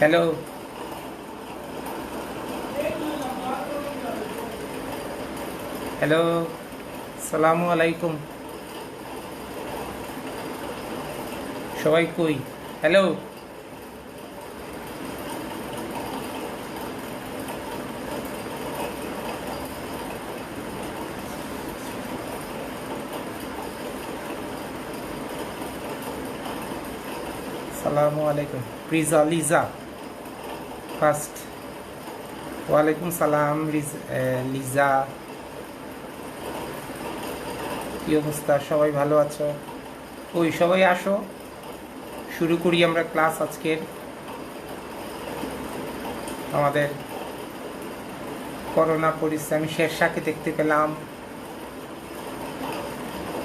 Hello, hello, সালামু আলাইকুম। সবাই কই? হ্যালো, সালামু আলাইকুম। রিজা, লিজা ফার্স্ট। ওয়ালাইকুম সালাম লিজা। কি অবস্থা? সবাই ভালো আছো? ওই সবাই আসো, শুরু করি আমরা ক্লাস আজকের। আমাদের করোনা পরিস্থিতি আমি শেরশাকে দেখতে পেলাম,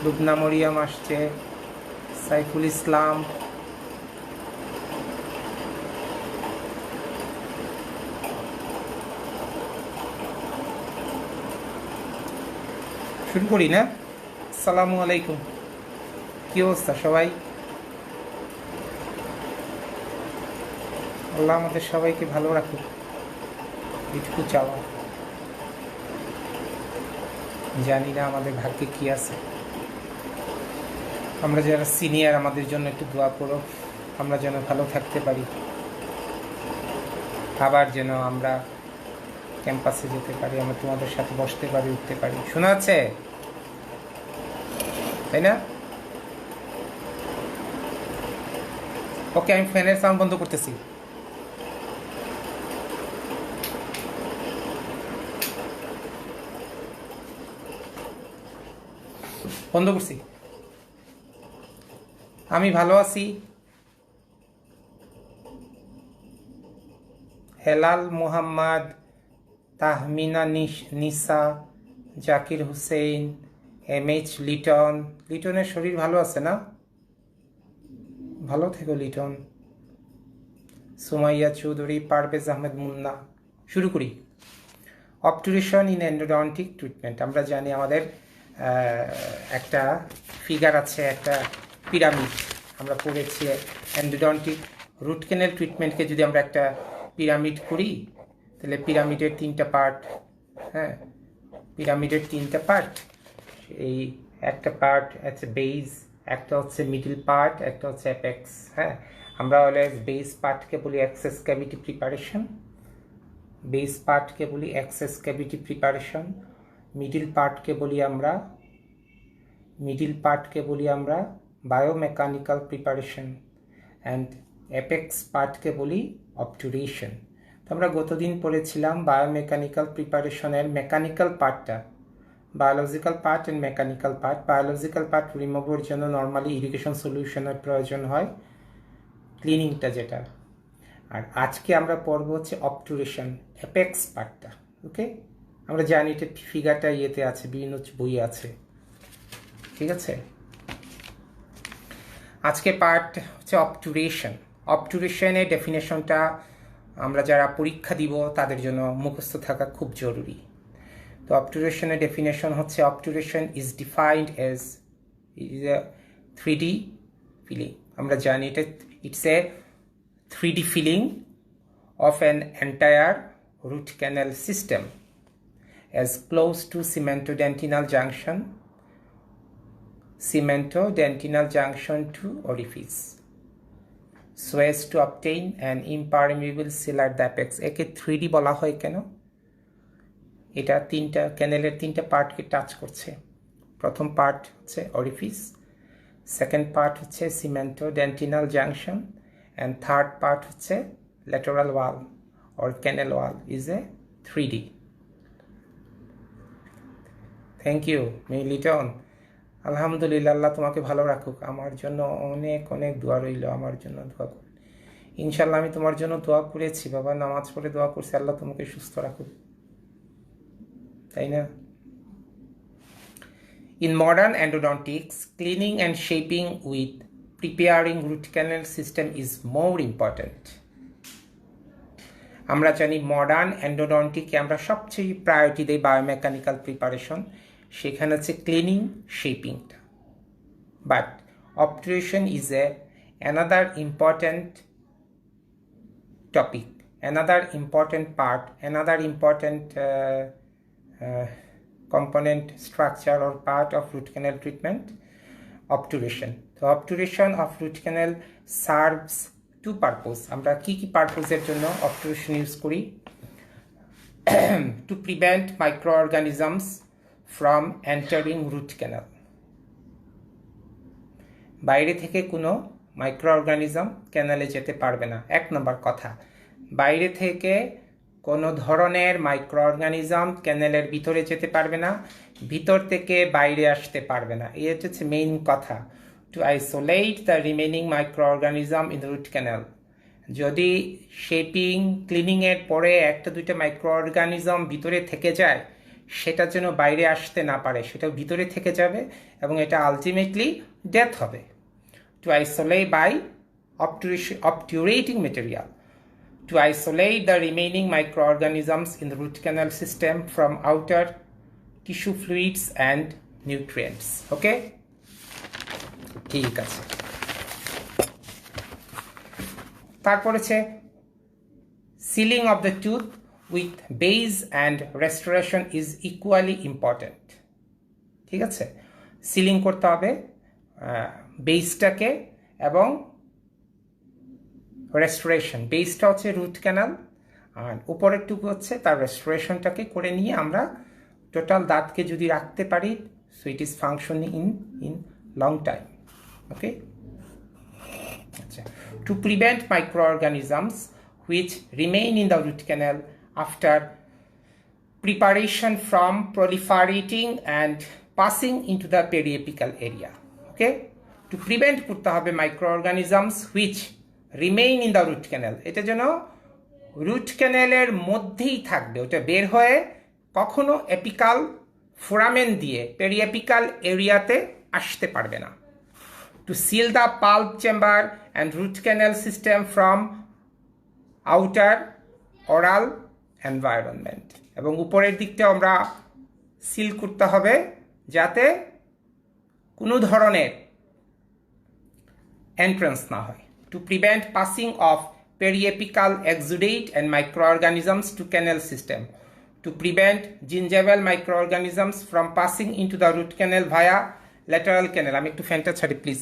লুবনা মরিয়াম আসছে, সাইফুল ইসলাম। শুরু করি না? আসসালামু আলাইকুম। কি অবস্থা সবাই? আল্লাহ আমাদের সবাইকে ভালো রাখুক, এটুকু চাওয়া। জানি না আমাদের ভাগ্যে কি আছে। আমরা যারা সিনিয়র, আমাদের জন্য একটু দোয়া করো, আমরা যেন ভালো থাকতে পারি, আবার যেন আমরা ক্যাম্পাসে যেতে পারি, আমরা তোমাদের সাথে বসতে পারি, উঠতে পারি। শোনা আছে, তাই না? ওকে, আমি ফ্যানের সাউন্ড বন্ধ করতেছি। বন্ধ করছি। আমি ভালো আছি। হেলাল মোহাম্মদ, তাহমিনা নিসা, জাকির হুসেন, MH লিটন। লিটনের শরীর ভালো আছে না? ভালো থেকো লিটন। সুমাইয়া চৌধুরী, পারভেজ আহমেদ মুন্না। শুরু করি। অবটুরেশন ইন এন্ডোডন্টিক ট্রিটমেন্ট। আমরা জানি আমাদের একটা ফিগার আছে, একটা পিরামিড আমরা পড়েছি। এন্ডোডন্টিক রুট ক্যানেল ট্রিটমেন্টকে যদি আমরা একটা পিরামিড করি, তাহলে পিরামিডের তিনটা পার্ট। হ্যাঁ, পিরামিডের তিনটা পার্ট। এই একটা পার্ট হচ্ছে বেস, একটা হচ্ছে মিডল পার্ট, একটা হচ্ছে অ্যাপেক্স। হ্যাঁ, আমরা অলওয়েজ বেস পার্টকে বলি অ্যাক্সেস ক্যাভিটি প্রিপারেশন, বেস পার্টকে বলি অ্যাক্সেস ক্যাভিটি প্রিপারেশন, মিডিল পার্টকে বলি আমরা বায়োমেকানিক্যাল প্রিপারেশন, অ্যান্ড অ্যাপেক্স পার্টকে বলি অবটুরেশন। তো আমরা গতদিন পড়েছিলাম বায়োমেকানিক্যাল প্রিপারেশনের মেকানিক্যাল পার্টটা, biological part and mechanical part. Biological part রিমুভের জন্য নর্মালি ইরিগেশন সলিউশনের প্রয়োজন হয়, ক্লিনিংটা যেটা। আর আজকে আমরা পড়ব হচ্ছে অবটুরেশন, অ্যাপেক্স পার্টটা। ওকে, আমরা জানি এটা ফিগারটা ইয়েতে আছে, বিভিন্ন বইয়ে আছে। ঠিক আছে, আজকে পার্ট হচ্ছে অবটুরেশন। অবটুরেশনের ডেফিনেশনটা আমরা যারা পরীক্ষা দিব তাদের জন্য মুখস্থ থাকা খুব জরুরি। তো অবটুরেশনের ডেফিনেশন হচ্ছে, obturation is defined as is a 3D filling. আমরা জানি এটা it's a 3D filling of an entire root canal system as close to cemento-dentinal junction to orifice, so as to obtain an impermeable seal at the apex. একে 3D বলা হয় কেন? এটা তিনটা ক্যানেলের তিনটা পার্টকে টাচ করছে। প্রথম পার্ট হচ্ছে অরিফিস, সেকেন্ড পার্ট হচ্ছে সিমেন্টো-ডেন্টিনাল জাংশন, and third part হচ্ছে lateral wall or canal wall is a 3D. Thank you Liton. আলহামদুলিল্লাহ, আল্লাহ তোমাকে ভালো রাখুক। আমার জন্য অনেক অনেক দোয়া রইল, আমার জন্য দোয়া করুন। ইনশাল্লাহ আমি তোমার জন্য দোয়া করেছি বাবা, নামাজ পড়ে দোয়া করছি, আল্লাহ তোমাকে সুস্থ রাখুক, তাই না? In modern endodontics, cleaning and shaping with preparing root canal system is more important. আমরা জানি মডার্ন এন্ডোডন্টিকে আমরা সবচেয়ে প্রায়োরিটি দিই বায়োমেকানিক্যাল প্রিপারেশন, সেখানে হচ্ছে ক্লিনিং শেপিংটা। But obturation is another important topic, another important part, another important component, structure or part of root canal treatment, obturation. So obturation of root canal serves two purpose. আমরা কি পারপোজের জন্য obturation use করি? To prevent microorganisms from entering root canal. বাইরে থেকে কোনো microorganism ক্যানালে যেতে পারবে না। এক নম্বর কথা, বাইরে থেকে কোনো ধরনের মাইক্রোঅর্গানিজম ক্যানেলের ভিতরে যেতে পারবে না, ভিতর থেকে বাইরে আসতে পারবে না। এই হচ্ছে মেইন কথা, to isolate the remaining microorganism in the root canal. যদি শেপিং ক্লিনিংয়ের পরে একটা দুইটা মাইক্রোঅর্গানিজম ভিতরে থেকে যায়, সেটা যেন বাইরে আসতে না পারে, সেটা ভিতরে থেকে যাবে এবং এটা আলটিমেটলি ডেথ হবে। To isolate by obturating material. To isolate the remaining microorganisms in the root canal system from outer tissue fluids and nutrients. Okay? ঠিক আছে। তারপর হচ্ছে sealing of the tooth with base and restoration is equally important. ঠিক আছে, ceiling করতে হবে বেসটাকে এবং restoration. বেসটা হচ্ছে রুট ক্যানাল আর উপরের টুকু হচ্ছে তার রেস্টোরেশনটাকে করে নিয়ে আমরা টোটাল দাঁতকে যদি রাখতে পারি, so it is functioning in long time. Okay, আচ্ছা। To prevent microorganisms which remain in the root canal after preparation from proliferating and passing into the periapical area. Okay, to prevent করতে হবে microorganisms which remain in the root canal. এটা যেন root ক্যানেলের মধ্যেই থাকবে, ওটা বের হয়ে কখনো এপিক্যাল ফোরামেন দিয়ে পেরিএপিক্যাল এরিয়াতে আসতে পারবে না। To seal the pulp chamber and root canal system from outer oral environment. এবং উপরের দিকটা আমরা সিল করতে হবে যাতে কোনো ধরনের এন্ট্রান্স না হয়। To prevent passing of periapical exudate and microorganisms to canal system. To prevent gingival microorganisms from passing into the root canal via lateral canal. আমি একটু ফ্যানটা ছাড়ি প্লিজ।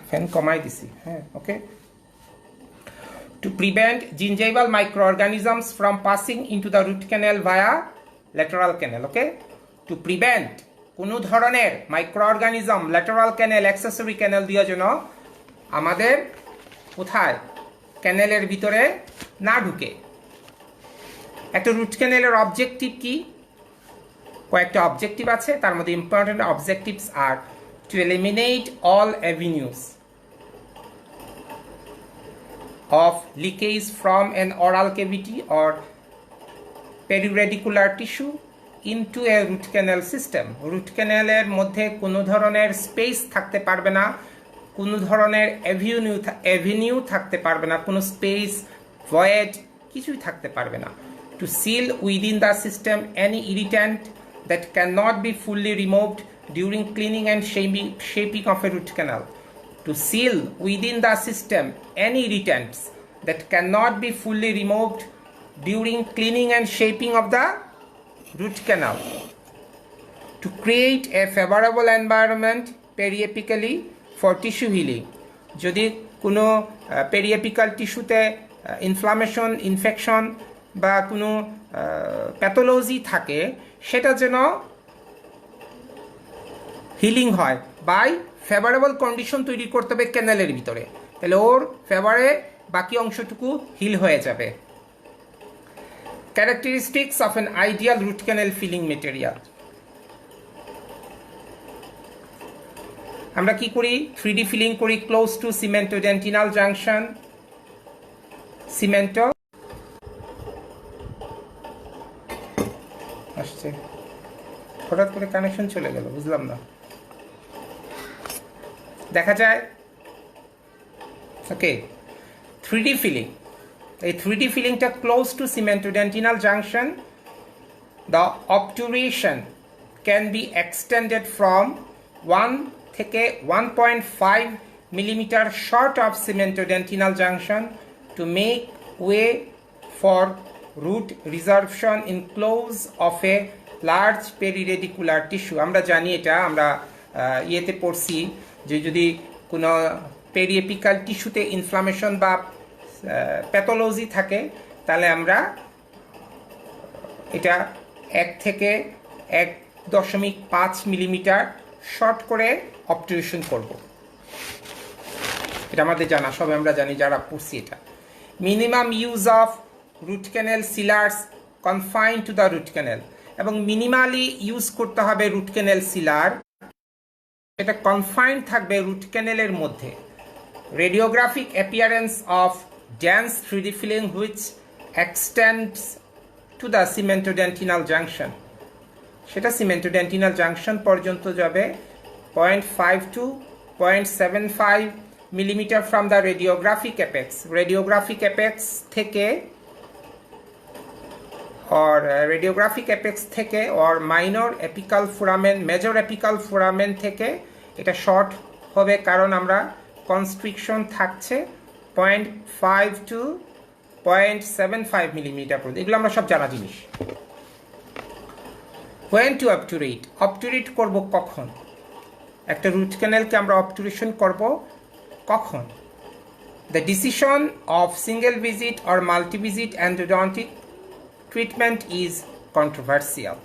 ফ্যান কমাই দিছি, হ্যাঁ, ওকে। To prevent gingival microorganisms from passing into the root canal via lateral canal, okay? To prevent কোনো ধরনের microorganism lateral canal, accessory ক্যানেল দিয়ে যেন আমাদের কোথায় ক্যানেলের ভিতরে না ঢুকে। একটা রুট ক্যানেলের অবজেক্টিভ কি? কয়েকটা অবজেক্টিভ আছে, তার মধ্যে important objectives are to eliminate all avenues of leakage from an oral cavity or periradicular tissue into a root canal system. Root ক্যানেলের মধ্যে কোনো ধরনের স্পেস থাকতে পারবে না, কোনো ধরনের অ্যাভিনিউ থাকতে পারবে না, কোনো স্পেস ভয়েড কিছুই থাকতে পারবে না। To seal within the system any irritant that can not be fully removed during cleaning and shaping of a root canal. To seal within the system any irritants that cannot be fully removed during cleaning and shaping of the root canal. To create a favorable environment periapically for tissue healing. যদি কোনো পেরিএপিক্যাল টিস্যুতে inflammation, infection বা কোনো pathology থাকে, সেটা যেন healing হয় by favourable condition তৈরি করতে হবে ক্যানেলের ভিতরে, তাহলে ওর ফেভারে বাকি অংশটুকু হিল হয়ে যাবে। Characteristics of an ideal root canal filling material. আমরা কি করি? 3D ফিলিং করি close to cementodentinal junction. Cemento আসছে, হঠাৎ করে কানেকশন চলে গেল, বুঝলাম না। দেখা যায়, ওকে। 3D ফিলিং, এই 3D ফিলিংটা close to cementodentinal junction. The obturation can be extended from 1 থেকে 1.5 millimeter short of cemento-dentinal junction to make way for root resorption in close of a large periradicular tissue. আমরা জানি এটা আমরা ইয়েতে পড়ছি যে যদি কোনো পেরিএপিক্যাল টিস্যুতে ইনফ্লামেশন বা প্যাথোলজি থাকে তাহলে আমরা এটা 1 থেকে 1.5 মিলিমিটার শর্ট করে অবটুরেশন করব। এটা আমাদের জানা, সবাই আমরা জানি যারা পড়ছি এটা। Minimum use of root canal sealers confine to the root canal, এবং মিনিমালি ইউজ করতে হবে রুট ক্যানেল সিলার, এটা কনফাইন থাকবে রুট ক্যানেলের মধ্যে। Radiographic appearance of dense 3D filling which extends to the cementodentinal junction, সেটা সিমেন্টোডেন্টিনাল জাংশন পর্যন্ত যাবে 0.5 to 0.75 millimetre from the radiographic apex. Radiographic apex থেকে or minor apical foramen major apical foramen থেকে এটা short হবে, কারণ আমরা কনস্ট্রিকশন থাকছে 0.5 to 0.75 মিলিমিটার পর্যন্ত। এগুলো আমরা সব জানা জিনিস। when to obturate, obturate করব কখন? একটা রুট ক্যানেলকে আমরা অবটুরেশন করব কখন? The decision of single visit or multi-visit endodontic treatment is controversial.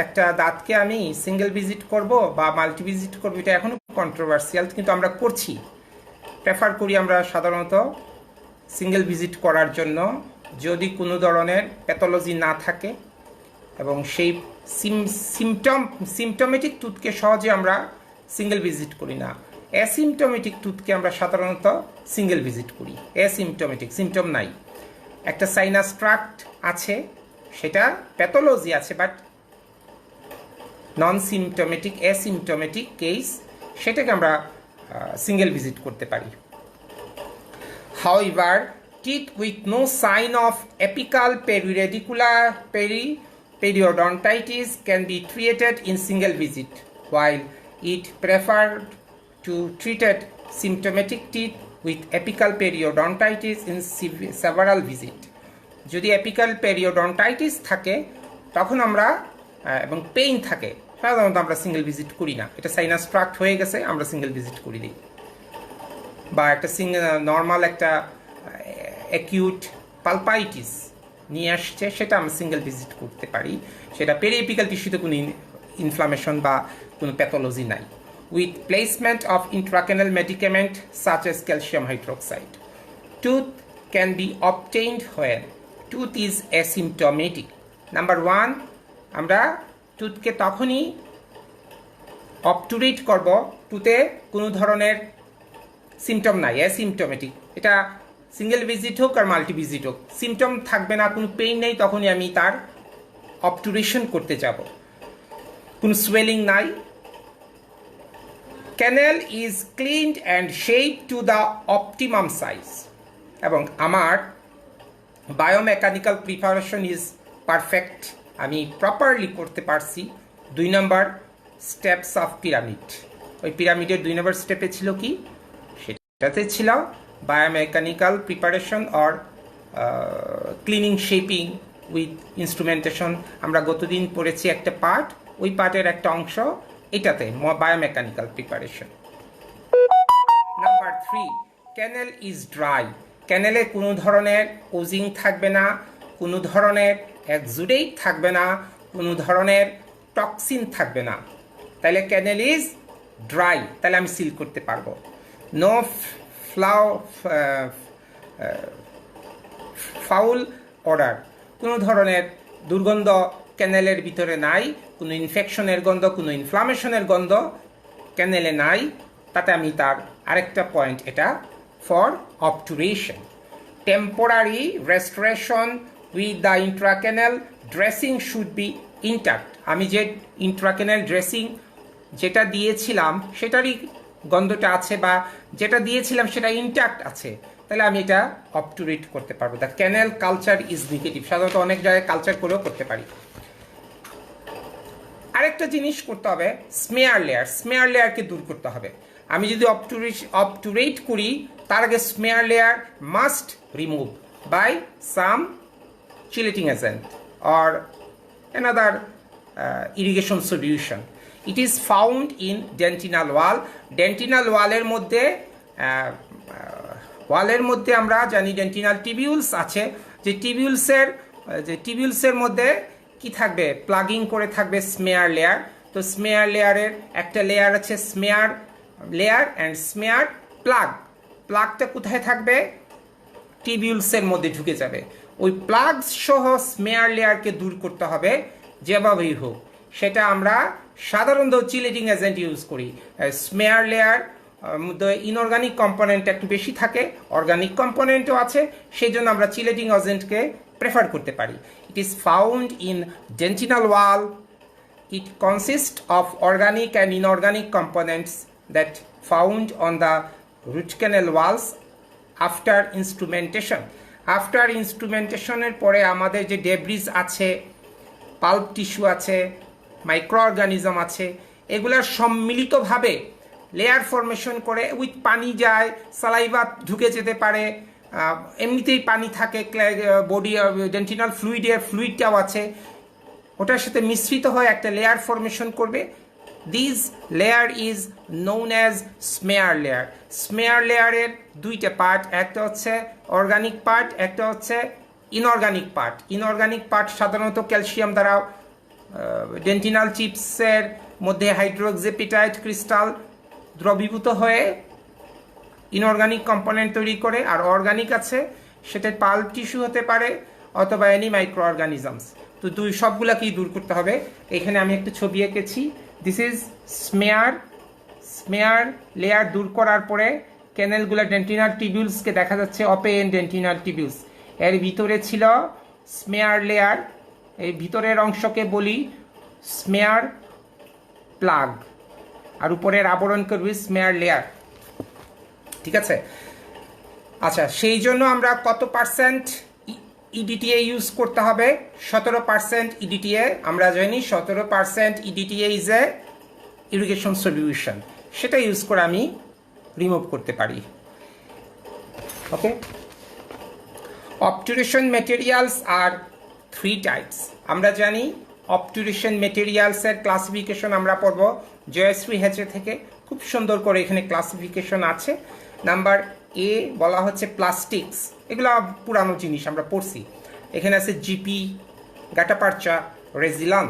একটা দাঁতকে আমি সিঙ্গেল ভিজিট করব বা মাল্টি ভিজিট করব, এটা এখনো কন্ট্রোভার্সিয়াল, কিন্তু আমরা করছি, প্রেফার করি আমরা সাধারণত সিঙ্গেল ভিজিট করার জন্য, যদি কোনো ধরনের প্যাথোলজি না থাকে এবং সেই সিমটমেটিক টুথকে সহজে আমরা সিঙ্গেল ভিজিট করি না। অ্যাসিমটমেটিক টুথকে আমরা সাধারণত সিঙ্গেল ভিজিট করি। অ্যাসিমটমেটিক, সিমটম নাই, একটা সাইনাস ট্রাক্ট আছে, সেটা প্যাথোলজি আছে বাট নন সিমটমেটিক অ্যাসিমটমেটিক কেস, সেটাকে আমরা সিঙ্গেল ভিজিট করতে পারি। However, teeth with no sign of apical periradicular periodontitis can be treated in single visit, while it preferred to treated symptomatic teeth with apical periodontitis in several visits. যদি apical periodontitis থাকে তখন আমরা এবং pain থাকে, সাধারণত আমরা single visit করি না। এটা সাইনাস ট্রাক্ট হয়ে গেছে, আমরা সিঙ্গেল ভিজিট করি দিই। বা একটা নর্মাল একটা অ্যাকিউট পালপাইটিস নিয়ে আসছে, সেটা আমরা সিঙ্গেল ভিজিট করতে পারি, সেটা পেরিএপিক্যাল টিস্যুতে কোনো ইনফ্লামেশন বা কোনো প্যাথোলজি নাই। With placement of intracanal medicament such as calcium hydroxide, tooth can be obtained when tooth is asymptomatic. Number 1, আমরা টুথকে তখনই অবটুরেট করব টুথে কোনো ধরনের সিমটম নাই, অ্যাসিমটমেটিক, এটা সিঙ্গেল ভিজিট হোক আর মাল্টি ভিজিট হোক, সিমটম থাকবে না, কোনো পেইন নেই, তখনই আমি তার অবটুরেশন করতে যাব। কোনো সোয়েলিং নাই, canal is cleaned and shaped to the optimum size, এবং আমার বায়োমেকানিক্যাল প্রিপারেশন ইজ পারফেক্ট, আমি প্রপারলি করতে পারছি। 2 নম্বর স্টেপস অফ পিরামিড, ওই পিরামিডের 2 নম্বর স্টেপে ছিল কি, সেটাতে ছিল biomechanical preparation or cleaning shaping with instrumentation. আমরা গতদিন পড়েছি একটা পার্ট, ওই পার্টের একটা অংশ এটাতে biomechanical preparation. Number 3, canal is dry, ক্যানেলে কোনো ধরনের ওজিং থাকবে না, কোনো ধরনের এক্সুডেট থাকবে না, কোনো ধরনের টক্সিন থাকবে না, তাহলে ক্যানেল ইজ ড্রাই, তাহলে আমি সিল করতে পারবো। নো ফাউল অর্ডার, কোনো ধরনের দুর্গন্ধ ক্যানেলের ভিতরে নাই, কোনো ইনফেকশনের গন্ধ, কোনো ইনফ্লামেশনের গন্ধ ক্যানেলে নাই, তাতে আমি তার আরেকটা পয়েন্ট, এটা for obturation. Temporary restoration with the intracanal dressing should be intact, আমি যে ইন্ট্রাক্যানাল ড্রেসিং যেটা দিয়েছিলাম সেটারই গন্ধটা আছে, বা যেটা দিয়েছিলাম সেটা ইনট্যাক্ট আছে, তাহলে আমি এটা অবটুরেট করতে পারবো। The canal culture is negative, সাধারণত অনেক জায়গায় কালচার করেও করতে পারি। আরেকটা জিনিস করতে হবে, স্মেয়ার লেয়ারকে দূর করতে হবে। আমি যদি অবটুরেট করি তার আগে smear layer must remove by some chelating agent or another irrigation solution. It is found in dentinal wall. Dentinal ওয়ালের মধ্যে আমরা জানি ডেন্টিনাল টিবিউলস আছে, যে টিবিউলসের মধ্যে কি থাকবে, প্লাগিং করে থাকবে স্মেয়ার লেয়ার। তো স্মেয়ার লেয়ারের একটা লেয়ার আছে স্মেয়ার লেয়ার অ্যান্ড স্মেয়ার প্লাগটা কোথায় থাকবে, টিবিউলসের মধ্যে ঢুকে যাবে। ওই প্লাগ সহ স্মেয়ার লেয়ারকে দূর করতে হবে যেভাবেই হোক। সেটা আমরা সাধারণত চিলেটিং এজেন্ট ইউজ করি। স্মেয়ার লেয়ার মধ্যে ইনঅর্গানিক কম্পোনেন্ট একটু বেশি থাকে, অর্গানিক কম্পোনেন্টও আছে, সেই জন্য আমরা চিলেটিং এজেন্টকে প্রেফার করতে পারি। It is found in dentinal wall. It consist of organic and inorganic components that found on the root canal walls after ইনস্ট্রুমেন্টেশনের পরে আমাদের যে ডেব্রিজ আছে, পাল্প টিস্যু আছে, মাইক্রো অর্গানিজম আছে, এগুলার সম্মিলিতভাবে লেয়ার ফরমেশন করে উইথ পানি যায়, সালাইভা ঢুকে যেতে পারে, এমনিতেই পানি থাকে, বডি ডেন্টিনাল ফ্লুইডটাও আছে, ওটার সাথে মিশ্রিত হয়ে একটা লেয়ার ফরমেশন করবে। This layer is known as smear layer. Smear লেয়ারের দুইটা পার্ট, একটা হচ্ছে অর্গানিক পার্ট, একটা হচ্ছে ইনঅর্গানিক পার্ট সাধারণত ক্যালসিয়াম দ্বারা ডেন্টিনাল চিপসের মধ্যে হাইড্রোক্সিপিটাইড ক্রিস্টাল দ্রবীভূত হয়ে ইনঅর্গানিক কম্পোনেন্ট তৈরি করে। আর অর্গানিক আছে, সেটা পাল্প টিস্যু হতে পারে অথবা এনি মাইক্রো অর্গানিজমস। তো সবগুলাকেই দূর করতে হবে। এখানে আমি একটা ছবি এঁকেছি। দিস ইজ স্মেয়ার লেয়ার দূর করার পরে ক্যানেলগুলো ডেন্টিনাল টিবিউলসকে দেখা যাচ্ছে, ওপেন ডেন্টিনাল টিবিউলস। এর ভিতরে ছিল স্মেয়ার লেয়ার, এই ভিতরের অংশকে বলি স্মেয়ার প্লাগ, আর উপরের আবরণ করবি স্মেয়ার লেয়ার। ঠিক আছে? আচ্ছা, সেই জন্য আমরা কত পার্সেন্ট ইডিটিএ ইউজ করতে হবে? 17% ইডিটিএ। আমরা জানি 17% EDTA is a irrigation solution. সেটা ইউজ করে আমি রিমুভ করতে পারি। ওকে, অবটুরেশন মেটেরিয়ালস আর 3 টাইপস। আমরা জানি অবটুরেশন মেটেরিয়ালসের ক্লাসিফিকেশন আমরা পড়ব জয়শ্রী হেচে থেকে, খুব সুন্দর করে এখানে ক্লাসিফিকেশন আছে। নাম্বার এ বলা হচ্ছে প্লাস্টিক্স, এগুলো পুরানো জিনিস আমরা পড়ছি। এখানে আছে জিপি, গাটাপারচা, রেজিলন,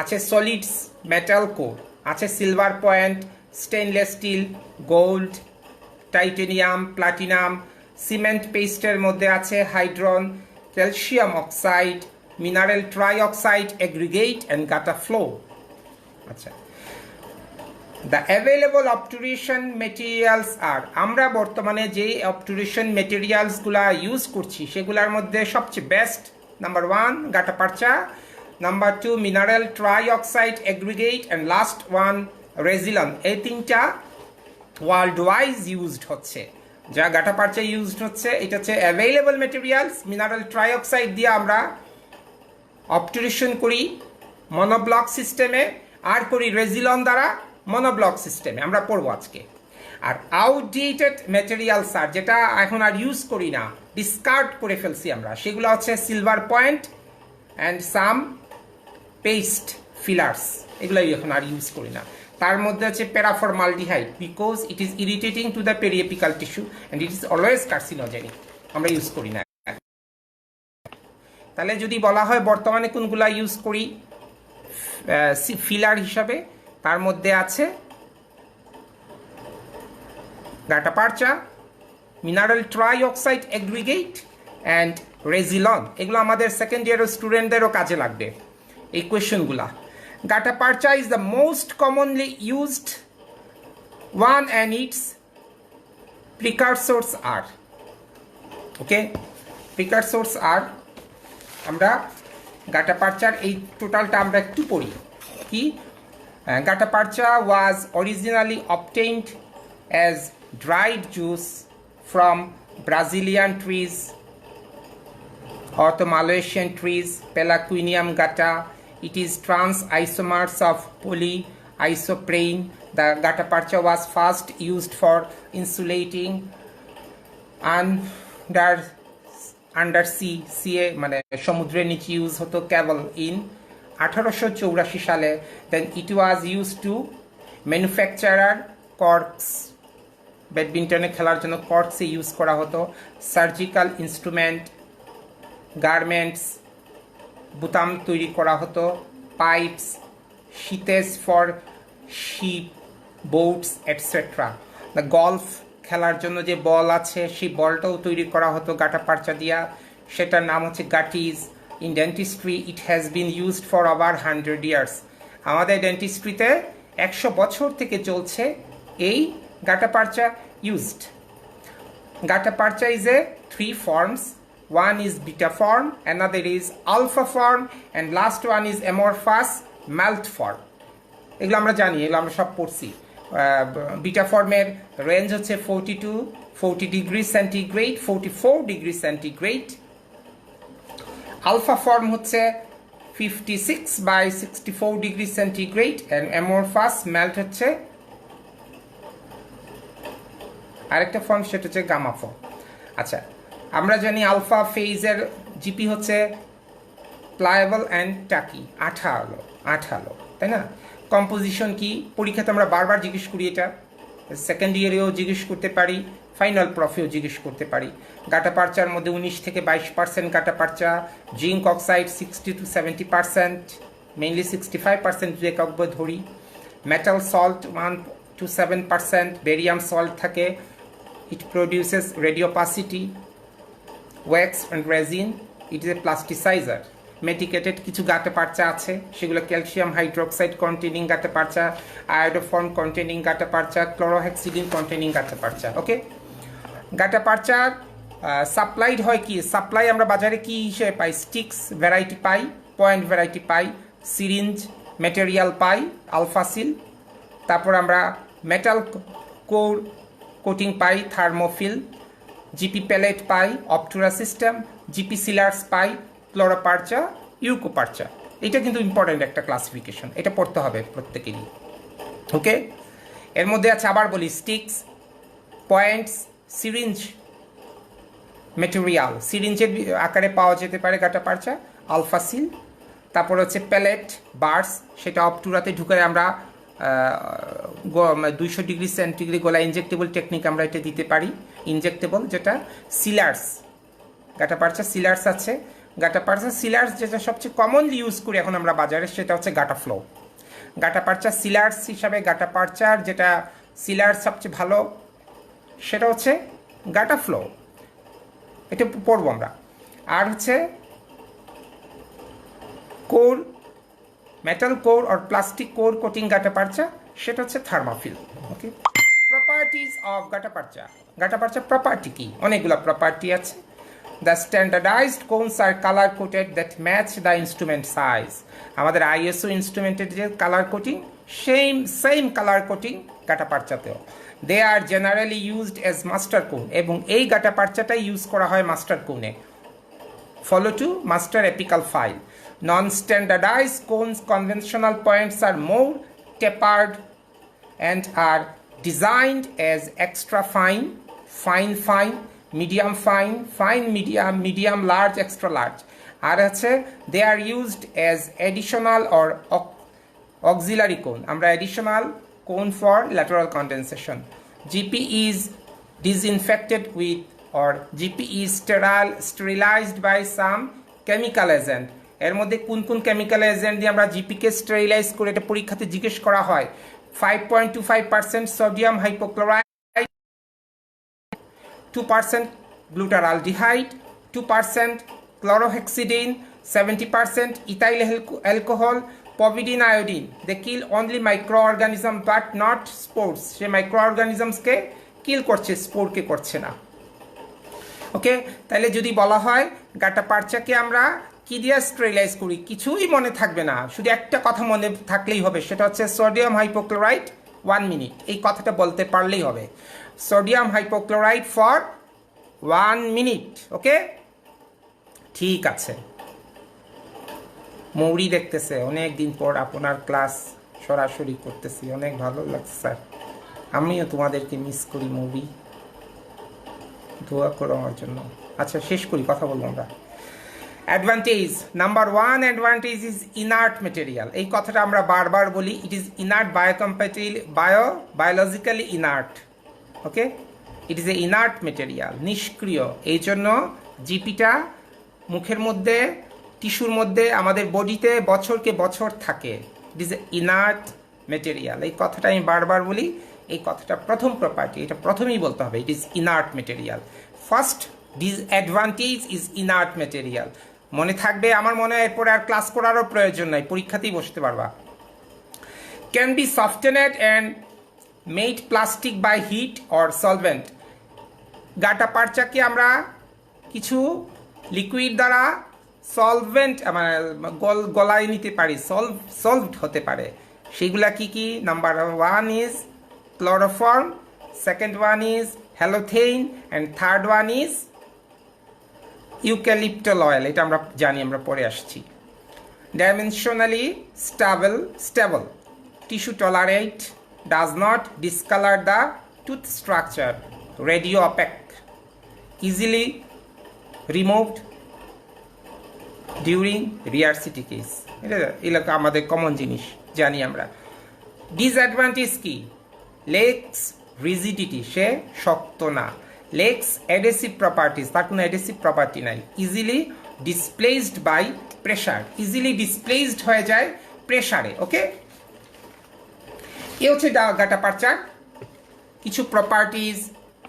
আছে সলিডস মেটাল কোর, আছে silver point, stainless steel, gold, titanium, platinum, cement পেস্টের মধ্যে আছে Hydron, calcium oxide, mineral trioxide, aggregate and gutta flow. আচ্ছা, the available obturation materials are, আমরা বর্তমানে যে অবটুরেশন মেটেরিয়ালসগুলা ইউজ করছি সেগুলোর মধ্যে সবচেয়ে best, number 1 gutta percha, number 2 mineral trioxide aggregate, and last 1 Resilon. এই 3টা ওয়ার্ল্ড ওয়াইজ ইউজড হচ্ছে। যা গাটাপারচা ইউজড হচ্ছে এটা হচ্ছে অ্যাভেলেবল মেটেরিয়ালস। মিনারেল ট্রাইঅক্সাইড দিয়ে আমরা অবটুরেশন করি মনোব্লক সিস্টেমে, আর করি রেজিলন দ্বারা মনোব্লক সিস্টেমে, আমরা পড়বো আজকে। আর আউটডেটেড ম্যাটেরিয়ালস আর, যেটা এখন আর ইউজ করি না, ডিসকার্ড করে ফেলছি আমরা, সেগুলো হচ্ছে silver point and some paste fillers, এগুলো এখন আর ইউজ করি না। তার মধ্যে হচ্ছে paraformaldehyde, because it is irritating to the periapical tissue and it is always carcinogenic, আমরা ইউজ করি না। তাহলে যদি বলা হয় বর্তমানে কোনগুলা ইউজ করি ফিলার হিসাবে, তার মধ্যে আছে gutta percha, mineral trioxide aggregate and Resilon. এগুলো আমাদের সেকেন্ড ইয়ারের স্টুডেন্টদেরও কাজে লাগবে এই কোয়েশনগুলা। Gutta percha is the most commonly used one and it's precursors are. Okay, precursors are, আমরা গাটাপারচার এই টোটালটা আমরা একটু পড়ি। কি, গাটাপারচা was originally obtained as dried juice from Brazilian trees or the Malaysian trees, Pelaquinium gata, It is trans isomers of polyisoprene. The gutta percha was first used for insulating undersea মানে সমুদ্রের নিচে ইউজ হতো কেবল in 1884 সালে। দেন ইট ওয়াজ use to manufacturer কর্কস, ব্যাডমিন্টনে খেলার জন্য কর্কসে use করা হতো, surgical instrument, garments, বুতাম তৈরি করা হতো, pipes, sheaths for ship, boats etcetera. The golf খেলার জন্য যে বল আছে সেই বলটাও তৈরি করা হতো গাটা পারচা দিয়া, সেটার নাম হচ্ছে gutties. In dentistry it has been used for over 100 years. আমাদের ডেন্টিস্ট্রিতে 100 বছর থেকে চলছে এই গাটা পারচা ইউজড। গাটা পারচা is a 3 forms. One is beta form, another is alpha form, and last one is amorphous malt form. এগুলো আমরা জানি, এগুলো আমরা সব পড়ছি। বিটা ফর্মের রেঞ্জ হচ্ছে 40 degree centigrade, 44 degree centigrade. Alpha form হচ্ছে 56/64 degree centigrade, and amorphous melt হচ্ছে আরেকটা ফর্ম, সেটা হচ্ছে গামা ফর্ম। আচ্ছা, আমরা জানি আলফা ফেজের জিপি হচ্ছে প্লায়েবল অ্যান্ড টাকি, আঠালো, তাই না? কম্পোজিশন কি পরীক্ষাতে আমরা বারবার জিজ্ঞেস করি, এটা সেকেন্ড ইয়ারেও জিজ্ঞেস করতে পারি, ফাইনাল প্রফেও জিজ্ঞেস করতে পারি। গাটা পারচার মধ্যে 19 থেকে 22% gutta percha, zinc oxide 60 to 70%, mainly 65% যে কাব্য ধরি। Metal salt 1 to 7%, barium salt থাকে। It produces radiopacity, wax and resin. It is a plasticiser. Medicated কিছু গাটা পারচা আছে, সেগুলো ক্যালসিয়াম হাইড্রোক্সাইড কন্টেনিং গাটা পারচা, আয়োডোফর্ম কন্টেনিং গাটা পারচা, ক্লোরোহেক্সিডিন কন্টেনিং গাটা পারচা। ওকে, গাটা পারচা সাপ্লাইড হয় কি? সাপ্লাই আমরা বাজারে কি হিসেবে পাই? স্টিক্স ভ্যারাইটি পাই, পয়েন্ট ভ্যারাইটি পাই, সিরিঞ্জ ম্যাটেরিয়াল পাই, আলফাসিল। তারপর আমরা মেটাল কোর কোটিং পাই, থার্মোফিল। জিপি প্যালেট পাই, অপটুরা সিস্টেম। জিপি সিলার্স পাই, ক্লোরোপারচা, ইউকোপারচা। এটা কিন্তু ইম্পর্টেন্ট একটা ক্লাসিফিকেশন, এটা পড়তে হবে প্রত্যেকেরই। ওকে, এর মধ্যে আছে আবার বলি, স্টিক্স, পয়েন্টস, সিরিঞ্জ ম্যাটেরিয়াল, সিরিঞ্জের আকারে পাওয়া যেতে পারে গাটা পারচা, আলফাসিল। তারপর হচ্ছে প্যালেট বার্স, সেটা অপটুরাতে ঢুকে আমরা 200 ডিগ্রি সেন্টিগ্রেড গোলা ইনজেক্টেবল টেকনিক আমরা এটা দিতে পারি, ইনজেক্টেবল। যেটা সিলার্স, গাটা পারচা সিলার্স আছে। গাটা পারচা সিলার্স যেটা সবচেয়ে কমনলি ইউজ করি এখন আমরা বাজারে, সেটা হচ্ছে গাটা ফ্লো। গাটা পারচা সিলার্স হিসাবে গাটা পারচার যেটা সিলার্স সবচেয়ে ভালো, সেটা হচ্ছে গাটা ফ্লো, এটা পড়বো আমরা। আর হচ্ছে কোর, মেটাল কোর আর প্লাস্টিক কোর কোটিং গাটা পারচা, সেটা হচ্ছে থার্মোফিল। ওকে, প্রপার্টিজ অফ গাটা পারচা। গাটা পারচা প্রপার্টি কি? অনেকগুলো প্রপার্টি আছে। The standardized cones are color coded that match the instrument size. আমাদের ISO ইনস্ট্রুমেন্টের যে colour coating, same colour coating গাটা পারচাতেও। They are generally used as master cone, এবং এই গাটা পারচাটাই ইউজ করা হয় মাস্টার কোনে। Follow to master apical file. Non-standardized cones conventional points are more tapered and are designed as extra fine, medium fine, medium large, extra large. আর আছে they are used as additional or auxiliary cone. আমরা additional cone for lateral condensation. GP is disinfected with, or GP is sterilized by some chemical agent. এর মধ্যে কোন কোন chemical agent দিয়ে আমরা জিপিকে sterilise করে, এটা পরীক্ষাতে জিজ্ঞেস করা হয়। 5.25% sodium hypochlorite, 2% glutaraldehyde, 2% chlorhexidine, 70% ethyl alcohol, povidone, iodine. They kill only micro organism but not spores. সে মাইক্রো অর্গানিজমসকে কিল করছে, স্পোরকে করছে না। ওকে, তাহলে যদি বলা হয় গাটা পারচাকে আমরা কি দিয়ে স্টেরিলাইজ করি, কিছুই মনে থাকবে না, শুধু একটা কথা মনে থাকলেই হবে, সেটা হচ্ছে সোডিয়াম হাইপোক্লোরাইড 1 মিনিট। এই কথাটা বলতে পারলেই হবে, সোডিয়াম হাইপোক্লোরাইড ফর 1 মিনিট। ওকে, ঠিক আছে। মৌরি দেখতেছে অনেক দিন পর আপনার ক্লাস সরাসরি করতেছি, অনেক ভালো লাগছে স্যার। আমিও তোমাদেরকে মিস করি মৌরি, দোয়া করো আমার জন্য। আচ্ছা শেষ করি, কথা বলবো আমরা। Advantage number 1, advantage is inert material. এই কথাটা আমরা বারবার বলি, it is inert, biologically inert. Okay, it is A inert material, নিষ্ক্রিয়। এই জন্য জিপিটা মুখের মধ্যে, টিস্যুর মধ্যে, আমাদের বডিতে বছরকে বছর থাকে। ইট ইজ এ ইনার্ট মেটেরিয়াল। এই কথাটা আমি বারবার বলি, এই কথাটা প্রথম প্রপার্টি, এটা প্রথমেই বলতে হবে, it is inert material. First disadvantage is inert material. মনে থাকবে, আমার মনে হয় এরপরে আর ক্লাস করারও প্রয়োজন নাই, পরীক্ষাতেই বসতে পারবা। Can be softened and made plastic by heat or solvent. গাটা পারচাকে আমরা কিছু লিকুইড দ্বারা সলভেন্ট গলায় নিতে পারি, সলভড হতে পারে। সেগুলা কি কি? Number 1 is chloroform, second one is halothane, and third one is eucalyptol oil. এটা আমরা জানি, আমরা পরে আসছি। Dimensionally stable, tissue tolerate, does not discolour the tooth structure, radio opaque, easily removed during re RCT case. এটা এলাকা আমাদের কমন জিনিস, জানি আমরা। ডিসঅ্যাডভান্টেজ কি? লেগস রিজিডিটি, সে শক্ত না। লেগস অ্যাডেসিভ প্রপার্টিজ, তার কোনো অ্যাডেসিভ প্রপার্টি নাই। Easily displaced by pressure, easily displaced হয়ে যায় প্রেশারে। ওকে, এ হচ্ছে গাটা পারচার কিছু প্রপার্টিজ,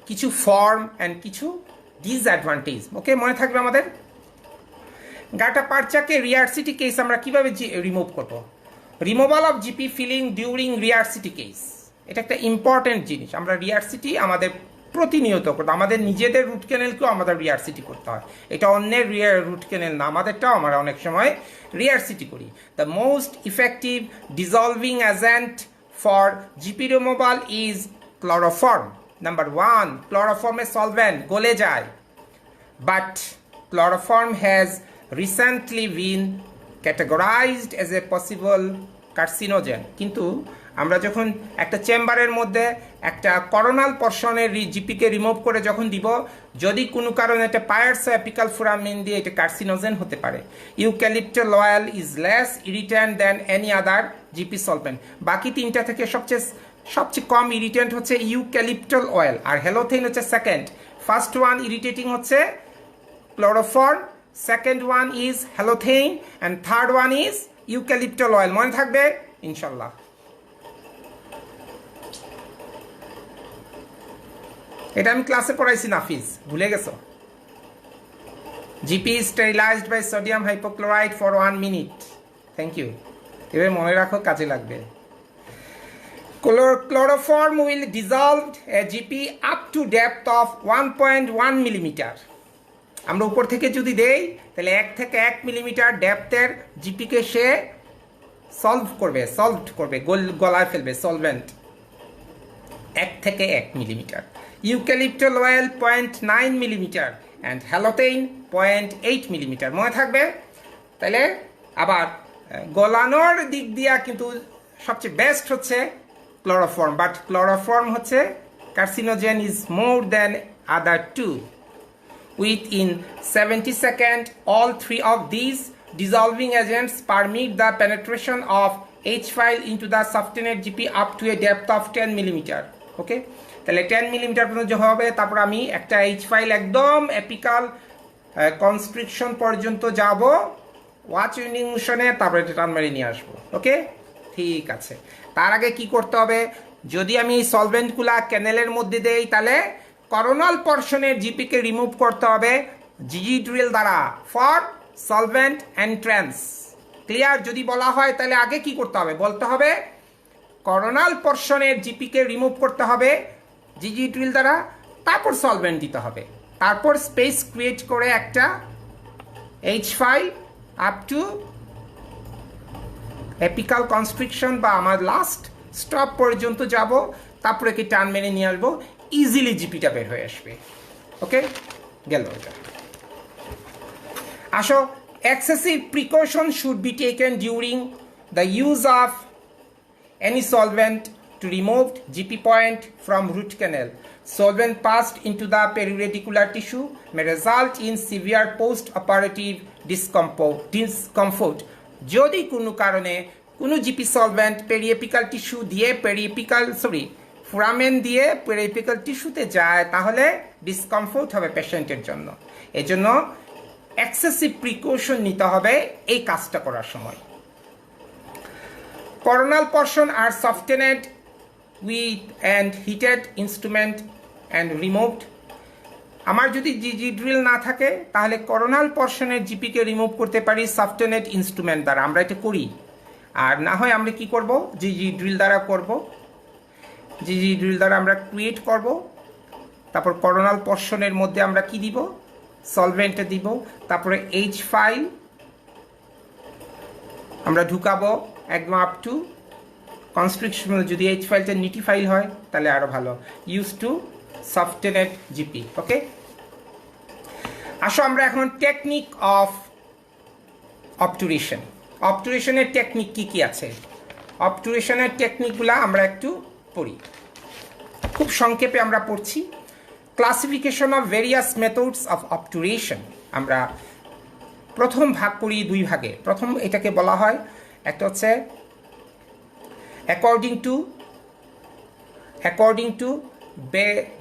কিছু ফর্ম অ্যান্ড কিছু ডিসঅ্যাডভান্টেজ। ওকে, মনে থাকবে আমাদের। গাটা পারচাকে রিয়ারসিটি কেস আমরা কিভাবে রিমুভ করব? Removal of GP filling during re RCT case, এটা একটা ইম্পর্টেন্ট জিনিস। আমরা রিয়ারসিটি আমাদের প্রতিনিয়ত করতে, আমাদের নিজেদের রুট ক্যানেলকেও আমাদের রিয়ারসিটি করতে হয়। এটা অন্যের রুট ক্যানেল না, আমাদেরটাও আমরা অনেক সময় রিয়ারসিটি করি। The most effective dissolving agent for GP removal is chloroform. Number 1, ক্লোরোফর্মে সলভেন্ট গলে যায়, but chloroform has recently been categorized as a possible carcinogen। কিন্তু আমরা যখন একটা চেম্বারের মধ্যে একটা করোনাল পর্শনের জিপিকে রিমুভ করে যখন দিব, যদি কোনো কারণে এটা পায়ার্স অ্যাপিকাল ফোরামিন দিয়ে এটা কার্সিনোজেন হতে পারে। Eucalyptol oil is less irritant than any other GP solvent. বাকি তিনটা থেকে সবচেয়ে কম ইরিটেন্ট হচ্ছে ইউক্যালিপ্টাল অয়েল, আর হ্যালোথেইন হচ্ছে সেকেন্ড। ফার্স্ট ওয়ান ইরিটেটিং হচ্ছে chloroform, second one is halothane, and third one is eucalyptol oil. মনে থাকবে ইনশাল্লাহ। এটা আমি ক্লাসে পড়াইছি, নাফিজ ভুলে গেছো? GP sterilised by sodium hypochloride for 1 minute. Thank you, এবার মনে রাখো, কাজে লাগবে। Chloroform will dissolve a GP up to depth of 1.1 millimeter. আমরা উপর থেকে যদি দেই তাহলে 1 থেকে 1 মিলিমিটার ডেপথের জিপিকে সে সলভ করবে, গলায় ফেলবে সলভেন্ট 1 থেকে 1 millimetre. Eucalyptol oil 0.9 millimetre and halothane 0.8 millimetre. মনে থাকবে। তাহলে আবার গলানোর দিক দিয়া কিন্তু সবচেয়ে বেস্ট হচ্ছে ক্লোরোফর্ম, বাট ক্লোরোফর্ম হচ্ছে carcinogen is more than other two. Within 70 seconds, all three of these dissolving agents permit the penetration of H file into the softened GP up to a depth of 10 millimeter. Okay? তাহলে 10 millimetre পর্যন্ত হবে, তারপর আমি একটা H file একদম apical constriction পর্যন্ত যাব, watch winding মোশনে, তারপরে এটা টান মেরে নিয়ে আসবো। ওকে, ঠিক আছে। তার আগে কি করতে হবে? যদি আমি সলভেন্টগুলা ক্যানেলের মধ্যে দেই, তাহলে করোনাল পর্শনের জিপিকে রিমুভ করতে হবে জিজি ড্রিল দ্বারা ফর সলভেন্ট এন্ট্রান্স। ক্লিয়ার? যদি বলা হয় তাহলে আগে কি করতে হবে? বলতে হবে করোনাল পর্শনের জিপিকে রিমুভ করতে হবে জিজি ড্রিল দ্বারা, তারপর সলভেন্ট দিতে হবে, তারপর স্পেস ক্রিয়েট করে একটা H5 up to apical constriction বা আমার লাস্ট স্টপ পর্যন্ত যাব, তারপরে কি টান মেরে নিয়ে আসবো, ইজিলি জিপিটা বের হয়ে আসবে। ওকে, গেল এটা। আসো excessive precaution should be taken during the use of any solvent to remove GP point from root canal. Solvent passed into the periradicular tissue may result in severe post-operative discomfort. যদি কোনো কারণে কোনো জিপি সলভেন্ট পেরিয়েপিক্যাল টিস্যু দিয়ে foramen দিয়ে পেরিয়েপিক্যাল টিস্যুতে যায় তাহলে discomfort হবে পেশেন্টের জন্য। এজন্য এক্সেসিভ প্রিকশন নিতে হবে এই কাজটা করার সময়। Coronal portion are softened with and heated instrument and removed. আমার যদি জিজি ড্রিল না থাকে তাহলে করোনাল পর্শনের জিপিকে রিমুভ করতে পারি সফটেনেড ইনস্ট্রুমেন্ট দ্বারা, আমরা এটা করি। আর না হয় আমরা কি করব, জিজি ড্রিল দ্বারা করব। জিজি ড্রিল দ্বারা আমরা ক্রিয়েট করব, তারপর করোনাল পর্শনের মধ্যে আমরা কি দিব, সলভেন্টে দিব, তারপরে এইচ ফাইল আমরা ঢুকাবো একদম আপ টু কনস্ট্রিকশন। যদি এইচ ফাইলটা নিটি ফাইল হয় তাহলে আরো ভালো। Use to softened GP. Okay, আসো আমরা এখন টেকনিক অফ অবটুরেশন। অবটুরেশনের টেকনিক কি কি আছে, অবটুরেশনের টেকনিকগুলো আমরা একটু পড়ি, খুব সংক্ষেপে আমরা পড়ছি। Classification of various methods of obturation আমরা প্রথম ভাগ করি দুই ভাগে। প্রথম এটাকে বলা হয়, একটা হচ্ছে অ্যাকর্ডিং টু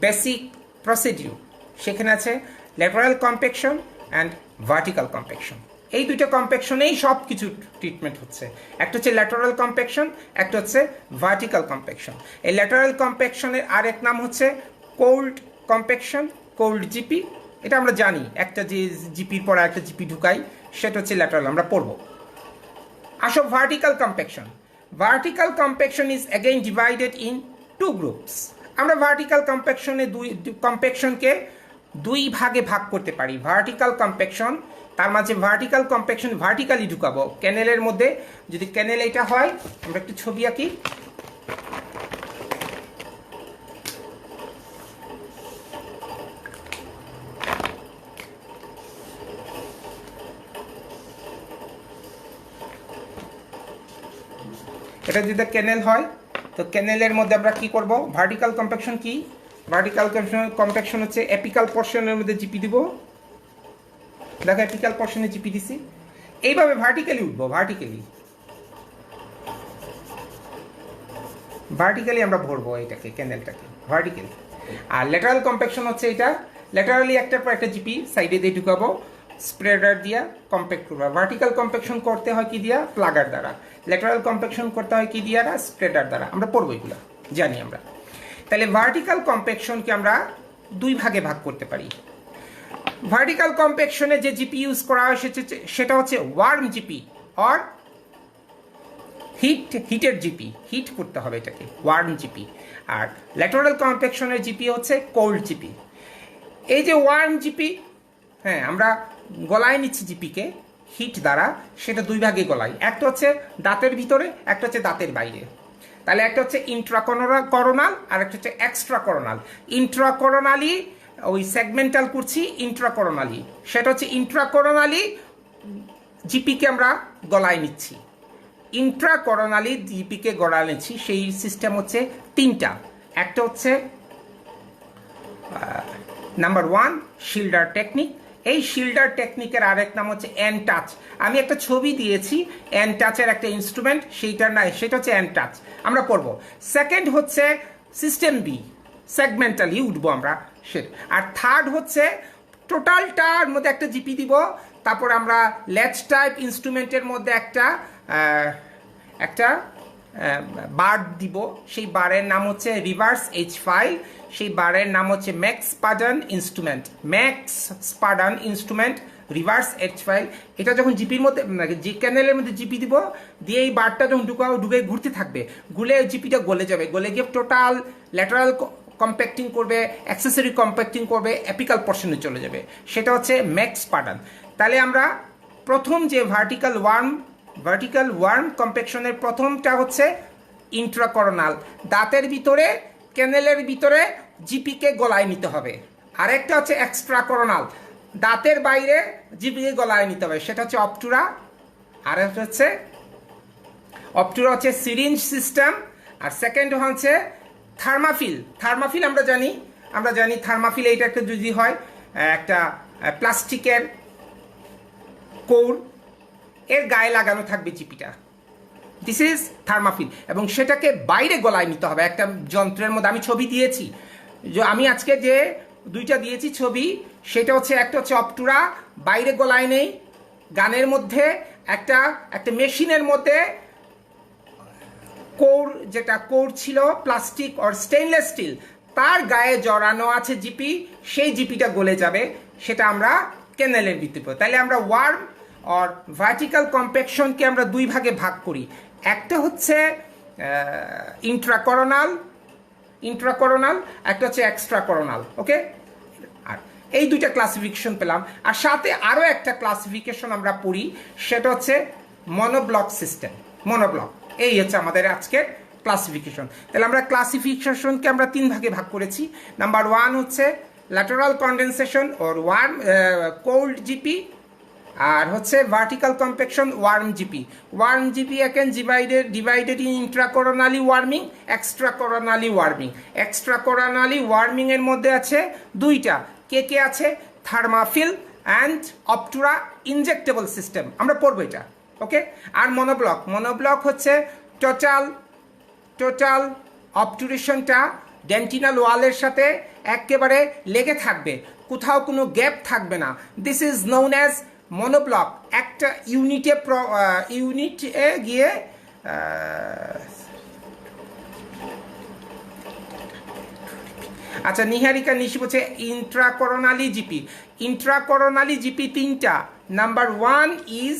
বেসিক প্রসিডিউর, সেখানে আছে lateral compaction and vertical compaction. এই দুইটা কম্প্যাকশনেই সব কিছু ট্রিটমেন্ট হচ্ছে। একটা হচ্ছে ল্যাটারাল কম্প্যাকশন, একটা হচ্ছে ভার্টিক্যাল কম্প্যাকশন। এই ল্যাটারাল কম্প্যাকশনের আরেক নাম হচ্ছে কোল্ড কম্প্যাকশন, কোল্ড জিপি। এটা আমরা জানি, একটা যে জিপির পর একটা জিপি ঢুকাই সেটা হচ্ছে ল্যাটারাল, আমরা পড়বো। আসো vertical compaction. Vertical compaction is again divided in two groups. আমরা ভার্টিক্যাল কম্প্যাকশনকে দুই ভাগে ভাগ করতে পারি। ভার্টিক্যাল কম্প্যাকশন, তার মাঝে ভার্টিক্যাল কম্প্যাকশন ভার্টিক্যালি ঢুকাবো ক্যানেলের মধ্যে। যদি ক্যানেল এটা হয়, আমরা একটু ছবি আঁকি। এটা যদি ক্যানেল হয় তো ক্যানেলের মধ্যে আমরা কি করব, ভার্টিক্যাল কম্প্যাকশন কি, ভার্টিক্যাল কম্প্যাকশন হচ্ছে এপিক্যাল পোর্শনের মধ্যে জিপি দিব। দেখো এপিক্যাল পোর্শনে জিপি দিছি, এইভাবে ভার্টিক্যালি উঠবো। ভার্টিক্যালি আমরা ভরবো এটাকে, ক্যানেলটাকে ভার্টিক্যালি। আর ল্যাটারাল কম্প্যাকশন হচ্ছে এটা ল্যাটারালি একটার পর একটা জিপি সাইডে দিয়ে ঢুকাবো, স্প্রেডার দিয়া কম্প্যাক্ট করবো। ভার্টিক্যাল কম্প্যাকশন করতে হয় কি দিয়া, প্লাগার দ্বারা। ল্যাটারাল কম্প্যাকশন করতে হয় কি দিয়া, স্প্রেডার দ্বারা। আমরা পড়বো এগুলো, জানি আমরা। তাহলে ভার্টিক্যাল কম্প্যাকশনকে আমরা দুই ভাগে ভাগ করতে পারি। ভার্টিক্যাল কম্প্যাকশনে যে জিপি ইউজ করা হয় সেটা হচ্ছে warm GP or heated GP, heat করতে হবে এটাকে, ওয়ার্ম জিপি। আর ল্যাটারাল কম্প্যাকশনের জিপি হচ্ছে কোল্ড জিপি। এই যে ওয়ার্ম জিপি, হ্যাঁ আমরা গলায় নিচ্ছি জিপিকে হিট দ্বারা, সেটা দুই ভাগে গলাই। একটা হচ্ছে দাঁতের ভিতরে, একটা হচ্ছে দাঁতের বাইরে। তাহলে একটা হচ্ছে ইন্ট্রাকরোনাল আর একটা হচ্ছে এক্সট্রাকরোনাল। ইন্ট্রাকরোনালি ওই সেগমেন্টাল করছি, ইন্ট্রাকরোনালি সেটা হচ্ছে ইন্ট্রাকরোনালি জিপিকে আমরা গলায় নিচ্ছি। ইন্ট্রাকরোনালি জিপিকে গলায় নিচ্ছি, সেই সিস্টেম হচ্ছে তিনটা। একটা হচ্ছে নাম্বার 1 শিল্ডার টেকনিক। এই শিল্ডার টেকনিকের আরেক নাম হচ্ছে এন টাচ। আমি একটা ছবি দিয়েছি এন টাচের একটা ইনস্ট্রুমেন্ট, সেইটার নাই, সেটা হচ্ছে এন টাচ, আমরা পড়ব। সেকেন্ড হচ্ছে সিস্টেম বি, সেগমেন্টালি উঠবো আমরা সে। আর থার্ড হচ্ছে টোটালটার মধ্যে একটা জিপি দিব, তারপর আমরা ল্যাচ টাইপ ইনস্ট্রুমেন্টের মধ্যে একটা বার দিব। সেই বারের নাম হচ্ছে রিভার্স এইচ ফাইল, সেই বারের নাম হচ্ছে McSpadden instrument reverse H file. এটা যখন জিপির মধ্যে যে ক্যানেলের মধ্যে জিপি দিব, দিয়ে এই বারটা যখন ঢুকে ঘুরতে থাকবে, ঘুরে জিপিটা গলে যাবে, গলে গিয়ে টোটাল ল্যাটারাল কম্প্যাক্টিং করবে, অ্যাক্সেসরি কম্প্যাক্টিং করবে, অ্যাপিক্যাল পোর্শনে চলে যাবে, সেটা হচ্ছে ম্যাক্স স্পাডান। তাহলে আমরা প্রথম যে ভার্টিক্যাল ওয়ার্ম কম্প্যাকশনের প্রথমটা হচ্ছে ইন্ট্রাকরোনাল, দাঁতের ভিতরে ক্যানেলের ভিতরে জিপিকে গলায় নিতে হবে। আরেকটা হচ্ছে এক্সট্রাকরোনাল, দাঁতের বাইরে জিপিকে গলায় নিতে হবে, সেটা হচ্ছে অপটুরা। আর হচ্ছে অপটুরা হচ্ছে সিরিঞ্জ সিস্টেম। আর সেকেন্ড হচ্ছে থার্মাফিল। থার্মাফিল আমরা জানি থার্মাফিল এইটা একটা যদি হয় একটা প্লাস্টিকের কৌর, এর গায়ে লাগানো থাকবে জিপিটা, দিস ইজ থার্মাফিল, এবং সেটাকে বাইরে গলায় নিতে হবে একটা যন্ত্রের মধ্যে। আমি ছবি দিয়েছি, আমি আজকে যে দুইটা দিয়েছি ছবি, সেটা হচ্ছে একটা হচ্ছে অপটুরা, বাইরে গলায় নেই, গানের মধ্যে একটা মেশিনের মধ্যে কোর, যেটা কোর ছিল প্লাস্টিক অর স্টেনলেস স্টিল, তার গায়ে জড়ানো আছে জিপি, সেই জিপিটা গলে যাবে, সেটা আমরা ক্যানেলের ভিত্তিতে। তাহলে আমরা ওয়ার্ম অর ভার্টিক্যাল কম্প্যাকশনকে আমরা দুই ভাগে ভাগ করি, একটা হচ্ছে ইন্ট্রাকরোনাল, একটা হচ্ছে এক্সট্রাকরোনাল। ওকে, আর এই দুইটা ক্লাসিফিকেশন পেলাম। আর সাথে আরও একটা ক্লাসিফিকেশন আমরা পড়ি, সেটা হচ্ছে মনোব্লক সিস্টেম। মনোব্লক, এই হচ্ছে আমাদের আজকের ক্লাসিফিকেশন। তাহলে আমরা ক্লাসিফিকেশনকে আমরা তিন ভাগে ভাগ করেছি। নাম্বার 1 হচ্ছে lateral condensation or warm cold GP, আর হচ্ছে vertical compaction warm GP. Warm GP again divided in intracoronally warming, extracoronally warming. extracoronally warming এর মধ্যে আছে দুইটা, কে আছে, থার্মাফিল অ্যান্ড অপটুরা ইনজেক্টেবল সিস্টেম, আমরা পড়বো এটা। ওকে, আর মনোব্লক হচ্ছে টোটাল অবটুরেশনটা ডেন্টিনাল ওয়ালের সাথে একেবারে লেগে থাকবে, কোথাও কোনো গ্যাপ থাকবে না, this is known as monoblock. একটা ইউনিটে গিয়ে আচ্ছা, নিহারিকা নিশি বলছে ইন্ট্রাকরোনালি জিপি তিনটা। Number 1 is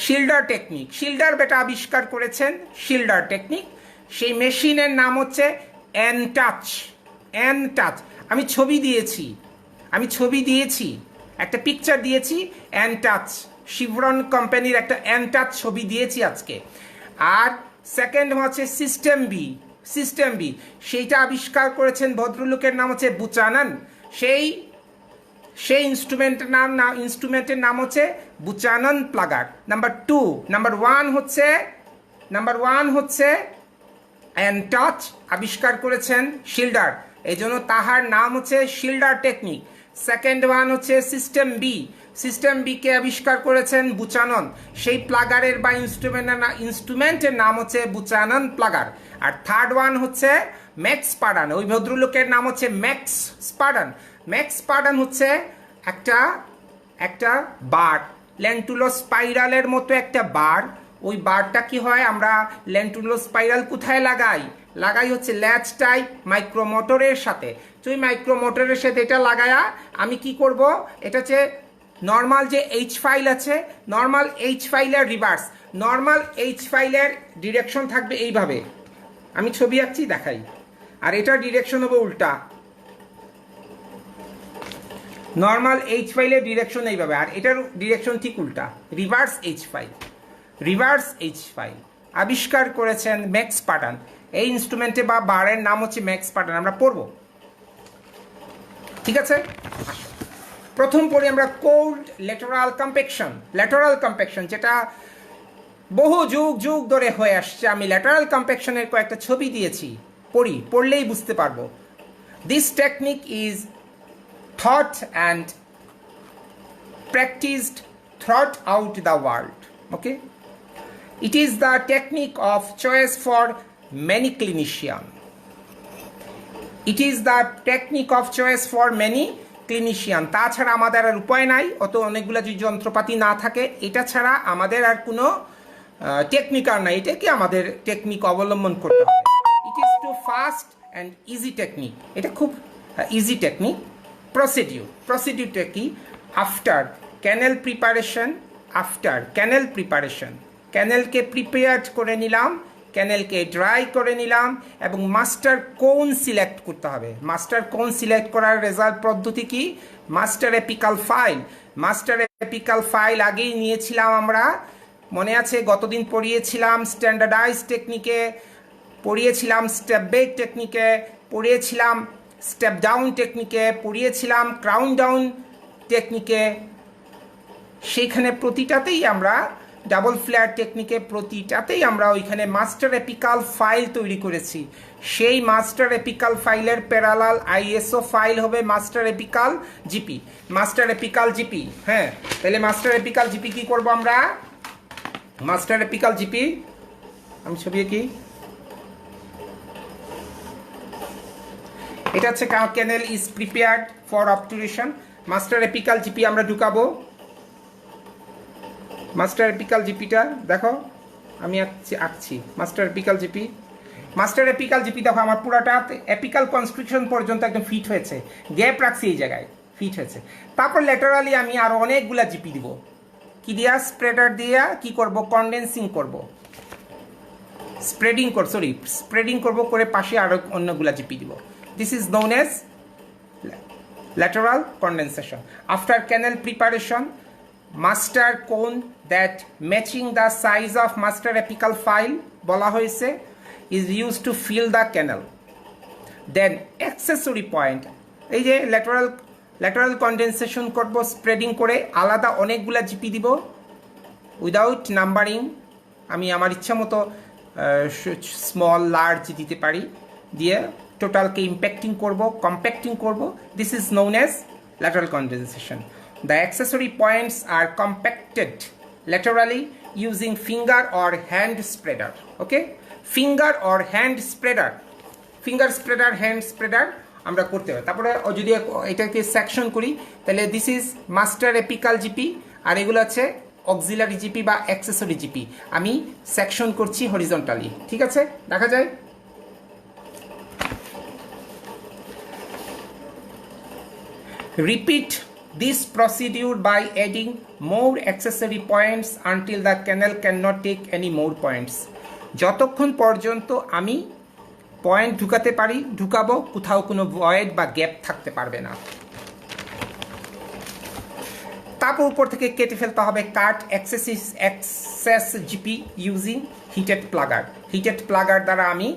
Schilder technique. Schilder বেটা আবিষ্কার করেছেন শিল্ডার টেকনিক, সেই মেশিনের নাম হচ্ছে এনটাচ। আমি ছবি দিয়েছি, একটা পিকচার দিয়েছি, এনটাচ, শিভরন কোম্পানির একটা এনটাচ ছবি দিয়েছি আজকে। আর সেকেন্ড হচ্ছে সিস্টেম বি, সেইটা আবিষ্কার করেছেন ভদ্রলোকের নাম হচ্ছে বুচানান। সেই ইনস্ট্রুমেন্টের নাম হচ্ছে বুচানান প্লাগার। নাম্বার 1 হচ্ছে এনটাচ, আবিষ্কার করেছেন শিল্ডার, এই জন্য তাহার নাম হচ্ছে শিল্ডার টেকনিক। সেকেন্ড ওয়ান হচ্ছে সিস্টেম বি কে আবিষ্কার করেছেন বুচানন, সেই প্লাগারের বা ইনস্ট্রুমেন্টের নাম হচ্ছে বুচানন প্লাগার। আর থার্ড ওয়ান হচ্ছে ম্যাক্স পার্ডান, ওই ভদ্রলোকের নাম হচ্ছে ম্যাক্স পার্ডান হচ্ছে একটা বার, ল্যান্টুলোস্পাইরালের মতো একটা বার। ওই বারটা কি হয়, আমরা ল্যান্টুলোস্পাইরাল কোথায় লাগাই হচ্ছে ল্যাচ টাইপ মাইক্রোমোটরের সাথে। তো ওই মাইক্রোমোটরের সাথে এটা লাগায়া আমি কি করব, এটা হচ্ছে নর্মাল যে এইচ ফাইল আছে, নর্মাল এইচ ফাইলের রিভার্স। নর্মাল এইচ ফাইলের ডিরেকশন থাকবে এইভাবে, আমি ছবি আঁকছি দেখাই, আর এটার ডিরেকশন হবে উল্টা। নর্মাল এইচ ফাইলের ডিরেকশন এইভাবে, আর এটার ডিরেকশন ঠিক উল্টা, রিভার্স এইচ ফাইল আবিষ্কার করেছেন ম্যাক্স পার্ডান। এই ইনস্ট্রুমেন্টে বা বারের নাম হচ্ছে ম্যাক্স পার্ডান, আমরা পড়ব, ঠিক আছে। প্রথম পড়ি আমরা কোল্ড ল্যাটারাল কম্প্যাকশন, যেটা বহু যুগ ধরে হয়ে আসছে। আমি ল্যাটারাল কম্প্যাকশনের কয়েকটা ছবি দিয়েছি, পড়লেই বুঝতে পারবো। This technique is thought and practiced throughout the world. Okay, it is the technique of choice for many clinicians. তাছাড়া আমাদের আর উপায় নাই, অত অনেকগুলো যদি যন্ত্রপাতি না থাকে, এটা ছাড়া আমাদের আর কোনো টেকনিক আর নাই, এটাকে আমাদের টেকনিক অবলম্বন করতে হবে। It is too fast and easy technique, এটা খুব ইজি টেকনিক। প্রসিডিউরটা কি, আফটার ক্যানেল প্রিপারেশন, ক্যানেলকে প্রিপেয়ার্ড করে নিলাম, ক্যানেলকে ড্রাই করে নিলাম, এবং মাস্টার কোন সিলেক্ট করতে হবে। মাস্টার কোন সিলেক্ট করার রেজাল্ট পদ্ধতি কি, মাস্টার এপিকাল ফাইল আগেই নিয়েছিলাম আমরা, মনে আছে গতদিন পড়িয়েছিলাম স্ট্যান্ডার্ডাইজ টেকনিকে, পড়িয়েছিলাম স্টেপ বেক টেকনিকে, পড়িয়েছিলাম স্টেপ ডাউন টেকনিকে, পড়িয়েছিলাম ক্রাউন ডাউন টেকনিকে সেইখানে প্রতিটাতেই আমরা ডাবল ফ্লেয়ার টেকনিকে প্রতিটাতেই আমরা ওইখানে মাস্টার এপিকাল ফাইল তৈরি করেছি। সেই মাস্টার এপিকাল ফাইলের প্যারালাল আইএসও ফাইল হবে master apical GP. Master apical GP, হ্যাঁ, তাহলে মাস্টার এপিকাল জিপি কি করব আমরা? মাস্টার এপিকাল জিপি আমি ছবি কি এটা হচ্ছে canal is prepared for obturation. Master apical GP আমরা ঢুকাবো। মাস্টার এপিকাল জিপিটা দেখো আমি আঁকছি master apical GP. Master apical GP দেখো আমার পুরাটা এপিকাল কনস্ট্রিকশন পর্যন্ত একদম ফিট হয়েছে, গ্যাপ রাখছি এই জায়গায়, ফিট হয়েছে। তারপর ল্যাটারালি আমি আরো অনেকগুলা জিপি দিব। কি দিয়া? স্প্রেডার দিয়া কি করব? কন্ডেন্সিং করব, স্প্রেডিং করব করে পাশে আরো অন্যগুলা জিপি দিব। This is known age lateral condensation. After canal preparation, master cone that matching the size of master apical file bola hoyese is used to fill the canal. Then accessory point, এই যে lateral condensation করব spreading করে আলাদা অনেকগুলা GP দিব without numbering. আমি আমার ইচ্ছা মতো স্মল লার্জ দিতে পারি, দিয়ে টোটালকে ইম্প্যাক্টিং করব, কম্প্যাক্টিং করব। This is known age lateral condensation. The accessory points are compacted laterally using finger or hand spreader. Okay, finger or hand spreader, hand spreader আমরা করতে হবে। তারপরে যদি এটাকে সেকশন করি তাহলে this is master apical GP, আর এগুলো আছে অক্সিলারি জিপি বা অ্যাক্সেসরি জিপি। আমি সেকশন করছি হরিজন্টালি, ঠিক আছে, দেখা যায়। Repeat this procedure by adding more accessory points until the canal cannot take any more points. যতক্ষণ পর্যন্ত আমি পয়েন্ট ঢুকাতে পারি ঢুকাবো, কোথাও কোনো ভয়েড বা গ্যাপ থাকতে পারবে না। তারপর উপর থেকে কেটে ফেলতে হবে cut excess GP using heated plugger দ্বারা আমি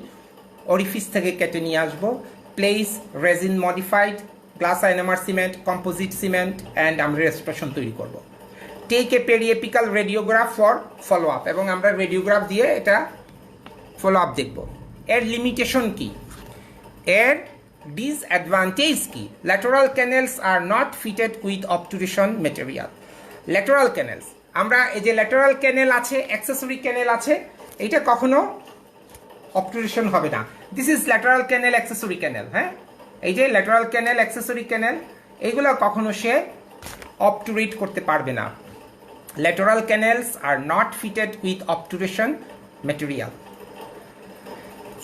অরিফিস থেকে কেটে নিয়ে আসবো। Place resin modified glass ionomer cement, composite cement and আমরা রেস্টোরেশন তৈরি করব। Take a periapical radiograph for follow up, এবং আমরা রেডিওগ্রাফ দিয়ে এটা ফলো আপ দেখব। এর লিমিটেশন কি, এর ডিসঅ্যাডভান্টেজ কি? Lateral canals are not fitted with obturation material. Lateral canals, আমরা এই যে ল্যাটারাল ক্যানেল আছে, অ্যাক্সেসরি ক্যানেল আছে, এইটা কখনো অবটুরেশন হবে না। This is lateral canal, accessory canal. হ্যাঁ, এই যে ল্যাটারাল ক্যানেল, অ্যাক্সেসরি ক্যানেল, এইগুলো কখনো সে অবটুরেট করতে পারবে না। Lateral canals are not fitted with obturation material.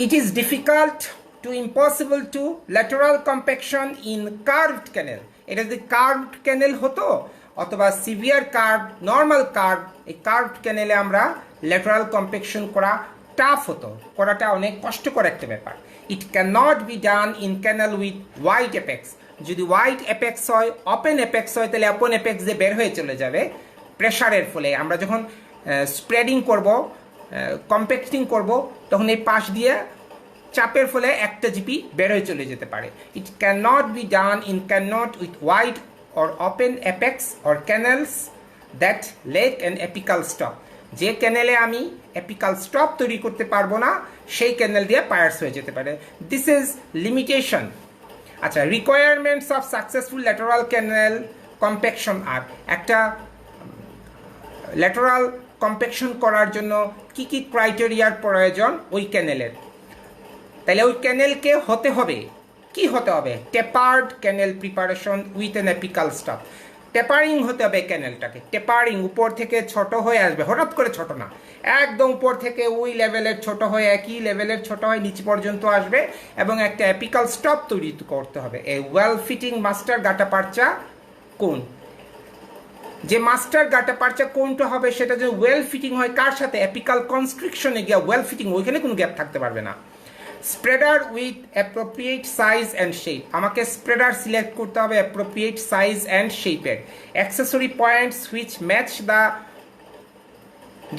It is difficult to impossible to lateral compaction in curved canal. এটা যদি কার্ভড ক্যানেল হতো অথবা সিভিয়ার কার্ভ, নর্মাল কার্ভ, এই কার্ভড ক্যানেলে আমরা ল্যাটারাল কম্প্যাকশন করা টাফ হতো, করাটা অনেক কষ্টকর একটা ব্যাপার। It can not be done in canal with wide apex. যদি ওয়াইড অ্যাপেক্স হয়, ওপেন অ্যাপেক্স হয়, তাহলে ওপেন অ্যাপেক্স দিয়ে বের হয়ে চলে যাবে প্রেশারের ফলে। আমরা যখন স্প্রেডিং করব, কম্প্যাক্টিং করব, তখন এই পাশ দিয়ে চাপের ফলে একটা জিপি বের হয়ে চলে যেতে পারে। ইট can not be done in can not with wide or open apex or canals that lake an apical stop. যে ক্যানেলে আমি এপিক্যাল স্টপ তৈরি করতে পারবো না, সেই ক্যানেল দিয়ে পায়ার্স হয়ে যেতে পারে। This is limitation. আচ্ছা, requirements of successful lateral canal compaction. আর একটা ল্যাটারাল কম্প্যাকশন করার জন্য কি কি ক্রাইটেরিয়ার প্রয়োজন ওই ক্যানেলের, তাহলে ওই ক্যানেলকে হতে হবে, কি হতে হবে? Tapered canal preparation with an apical stop. Tapering হতে হবে ক্যানেলটাকে, টেপারিং, উপর থেকে ছোট হয়ে আসবে, হঠাৎ করে ছোট না, একদম উপর থেকে ওই লেভেলের ছোট হয়ে একই লেভেলের ছোট হয়ে নিচে পর্যন্ত আসবে, এবং একটা এপিক্যাল স্টপ তৈরি করতে হবে। এই ওয়েল ফিটিং মাস্টার গাটা পারচা কোন, যে মাস্টার গাটা পারচা কোনটা হবে সেটা যে ওয়েল ফিটিং হয় কার সাথে? এপিক্যাল কনস্ট্রিকশনে গিয়া ওয়েল ফিটিং, ওইখানে কোনো গ্যাপ থাকতে পারবে না। Spreader with appropriate size and shape, আমাকে স্প্রেডার সিলেক্ট করতে হবে অ্যাপ্রোপ্রিয়েট সাইজ অ্যান্ড শেপের। Accessory points which match the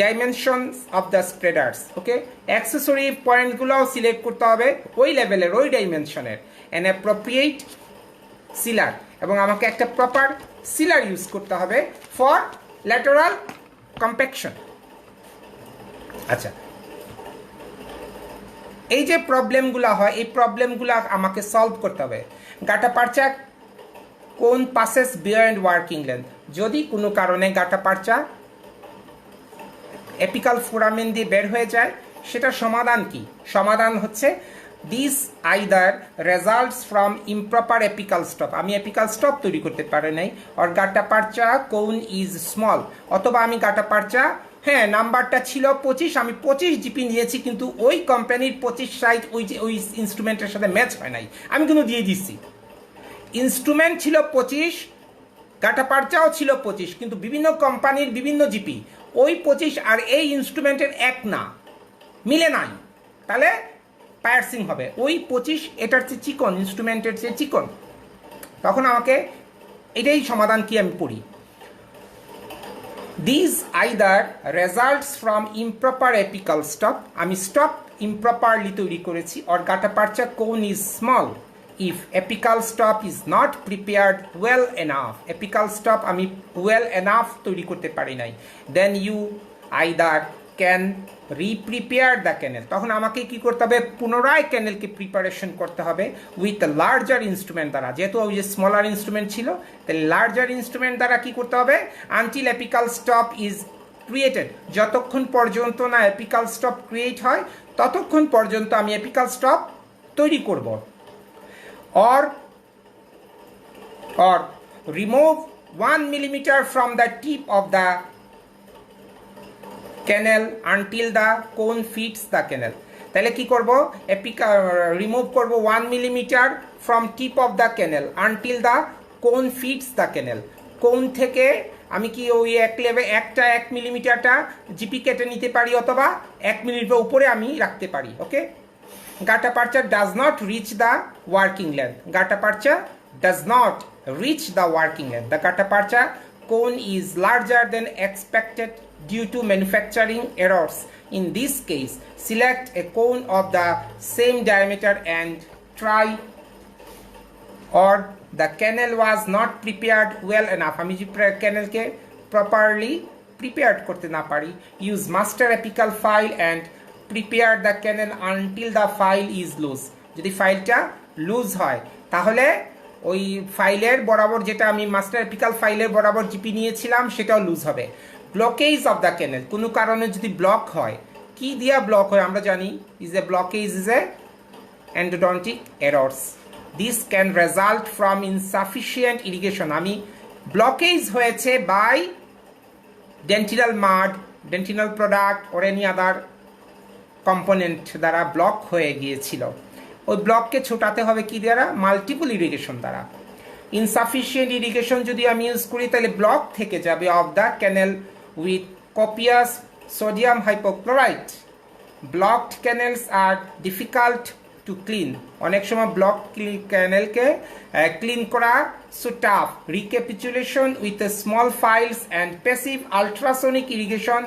dimensions of the spreaders. Okay, accessory পয়েন্টগুলোও সিলেক্ট করতে হবে ওই লেভেলের, ওই ডাইমেনশনের। অ্যান অ্যাপ্রোপ্রিয়েট সিলার, এবং আমাকে একটা প্রপার সিলার ইউজ করতে হবে ফর ল্যাটারাল কম্প্যাকশন। আচ্ছা, এই যে প্রবলেমগুলো হয়, এই প্রবলেমগুলো আমাকে সলভ করতে হবে। গাটা পারচা কোন পাসেস বিয়ন্ড ওয়ার্কিং লেন্থ, যদি কোনো কারণে গাটা পারচা এপিক্যাল ফোরামেন দিয়ে বের হয়ে যায়, সেটার সমাধান কি? সমাধান হচ্ছে this either results from improper apical stop, আমি এপিক্যাল স্টপ তৈরি করতে পারি নাই, অর গাটা পারচা কোন ইজ স্মল, অথবা আমি গাটা পারচা, হ্যাঁ নাম্বারটা ছিল 25, আমি 25 জিপি নিয়েছি, কিন্তু ওই কোম্পানির 25 সাইজ ওই ইনস্ট্রুমেন্টের সাথে ম্যাচ হয় নাই, আমি কিন্তু দিয়ে দিচ্ছি। ইনস্ট্রুমেন্ট ছিল 25, গাটা পারচাও ছিল 25, কিন্তু বিভিন্ন কোম্পানির বিভিন্ন জিপি, ওই 25 আর এই ইনস্ট্রুমেন্টের এক না, মিলে নাই, তাহলে পায়ার্সিং হবে। ওই 25 এটার চেয়ে চিকন, ইনস্ট্রুমেন্টের চেয়ে চিকন, তখন আমাকে এটাই সমাধান কি আমি পড়ি। This either results from improper apical stop, আমি স্টপ ইমপ্রপারলি তৈরি করেছি, অর গাটা পারচা কোন is small if apical stop is not prepared well enough, apical stop আমি well enough তৈরি করতে পারি নাই, then you either can re-prepare the canal, তখন আমাকে কি করতে হবে, পুনরায় ক্যানেলকে প্রিপারেশন করতে হবে উইথ লার্জার ইনস্ট্রুমেন্ট দ্বারা, যেহেতু ওই যে স্মলার ইনস্ট্রুমেন্ট ছিল, তাহলে লার্জার ইনস্ট্রুমেন্ট দ্বারা কি করতে হবে, until apical stop is created, যতক্ষণ পর্যন্ত না এপিক্যাল স্টপ ক্রিয়েট হয় ততক্ষণ পর্যন্ত আমি এপিক্যাল স্টপ তৈরি করব। Or remove 1 millimeter from the tip of the canal until the cone fits the canal, তাহলে কি করব, রিমুভ করব 1 millimeter from tip of the canal until the cone fits the canal, কোন থেকে আমি কি ওই এক লেভেল একটা 1 মিলিমিটারটা জিপি কেটে নিতে পারি, অথবা 1 মিলিমিটার উপরে আমি রাখতে পারি। ওকে, gutta percha does not reach the working length, gutta percha does not reach the working length, the gutta percha cone is larger than expected due to manufacturing errors. In this case, select a cone of the same diameter and try, or the canal was not prepared well enough, আমি যে ক্যানেলকে properly prepared করতে না পারি, use master apical file and prepare the canal until the file is loose, যদি ফাইলটা loose হয় তাহলে ওই ফাইলের বরাবর, যেটা আমি মাস্টার এপিক্যাল ফাইলের বরাবর জিপি নিয়েছিলাম সেটাও লুজ হবে। ব্লকেজ অফ দ্য ক্যানেল, কোনো কারণে যদি ব্লক হয়, কি দিয়া ব্লক হয় আমরা জানি, is a blockage is a endodontic errors, this can result from insufficient irrigation, আমি ব্লকেজ হয়েছে by dentinal mud, dentinal product or any other component দ্বারা ব্লক হয়ে গিয়েছিল, ওই ব্লককে ছোটাতে হবে কি দ্বারা, মাল্টিপল ইরিগেশন দ্বারা। ইনসাফিসিয়েন্ট ইরিগেশন যদি আমি ইউজ করি তাহলে ব্লক থেকে যাবে off the canal with copious sodium hypochlorite, blocked canals are difficult to clean, অনেক সময় ব্লক ক্যানেলকে ক্লিন করা so tough, recapitulation with small files and passive ultrasonic irrigation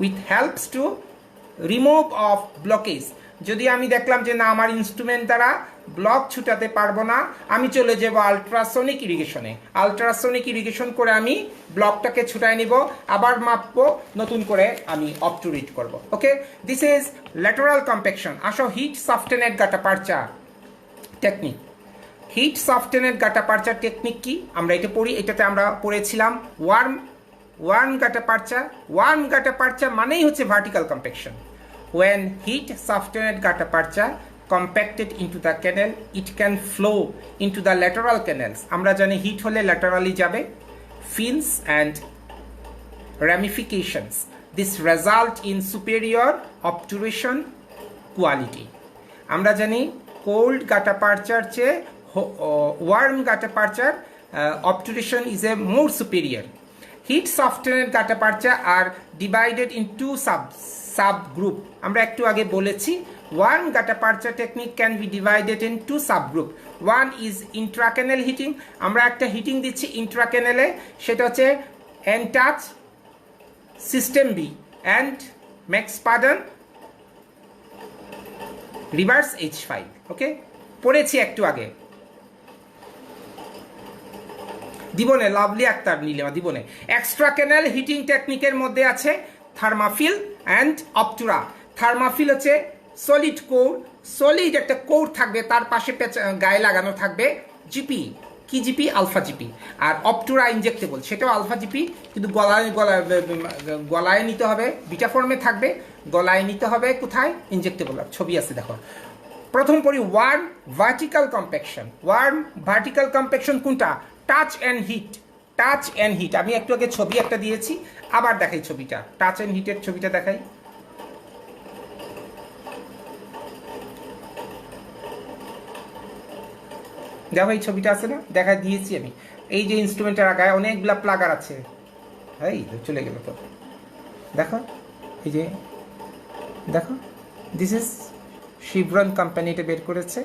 with helps to remove off blockage, যদি আমি দেখলাম যে না আমার ইনস্ট্রুমেন্ট দ্বারা ব্লক ছুটাতে পারবো না, আমি চলে যাব আলট্রাসোনিক ইরিগেশনে, আলট্রাসোনিক ইরিগেশন করে আমি ব্লকটাকে ছুটাই নিব, আবার মাপবো, নতুন করে আমি অবটুরিট করব। ওকে, দিস ইজ ল্যাটারাল কম্প্যাকশন। আসো হিট সফটেনেড গাটা পারচা টেকনিক। হিট সফটেনেড গাটা পারচা টেকনিক কি আমরা এটা পড়ি, এটাতে আমরা পড়েছিলাম ওয়ার্ম গাটা পারচা। ওয়ার্ম গাটা পারচা মানেই হচ্ছে vertical compaction. When heat softened gutta percha compacted into the canal, it can flow into the lateral canals. আমরা জানি হিট হলে ল্যাটারালি যাবে, fins and ramifications. This result in superior obturation quality. আমরা জানি cold gutta percha চেয়ে warm gutta percha obturation is a more superior. Heat softened gutta percha are divided in two subgroup. আমরা একটু আগে বলেছি warm gutta percha technique can be divided in two subgroup. One is intracanal heating, আমরা একটা heating দিচ্ছি ইন্ট্রাক্যানেলে, সেটা হচ্ছে এনটাচ সিস্টেম বি অ্যান্ড ম্যাক্স পাডন রিভার্স H5। ওকে, পড়েছি একটু আগে। দিবনে লাভলি আক্তার নীলিমা দিবনে এক্সট্রা ক্যানেল হিটিং টেকনিকের মধ্যে আছে থার্মাফিল অ্যান্ড অপটুরা থার্মাফিল হচ্ছে সলিড কোর সলিড একটা কোর থাকবে তার পাশে গায়ে লাগানো থাকবে জিপি কি জিপি আলফা জিপি আর অপটুরা ইনজেক্টেবল সেটাও আলফা জিপি কিন্তু গলায় নিতে হবে বিটা ফর্মে থাকবে গলায় নিতে হবে কোথায় ইনজেক্টেবল ছবি আছে দেখো প্রথম পড়ি ওয়ার্ম ভার্টিক্যাল কম্প্যাকশন কোনটা টাচ অ্যান্ড হিট আমি একটু আগে ছবি একটা দিয়েছি আবার দেখাই ছবিটা টাচ অ্যান্ড হিটের ছবিটা দেখাই দেখো এই ছবিটা আছে না দেখা দিয়েছি আমি এই যে ইনস্ট্রুমেন্টের আগায় অনেকগুলা প্লাগার আছে এই চলে গেল তো দেখো এই যে দেখো দিস ইজ শিবরন কোম্পানি এটা বের করেছে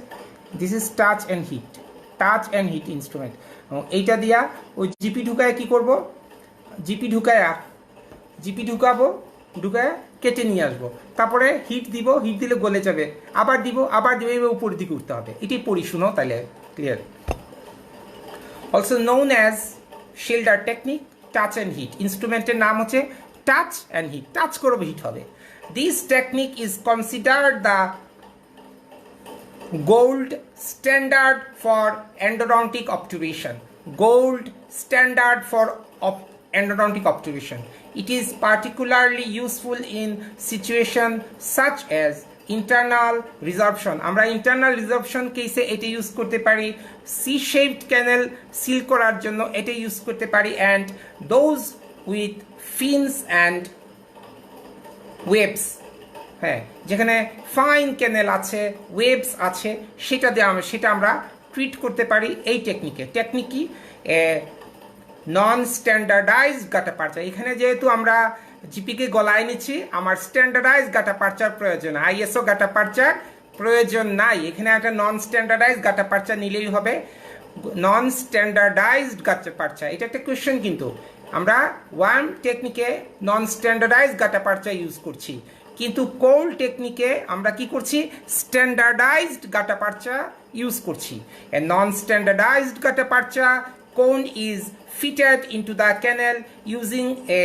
this is touch and heat instrument এইটা দিয়া ওই জিপি ঢুকায় কি করব জিপি ঢুকাবো ঢুকায় কেটে নিয়ে আসবো তারপরে হিট দিলে গলে যাবে আবার দিব এবার উপর দিকে উঠতে হবে এটাই পড়ি শুনো তাহলে clear also known as Schilder technique touch and heat ইনস্ট্রুমেন্টের নাম হচ্ছে টাচ অ্যান্ড হিট টাচ করবো হিট হবে this technique is considered the gold standard for endodontic obturation it is particularly useful in situation such as internal resorption আমরা internal resorption কেসে এটা use করতে পারি C-shaped canal সিল করার জন্য এটা ইউজ করতে পারি and those with fins and webs হ্যাঁ যেখানে ফাইন ক্যানেল আছে ওয়েবস আছে সেটা আমরা ট্রিট করতে পারি এই টেকনিক কি নন স্ট্যান্ডার্ডাইজড গাটা পার্চার এখানে যেহেতু আমরা জিপিকে গলায় নিচ্ছি আমার স্ট্যান্ডার্ডাইজ গাটা পার্চার প্রয়োজন আইএসও গাটা পার্চার প্রয়োজন নাই এখানে একটা নন স্ট্যান্ডার্ডাইজড গাটা পার্চার নিলেই হবে নন স্ট্যান্ডার্ডাইজড গাটা পার্চার এটা একটা কোয়েশ্চেন কিন্তু আমরা ওয়ান টেকনিকে নন স্ট্যান্ডার্ডাইজড গাটা পার্চার ইউজ করছি কিন্তু কোল টেকনিকে আমরা কি করছি স্ট্যান্ডার্ডাইজড গাটা পার্চা ইউজ করছি এ নন standardised gutta percha cone is fitted into the canal using a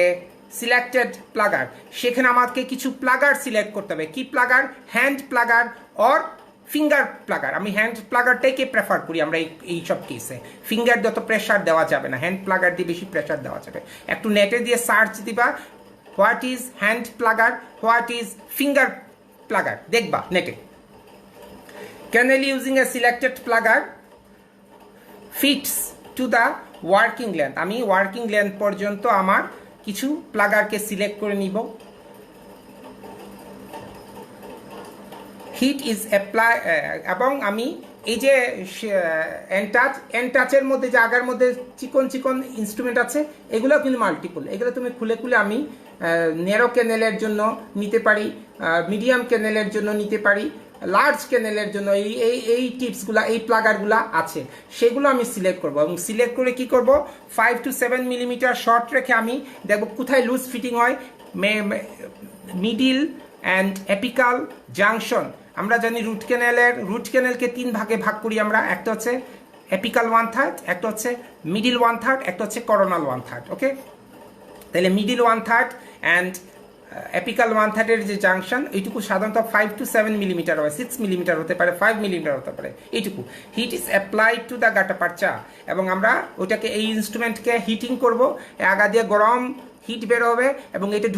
selected plugger সেখানে আমাকে কিছু প্লাগার সিলেক্ট করতে হবে কি plugger hand plugger or finger plugger আমি হ্যান্ড প্লাগারটাকে প্রেফার করি আমরা এই সব কেসে ফিঙ্গার যত প্রেশার দেওয়া যাবে না হ্যান্ড প্লাগার দিয়ে বেশি প্রেশার দেওয়া যাবে একটু নেটে দিয়ে সার্চ দিবা what is hand plugger what is finger plugger দেখবা নেটে canal using a selected plugger fits to the working length আমি ওয়ার্কিং লেন্থ পর্যন্ত আমার কিছু প্লাগারকে সিলেক্ট করে নিব হিট ইজ অ্যাপ্লাই এবং আমি এই যে এনটাচের মধ্যে যে আগার মধ্যে চিকন ইনস্ট্রুমেন্ট আছে এগুলো কিন্তু মাল্টিপল এগুলো তুমি খুলে আমি ন্যারো ক্যানেলের জন্য নিতে পারি মিডিয়াম ক্যানেলের জন্য নিতে পারি লার্জ ক্যানেলের জন্য এই টিপসগুলো এই প্লাগারগুলো আছে সেগুলো আমি সিলেক্ট করব এবং সিলেক্ট করে কি করব 5 to 7 মিলিমিটার শর্ট রেখে আমি দেখব কোথায় লুজ ফিটিং হয় মিডিল অ্যান্ড এপিকাল জাংশন আমরা জানি রুট ক্যানেলকে 3 ভাগে ভাগ করি আমরা একটা হচ্ছে এপিকাল 1/3 একটা হচ্ছে মিডিল 1/3 একটা হচ্ছে করোনাল 1/3 ওকে তাহলে মিডিল 1/3 অ্যান্ড এপিকাল 1/3 এর যে জাংশন এইটুকু সাধারণত 5 to 7 মিলিমিটার হয় 6 মিলিমিটার হতে পারে 5 মিলিমিটার হতে পারে এইটুকু heat is applied to the gutta percha এবং আমরা ওটাকে এই ইনস্ট্রুমেন্টকে হিটিং করব আগা দিয়ে গরম হিট বের হবে এবং এটা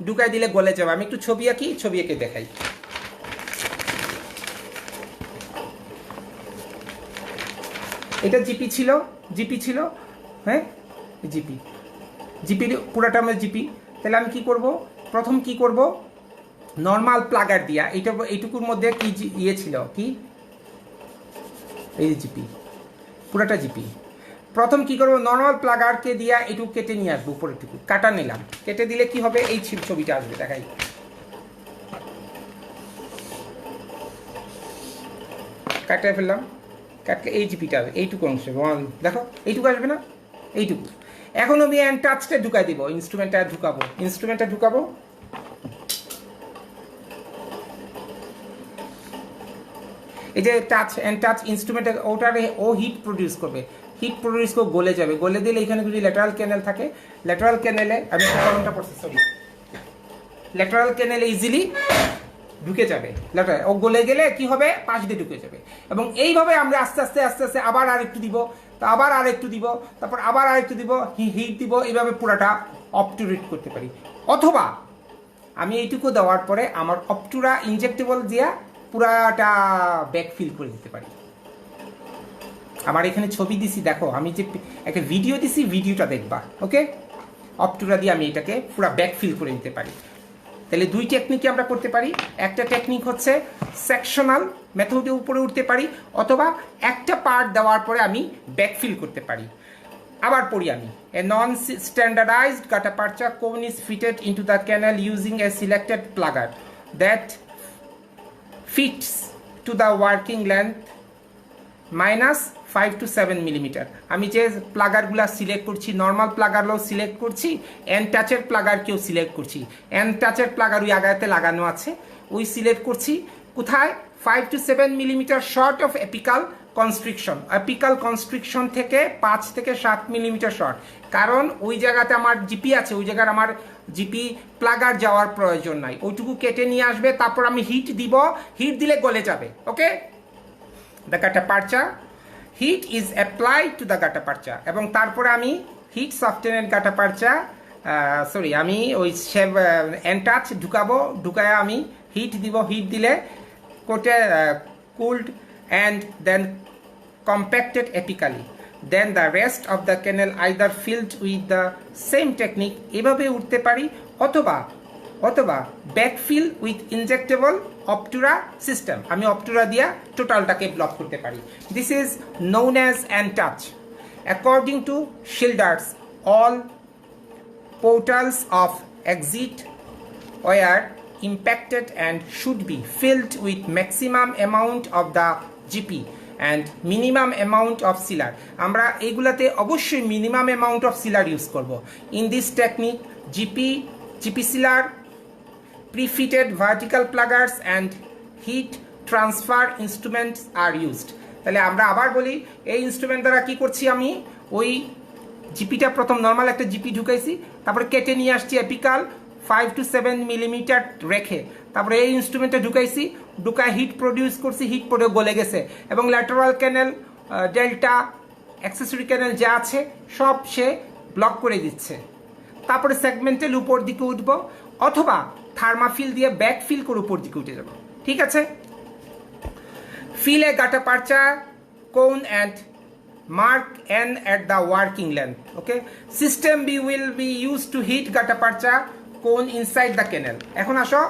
ঢুকাই দিলে গলে যাবে আমি একটু ছবি এঁকে দেখাই এটা জিপি ছিল হ্যাঁ জিপি পুরাটা আমার জিপি তাহলে আমি কি করব প্রথম কি করব নর্মাল প্লাগার দিয়া এইটুকুর মধ্যে কি ছিল কি এই জিপি পুরাটা জিপি প্রথম কি করব নর্মাল প্লাগারকে দিয়া এটুকু কেটে নিয়ে আসবো উপরেরটুকু কাটা নিলাম কেটে দিলে কি হবে এই ছবিটা আসবে দেখাই কাটে ফেললাম কাটলে এই জিপিটা হবে এইটুকু অংশ দেখো এইটুকু আসবে না এইটুকু এখন আমি টাচটা ঢুকাই দিব ইনস্ট্রুমেন্টটা ঢুকাবো এই যে টাচ ইনস্ট্রুমেন্ট ও হিট প্রডিউস করবে হিট প্রডিউস করে গলে যাবে, গলে দিলে এখানে যদি ল্যাটারাল ক্যানেল থাকে, ল্যাটারাল ক্যানেলে আমি কলমটা পড়ছি, সরি, ল্যাটারাল ক্যানেলে ইজিলি ঢুকে যাবে, ল্যাটারাল ও গলে গেলে কি হবে, পাশ দিয়ে ঢুকে যাবে। এবং এইভাবে আমরা আস্তে আস্তে আস্তে আস্তে আবার আরেকটু দিব, তা আবার আরেকটু দিব, তারপর আবার আরেকটু দিব, হিট দিব, এইভাবে পুরাটা অবটুরেট করতে পারি। অথবা আমি এইটুকু দেওয়ার পরে আমার অপটুরা ইনজেক্টেবল দিয়া পুরাটা ব্যাকফিল করে দিতে পারি। আমার এখানে ছবি দিছি, দেখো আমি যে একটা ভিডিও দিছি, ভিডিওটা দেখবা, ওকে। অপটুরা দিয়ে আমি এটাকে পুরা ব্যাকফিল করে দিতে পারি। তাহলে দুই টেকনিকে আমরা করতে পারি। একটা টেকনিক হচ্ছে সেকশনাল মেথডে উপরে উঠতে পারি, অথবা একটা পার্ট দেওয়ার পরে আমি ব্যাকফিল করতে পারি। আবার পড়ি আমি, এ নন standardised gutta-percha cone is fitted into the canal using a selected plugger that fits to the working length -5 to 7 millimetre. আমি যে প্লাগারগুলা সিলেক্ট করছি, নর্মাল প্লাগারগুলো সিলেক্ট করছি, এন্ড টাচের প্লাগারকেও সিলেক্ট করছি। এন্ড টাচের প্লাগার ওই আগাতে লাগানো আছে, ওই সিলেক্ট করছি কোথায়, 5 to 7 millimetre short of apical constriction. Apical constriction থেকে 5 থেকে 7 মিলিমিটার শর্ট, কারণ ওই জায়গাতে আমার জিপি আছে, ওই জায়গার আমার জিপি প্লাগার যাওয়ার প্রয়োজন নাই, ওইটুকু কেটে নিয়ে আসবে। তারপর আমি হিট দিব, হিট দিলে গলে যাবে, okay. The gutta-percha heat is applied to the gutta-percha, এবং তারপরে আমি হিট সফটেনের gutta-percha, সরি, আমি ওই এনটাচ ঢুকাবো, ঢুকায় আমি হিট দিব, হিট দিলে কোটে cooled and then compacted apically, then the rest of the canal either filled with the same technique, এভাবে উঠতে পারি, অথবা backfill with injectable obtura system, আমি obtura দিয়া টোটালটাকে ব্লক করতে পারি। This is known as end-touch. According to Childers, all portals of exit were impacted and should be filled with maximum amount of the GP and minimum amount of sealer. আমরা এইগুলাতে অবশ্যই minimum amount of sealer use করব। In this technique GP sealer, prefitted vertical pluggers and heat transfer instruments are used. তাহলে আমরা আবার বলি, এই instrument দ্বারা কি করছি, আমি ওই জিপিটা প্রথম নর্মাল একটা জিপি ঢুকাইছি, তারপরে কেটে নিয়ে আসছি এপিকাল 5 to 7 মিলিমিটার রেখে, তারপরে এই ইনস্ট্রুমেন্টে ঢুকাইছি, ঢুকায় হিট প্রডিউস করছি, হিট পরে গলে গেছে, এবং ল্যাটারাল ক্যানেল, ডেল্টা, অ্যাক্সেসরি ক্যানেল যা আছে সব সে ব্লক করে দিচ্ছে। তারপরে সেগমেন্টাল উপর দিকে উঠবো, অথবা থার্মাফিল দিয়ে ব্যাকফিল করে উপর দিকে উঠে যাব, ঠিক আছে। Fill a gutta-percha cone and mark N at the working length, okay. System B will be used to heat gutta-percha cone inside the canal. এখন আসো,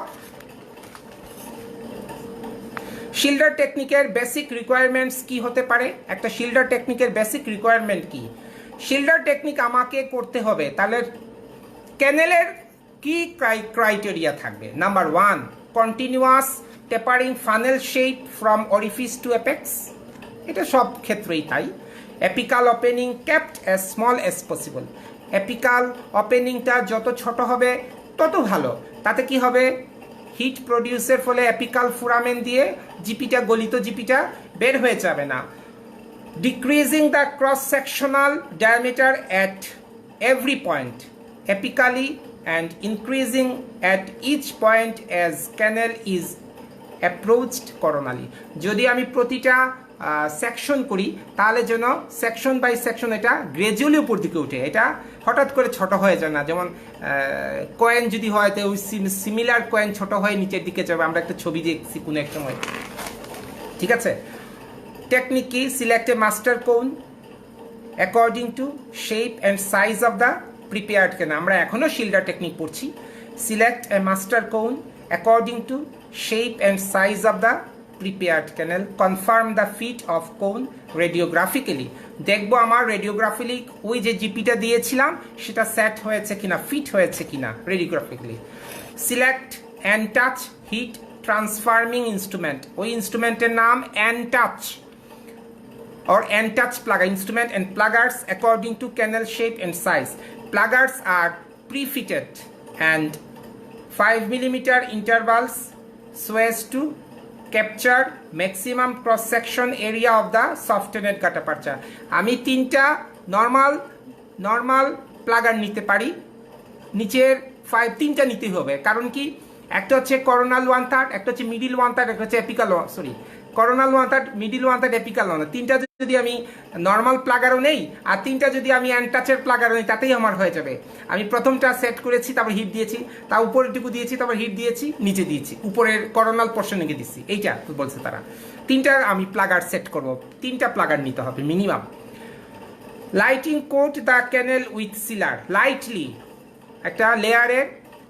শিল্ডার টেকনিকের বেসিক রিকোয়ারমেন্টস কি হতে পারে। একটা শিল্ডার টেকনিকের বেসিক রিকোয়ারমেন্ট কি, শিল্ডার টেকনিক আমাকে করতে হবে, তাহলে ক্যানেলের কি ক্রাইটেরিয়া থাকবে। Number 1, continuous tapering funnel shape from orifice to apex, এটা সব ক্ষেত্রেই তাই। Apical opening kept as small as possible, apical ওপেনিংটা যত ছোট হবে তত ভালো, তাতে কি হবে, হিট প্রডিউসের ফলে অ্যাপিকাল ফুরামেন দিয়ে জিপিটা, গলিত জিপিটা বের হয়ে যাবে না। Decreasing the cross sectional diameter at every point apically and increasing at each point as canal is approached coronally. যদি আমি প্রতিটা সেকশন করি, তাহলে যেন সেকশন বাই সেকশন এটা গ্রাজুয়ালি উপর দিকে উঠে, এটা হঠাৎ করে ছোট হয়ে যায় না। যেমন কয়েন যদি হয়, তো ওই সিমিলার কয়েন ছোট হয়ে নিচের দিকে যাবে, আমরা একটা ছবি দেখছি কোনো এক সময়, ঠিক আছে। টেকনিক কি, select a master cone according to shape and size of the prepared canal. আমরা এখনও শিল্ডার টেকনিক পড়ছি। Select a master cone according to shape and size of the prepared canal, confirm the fit of cone radiographically, দেখবো আমার রেডিওগ্রাফিক্যালি ওই যে জিপিটা দিয়েছিলাম সেটা set হয়েছে কিনা, ফিট হয়েছে কিনা radiographically. Select and touch heat transforming instrument, ওই ইনস্ট্রুমেন্টের নাম and touch or end touch plugger instrument and pluggers according to canal shape and size. Pluggers are pre-fitted and 5 mm intervals so as to capture maximum cross section area of the softened gutta percha. আমি তিনটা normal প্লাগার নিতে পারি, নিচের তিনটা নিতে হবে। কারণ কি, একটা হচ্ছে করোনাল 1/3, একটা হচ্ছে মিডিল 1/3, একটা হচ্ছে এপিক্যাল করোনাল 1/3, মিডিল 1/3, এপিক্যাল 1/3। তিনটা যদি আমি নর্মাল প্লাগারও নেই আর তিনটা যদি আমি অ্যান্টাচের প্লাগারও নেই, তাতেই আমার হয়ে যাবে। আমি প্রথমটা সেট করেছি, তারপর হিট দিয়েছি, তা উপরেরটুকু দিয়েছি, তারপর হিট দিয়েছি, নিচে দিয়েছি, উপরের করোনাল পোর্শনে দিচ্ছি। এইটা বলছে তারা। তিনটা আমি প্লাগার সেট করব, তিনটা প্লাগার নিতে হবে minimum. Lighting coat the canal with sealer lightly, একটা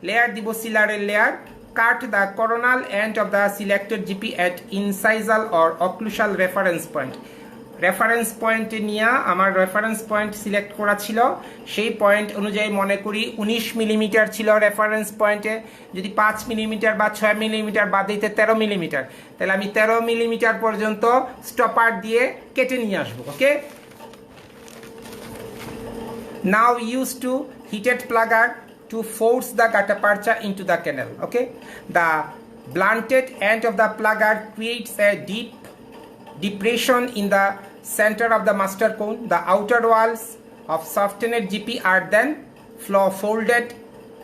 লেয়ার দিব, সিলারের layer. Cut the coronal end of the selected GP at incisal or occlusal reference point। Reference পয়েন্টে নিয়ে আমার রেফারেন্স পয়েন্ট সিলেক্ট করা ছিল, সেই পয়েন্ট অনুযায়ী মনে করি 19 মিলিমিটার ছিল রেফারেন্স পয়েন্টে। যদি 5 মিলিমিটার বা 6 মিলিমিটার বাদ দিতে 13 মিলিমিটার, তাহলে আমি 13 মিলিমিটার পর্যন্ত স্টপার দিয়ে কেটে নিয়ে আসবো। ওকে, now used to heated plugger to force the gutta-percha into the canal. Okay, the blunted end of the plugger creates a deep depression in the center of the master cone. The outer walls of softened GP are then folded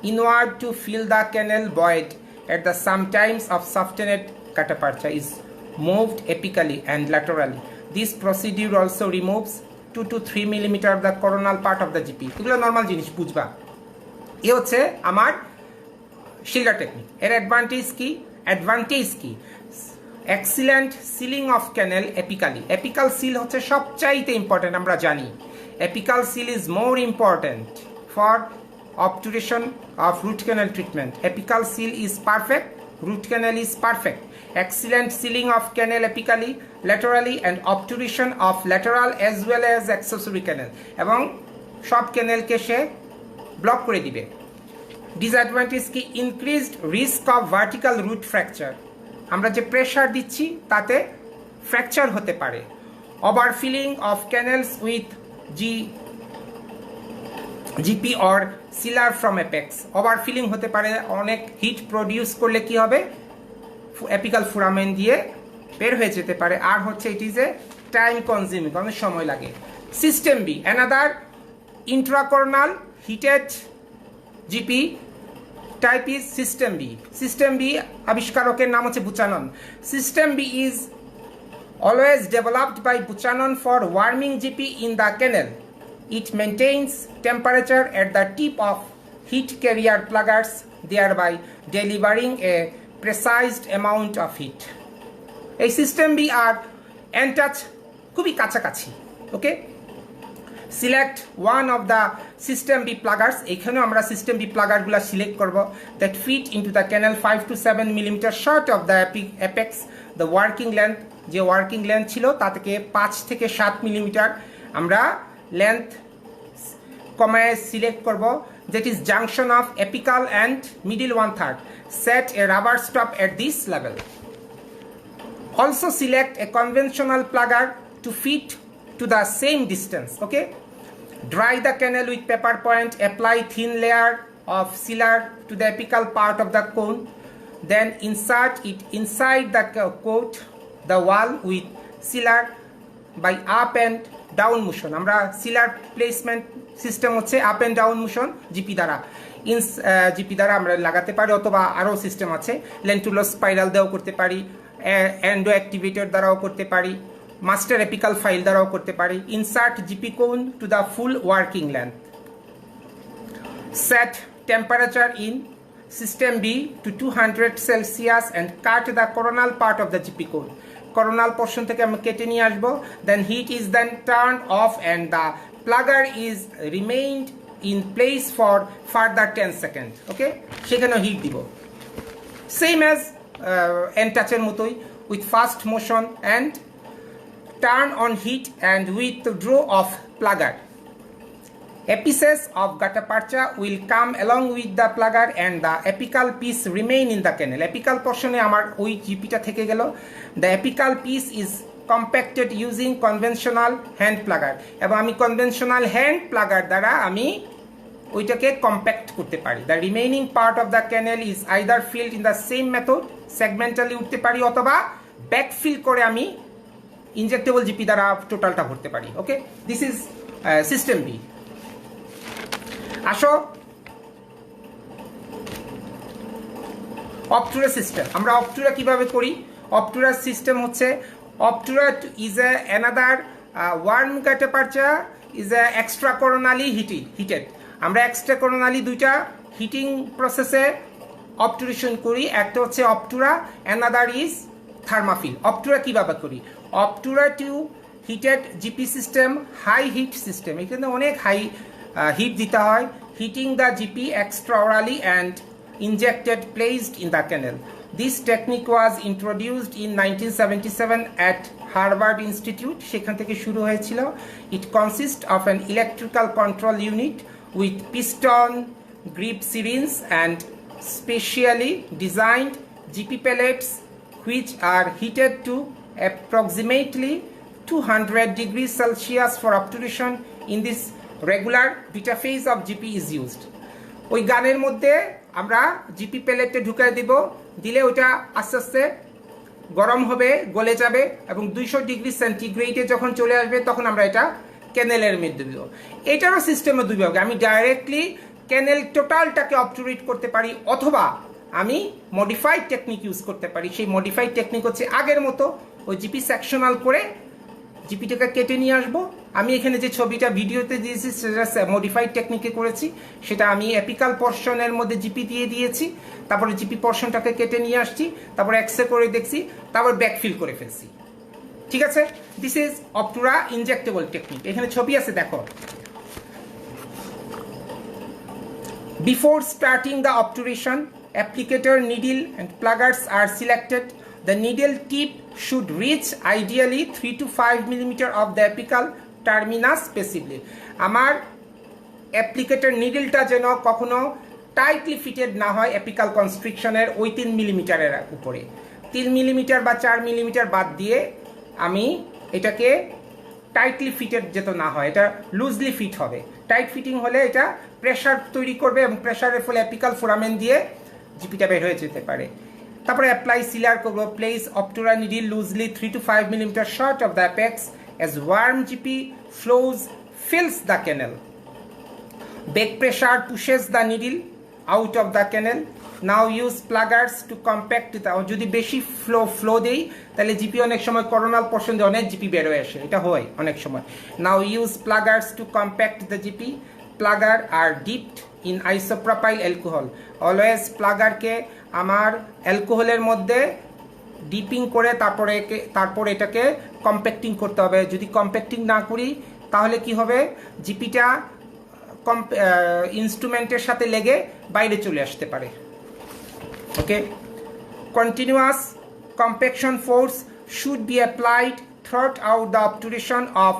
inward to fill the canal void at the sometimes of softened gutta-percha is moved apically and laterally. This procedure also removes 2 to 3 millimeter of the coronal part of the GP. এগুলো normal জিনিস, বুঝবা। এ হচ্ছে আমার Schilder technique. এর advantage কি? Excellent sealing of canal apically. Apical seal হচ্ছে সবচাইতে ইম্পর্টেন্ট, আমরা জানি। Apical seal is more important for obturation of root canal treatment. Apical seal is perfect, root canal is perfect. Excellent sealing of canal apically, laterally and obturation of lateral as well as accessory canal, এবং সব ক্যানেলকে সে block করে দিবে। Disadvantage কি? Increased risk of vertical root fracture. আমরা যে pressure দিচ্ছি তাতে fracture হতে পারে। Overfilling of canals with GP or sealer from apex. Overfilling হতে পারে, অনেক হিট প্রডিউস করলে কি হবে, অ্যাপিক্যাল ফুরামেন দিয়ে বের হয়ে যেতে পারে। আর হচ্ছে it is a time consuming, অনেক সময় লাগে। System B, another intracoronal heated GP type is system B. System B আবিষ্কারকের নাম হচ্ছে Buchanan. System B is always developed by Buchanan for warming GP in the canal. It maintains temperature at the tip of heat carrier pluggers, thereby delivering a precise amount of heat. এই system B আর এনটাচ খুবই কাছাকাছি। Okay, select one of the system B pluggers. এখানেও আমরা system B প্লাগারগুলো select করব that fit into the canal 5 to 7 millimetre short of the apex. The working length, যে ওয়ার্কিং লেন্থ ছিল তা থেকে 5 থেকে 7 মিলিমিটার আমরা লেন্থ কমায় সিলেক্ট করব। That is junction of apical and middle 1/3। Set A rubber stop at this level. Also select a conventional plugger to fit to the same distance. Okay, dry the canal with pepper point, apply thin layer of sealer to the apical part of the cone, then insert it inside the coat the wall with sealer by up and down motion. আমরা sealer placement system হচ্ছে up and down motion GP দ্বারা আমরা লাগাতে পারি, অথবা আরও system আছে, লেন্টুলো spiral দিয়েও করতে পারি, এন্ডো অ্যাক্টিভেটর দ্বারাও করতে পারি, মাস্টার এপিক্যাল ফাইল দ্বারাও করতে পারি। Insert GP cone to the full working length. Set temperature in system B to 200 Celsius and cut the coronal part of the GP cone. Coronal portion থেকে আমরা কেটে নিয়ে আসবো। Then heat is then turn off and the plugger is remained in place for further 10 second. Okay, সেখানেও heat দিব same as এনটাচের মতোই, with fast motion and turn on heat and withdraw of plugger. Apices of gutta-percha will come along with the plugger and the apical piece remain in the canal. Apical portion এ আমার ওই জিপিটা থেকে গেল। The apical piece is compacted using conventional hand plugger, এবং আমি conventional hand plugger দ্বারা আমি ওইটাকে compact করতে পারি। The remaining part of the canal is either filled in the same method, segmentally উঠতে পারি, অথবা ব্যাকফিল করে আমি ইনজেক্টেবল জিপি দ্বারা টোটালটা ভরতে পারি। ওকে, দিস ইজ সিস্টেম বি। আসো অবটুরা সিস্টেম। আমরা অবটুরা কিভাবে করি? অবটুরার সিস্টেম হচ্ছে, অবটুরা ইজ অ্যানাদার ওয়ার্ম ক্যাটাপারচার ইজ এক্সট্রা করোনালি হিটেড। আমরা এক্সট্রা করোনালি দুইটা হিটিং প্রসেসে অবটুরেশন করি। একটা হচ্ছে অবটুরা, অ্যানাদার ইজ থার্মাফিল। অবটুরা কিভাবে করি? Obtura two heated GP system, high heat system. এখানে অনেক হাই হিট দিতে হয়। Heating the GP extraorally and injected placed in the canal. This technique was introduced in 1977 at Harvard Institute. সেখান থেকে শুরু হয়েছিল। It consists of an electrical control unit with piston, grip syringe and specially designed GP pellets which are heated to approximately 200 degrees Celsius for obturation. In this regular beta phase of GP is used. ওই গানের মধ্যে আমরা GP প্যালেটে ঢুকাই দিলে ওইটা আস্তে আস্তে গরম হবে, গলে যাবে এবং 200 ডিগ্রি সেন্টিগ্রেডে যখন চলে আসবে তখন আমরা এটা ক্যানেলের মধ্যে দিব। এটারও সিস্টেমে দুই ভাবে, আমি ডাইরেক্টলি ক্যানেল টোটালটাকে অবটুরেট করতে পারি, অথবা আমি মডিফাইড টেকনিক ইউজ করতে পারি। সেই মডিফাইড টেকনিক হচ্ছে আগের মতো ওই জিপি সেকশনাল করে জিপিটাকে কেটে নিয়ে আসবো। আমি এখানে যে ছবিটা ভিডিওতে দিয়েছি সেটা মডিফাইড টেকনিকে করেছি। সেটা আমি এপিকাল পোর্শনের মধ্যে জিপি দিয়ে দিয়েছি, তারপরে জিপি পোর্শনটাকে কেটে নিয়ে আসছি, তারপরে এক্সরে করে দেখছি, তারপর ব্যাকফিল করে ফেলছি। ঠিক আছে, this is Obtura injectable technique. এখানে ছবি আছে, দেখো। Before starting the obturation, applicator needle and pluggers are selected. The needle tip should reach ideally 3 to 5 mm of the apical terminus passively. আমার অ্যাপ্লিকেটর নিডলটা যেন কখনো টাইটলি ফিটেড না হয় অ্যাপিকাল কনস্ট্রিকশনের ওই 3 মিলিমিটারের উপরে। 3 মিলিমিটার বা 4 মিলিমিটার বাদ দিয়ে আমি এটাকে টাইটলি ফিটেড যেতে না হয়, এটা লুজলি ফিট হবে। টাইট ফিটিং হলে এটা প্রেশার তৈরি করবে এবং প্রেশারের ফলে অ্যাপিকাল ফোরামেন দিয়ে জিপিটা বের হয়ে যেতে পারে। তারপরে অ্যাপ্লাই সিলার করবো। Place Obtura needle loosely 3 to 5 mm short of the apex as warm GP flows fills the canal. Back pressure pushes the needle out of the canal. Now use pluggers to compact the, যদি বেশি flow দেই তাহলে GP অনেক সময় coronal portion দিয়ে অনেক GP বের হয়ে আসে, এটা হয় অনেক সময়। Now use pluggers to compact the GP. Plugger are dipped in isopropyl alcohol. Always প্লাগারকে আমার অ্যালকোহলের মধ্যে ডিপিং করে তারপর এটাকে কম্প্যাক্টিং করতে হবে। যদি কম্প্যাক্টিং না করি তাহলে কি হবে, জিপিটা ইনস্ট্রুমেন্টের সাথে লেগে বাইরে চলে আসতে পারে। Okay, continuous compaction force should be applied throughout the obturation of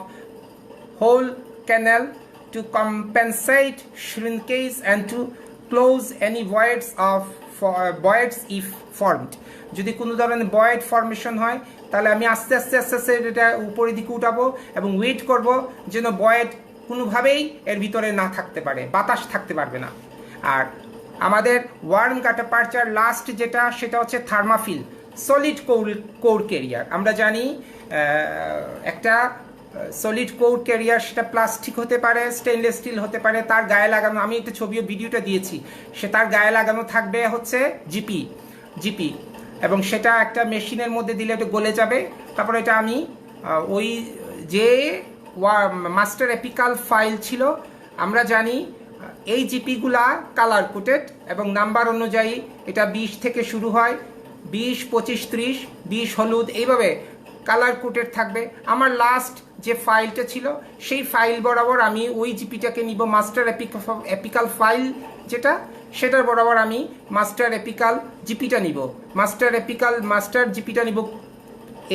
whole canal to compensate shrinkage and to close any voids if formed. যদি কোনো ধরনের ভয়েড ফর্মেশন হয় তাহলে আমি আস্তে আস্তে এটা উপরের দিকে উঠাবো এবং ওয়েট করব যেন ভয়েড কোনোভাবেই এর ভিতরে না থাকতে পারে, বাতাস থাকতে পারবে না। আর আমাদের ওয়ার্ম ক্যাটাপারচার লাস্ট যেটা, সেটা হচ্ছে থার্মাফিল সলিড কোর ক্যারিয়ার। আমরা জানি একটা সলিড কোর ক্যারিয়ার, সেটা প্লাস্টিক হতে পারে, স্টেনলেস স্টিল হতে পারে, তার গায়ে লাগানো, আমি একটা ছবি ভিডিওটা দিয়েছি, সে তার গায়ে লাগানো থাকবে হচ্ছে জিপি এবং সেটা একটা মেশিনের মধ্যে দিলে এটা গলে যাবে। তারপরে এটা আমি ওই যে মাস্টার এপিকাল ফাইল ছিল, আমরা জানি এই জিপিগুলা কালার কোটেড এবং নাম্বার অনুযায়ী এটা 20 থেকে শুরু হয়, 20, 25, 30, 20 হলুদ, এইভাবে কালার কোটেড থাকবে। আমার লাস্ট যে ফাইলটা ছিল সেই ফাইল বরাবর আমি ওই জিপিটাকে নিব, মাস্টার এপিকাল ফাইল যেটা, সেটার বরাবর আমি মাস্টার এপিকাল জিপিটা নিব, মাস্টার জিপিটা নিব,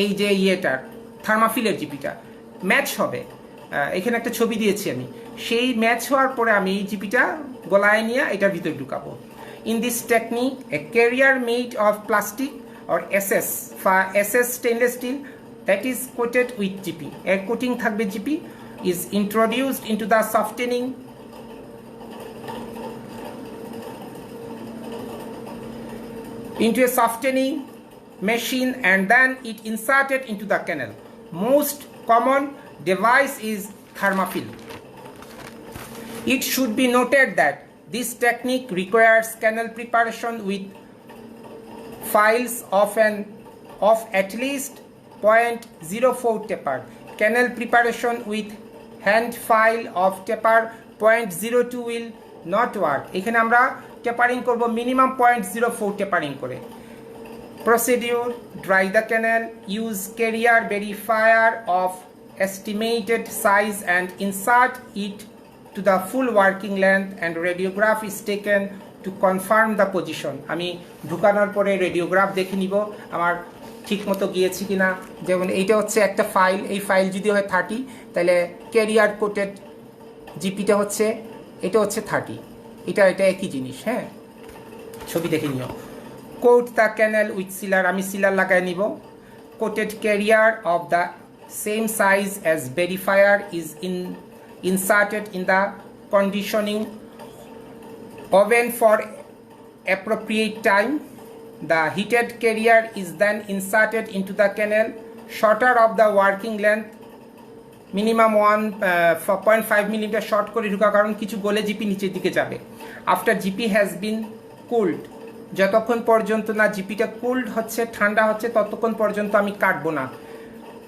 এই যে ইয়েটার থার্মাফিলের জিপিটা ম্যাচ হবে। এখানে একটা ছবি দিয়েছি আমি, সেই ম্যাচ হওয়ার পরে আমি এই জিপিটা গলায় নিয়ে এটার ভিতরে ঢুকাবো। In this technique a carrier made of plastic or SS stainless steel that is coated with GP, এর কোটিং থাকবে GP, is introduced into the softening machine and then it inserted into the canal. Most common device is thermophil. It should be noted that this technique requires canal preparation with files of at least 0.04 taper. Canal preparation with hand file of taper 0.02 will not work. এখানে আমরা tapering করব minimum 0.04 tapering করে। Procedure: dry the canal, use carrier verifier of estimated size and insert it to the full working length, and radiograph is taken to confirm the position. আমি ঢুকানোর পরে radiograph দেখে নিব আমার ঠিক মতো গিয়েছে কিনা। যেমন এইটা হচ্ছে একটা ফাইল, এই ফাইল যদি হয় 30 তাহলে ক্যারিয়ার কোটেড জিপিটা হচ্ছে এটা হচ্ছে 30, এটা একই জিনিস। হ্যাঁ, ছবি দেখে নিও। Coat the canal with sealer, আমি সিলার লাগাই নিব। Coated carrier of the same size as verifier is inserted in the conditioning oven for appropriate time. The heated carrier is then inserted into the canal shorter of the working length, minimum 1.5 mm short করে ঢুকা, কারণ কিছু গলে GP নিচের দিকে যাবে। After GP has been cooled, যতক্ষণ পর্যন্ত না জিপিটা কুলড হচ্ছে, ঠান্ডা হচ্ছে, ততক্ষণ পর্যন্ত আমি কাটবো না।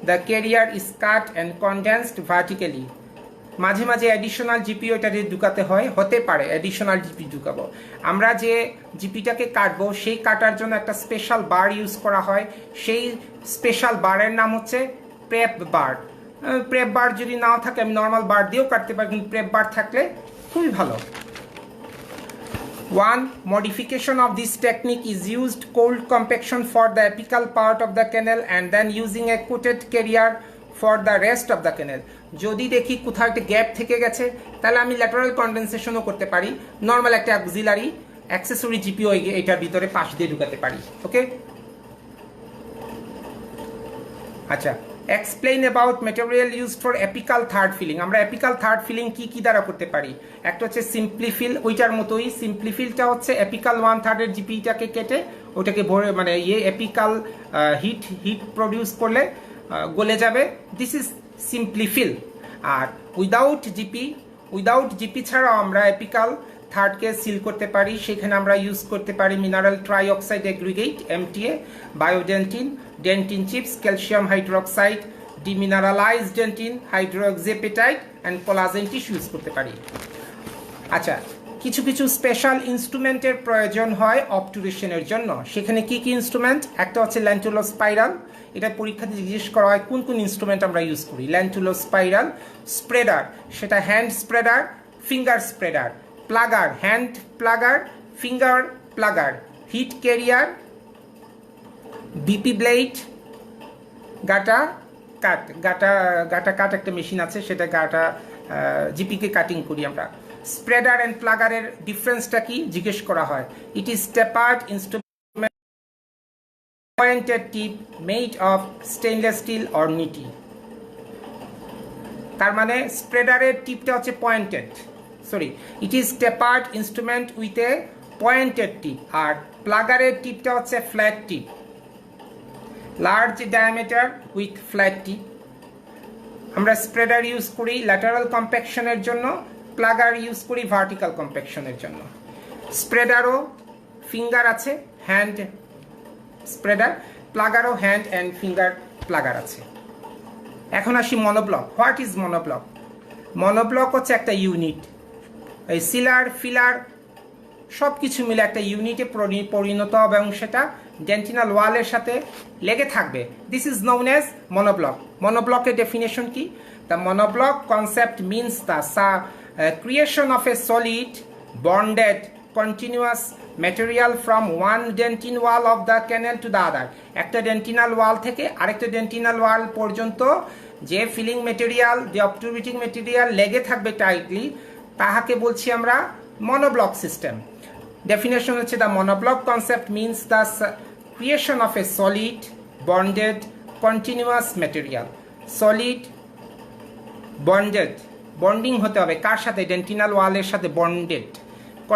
The carrier is cut and condensed vertically. মাঝে মাঝে অ্যাডিশনাল জিপি ওইটাতে ঢুকাতে হয়, হতে পারে অ্যাডিশনাল জিপি ঢুকাবো। আমরা যে জিপিটাকে কাটবো সেই কাটার জন্য একটা স্পেশাল বার ইউজ করা হয়, সেই স্পেশাল বারের নাম হচ্ছে প্রেপ বার। প্রেপ বার যদি নাও থাকে আমি নর্মাল বার দিয়েও কাটতে পারি, কিন্তু প্রেপ বার থাকলে খুবই ভালো। One modification of this technique is used cold compaction for the apical part of the canal and then using a coated carrier for the rest of the canal. যদি দেখি কোথাও একটা গ্যাপ থেকে গেছে তাহলে আমি ল্যাটারাল কন্ডেনসেশনও করতে পারি, নর্মাল একটা অক্সিলারি অ্যাক্সেসরি জিপিও এটার ভিতরে পাশ দিয়ে ঢুকাতে পারি। ওকে, আচ্ছা, explain about material used for apical third filling. আমরা অ্যাপিকাল থার্ড ফিলিং কি কি দ্বারা করতে পারি? একটা হচ্ছে সিম্পলিফিল, ওইটার মতোই। সিম্পলিফিলটা হচ্ছে অ্যাপিকাল 1/3 জিপিটাকে কেটে ওটাকে ভরে মানে অ্যাপিকাল হিট প্রডিউস করলে গলে যাবে, দিস ইজ সিম্পলিফিল। আর উইদাউট জিপি ছাড়াও আমরা অ্যাপিকাল থার্ডকে সিল করতে পারি, সেখানে আমরা ইউজ করতে পারি mineral trioxide aggregate MTA, Biodentine, dentin chips, calcium hydroxide, demineralized dentin, hydroxyapatite and collagen tissue use করতে পারি। আচ্ছা, কিছু কিছু স্পেশাল ইনস্ট্রুমেন্টের প্রয়োজন হয় অবটুরেশনের জন্য। সেখানে কি কি ইনস্ট্রুমেন্ট? একটা হচ্ছে ল্যান্টুলো স্পাইরাল, এটা পরীক্ষাতে জিজ্ঞেস করা হয় কোন কোন ইনস্ট্রুমেন্ট আমরা ইউজ করি। ল্যান্টুলো স্পাইরাল, স্প্রেডার, সেটা hand spreader, finger spreader, plugger, hand plugger, finger plugger, heat carrier, BP blade, gutta cut একটা মেশিন আছে, সেটা গাটা জিপিকে কাটিং করি আমরা। স্প্রেডার অ্যান্ড প্লাগারের ডিফারেন্সটা কি জিজ্ঞেস করা হয়। It is tapered instrument pointed tip made of stainless steel or NiTi. তার মানে স্প্রেডারের টিপটা হচ্ছে pointed, it is tapered instrument with a pointed tip, আর প্লাগারের টিপটা হচ্ছে flat tip, large diameter with flat tip. আমরা স্প্রেডার ইউজ করি ল্যাটারাল কম্প্যাকশনের জন্য, প্লাগার ইউজ করি ভার্টিক্যাল কম্প্যাকশনের জন্য। স্প্রেডারও ফিঙ্গার আছে, হ্যান্ড স্প্রেডার, প্লাগারও হ্যান্ড অ্যান্ড ফিঙ্গার প্লাগার আছে। এখন আসি monoblock. What is monoblock? Monoblock হচ্ছে একটা ইউনিট, এই সিলার ফিলার সব কিছু মিলে একটা ইউনিটে পরিণত হবে এবং সেটা ডেন্টিনাল ওয়ালের সাথে লেগে থাকবে। This is known as monoblock. মনোব্লকের ডেফিনেশন কি? The monoblock concept means the creation of a solid bonded continuous material from one dentin wall of the canal to the other. একটা ডেন্টিনাল ওয়াল থেকে আরেকটা ডেন্টিনাল ওয়াল পর্যন্ত যে ফিলিং মেটেরিয়াল, যে অবটুরেটিং মেটেরিয়াল লেগে থাকবে টাইটলি, তাহাকে বলছি আমরা মনোব্লক সিস্টেম। ডেফিনেশন হচ্ছে the monoblock concept means the creation of a solid bonded continuous material. Solid bonded, bonding হতে হবে কার সাথে? ডেন্টিনাল ওয়ালের সাথে bonded.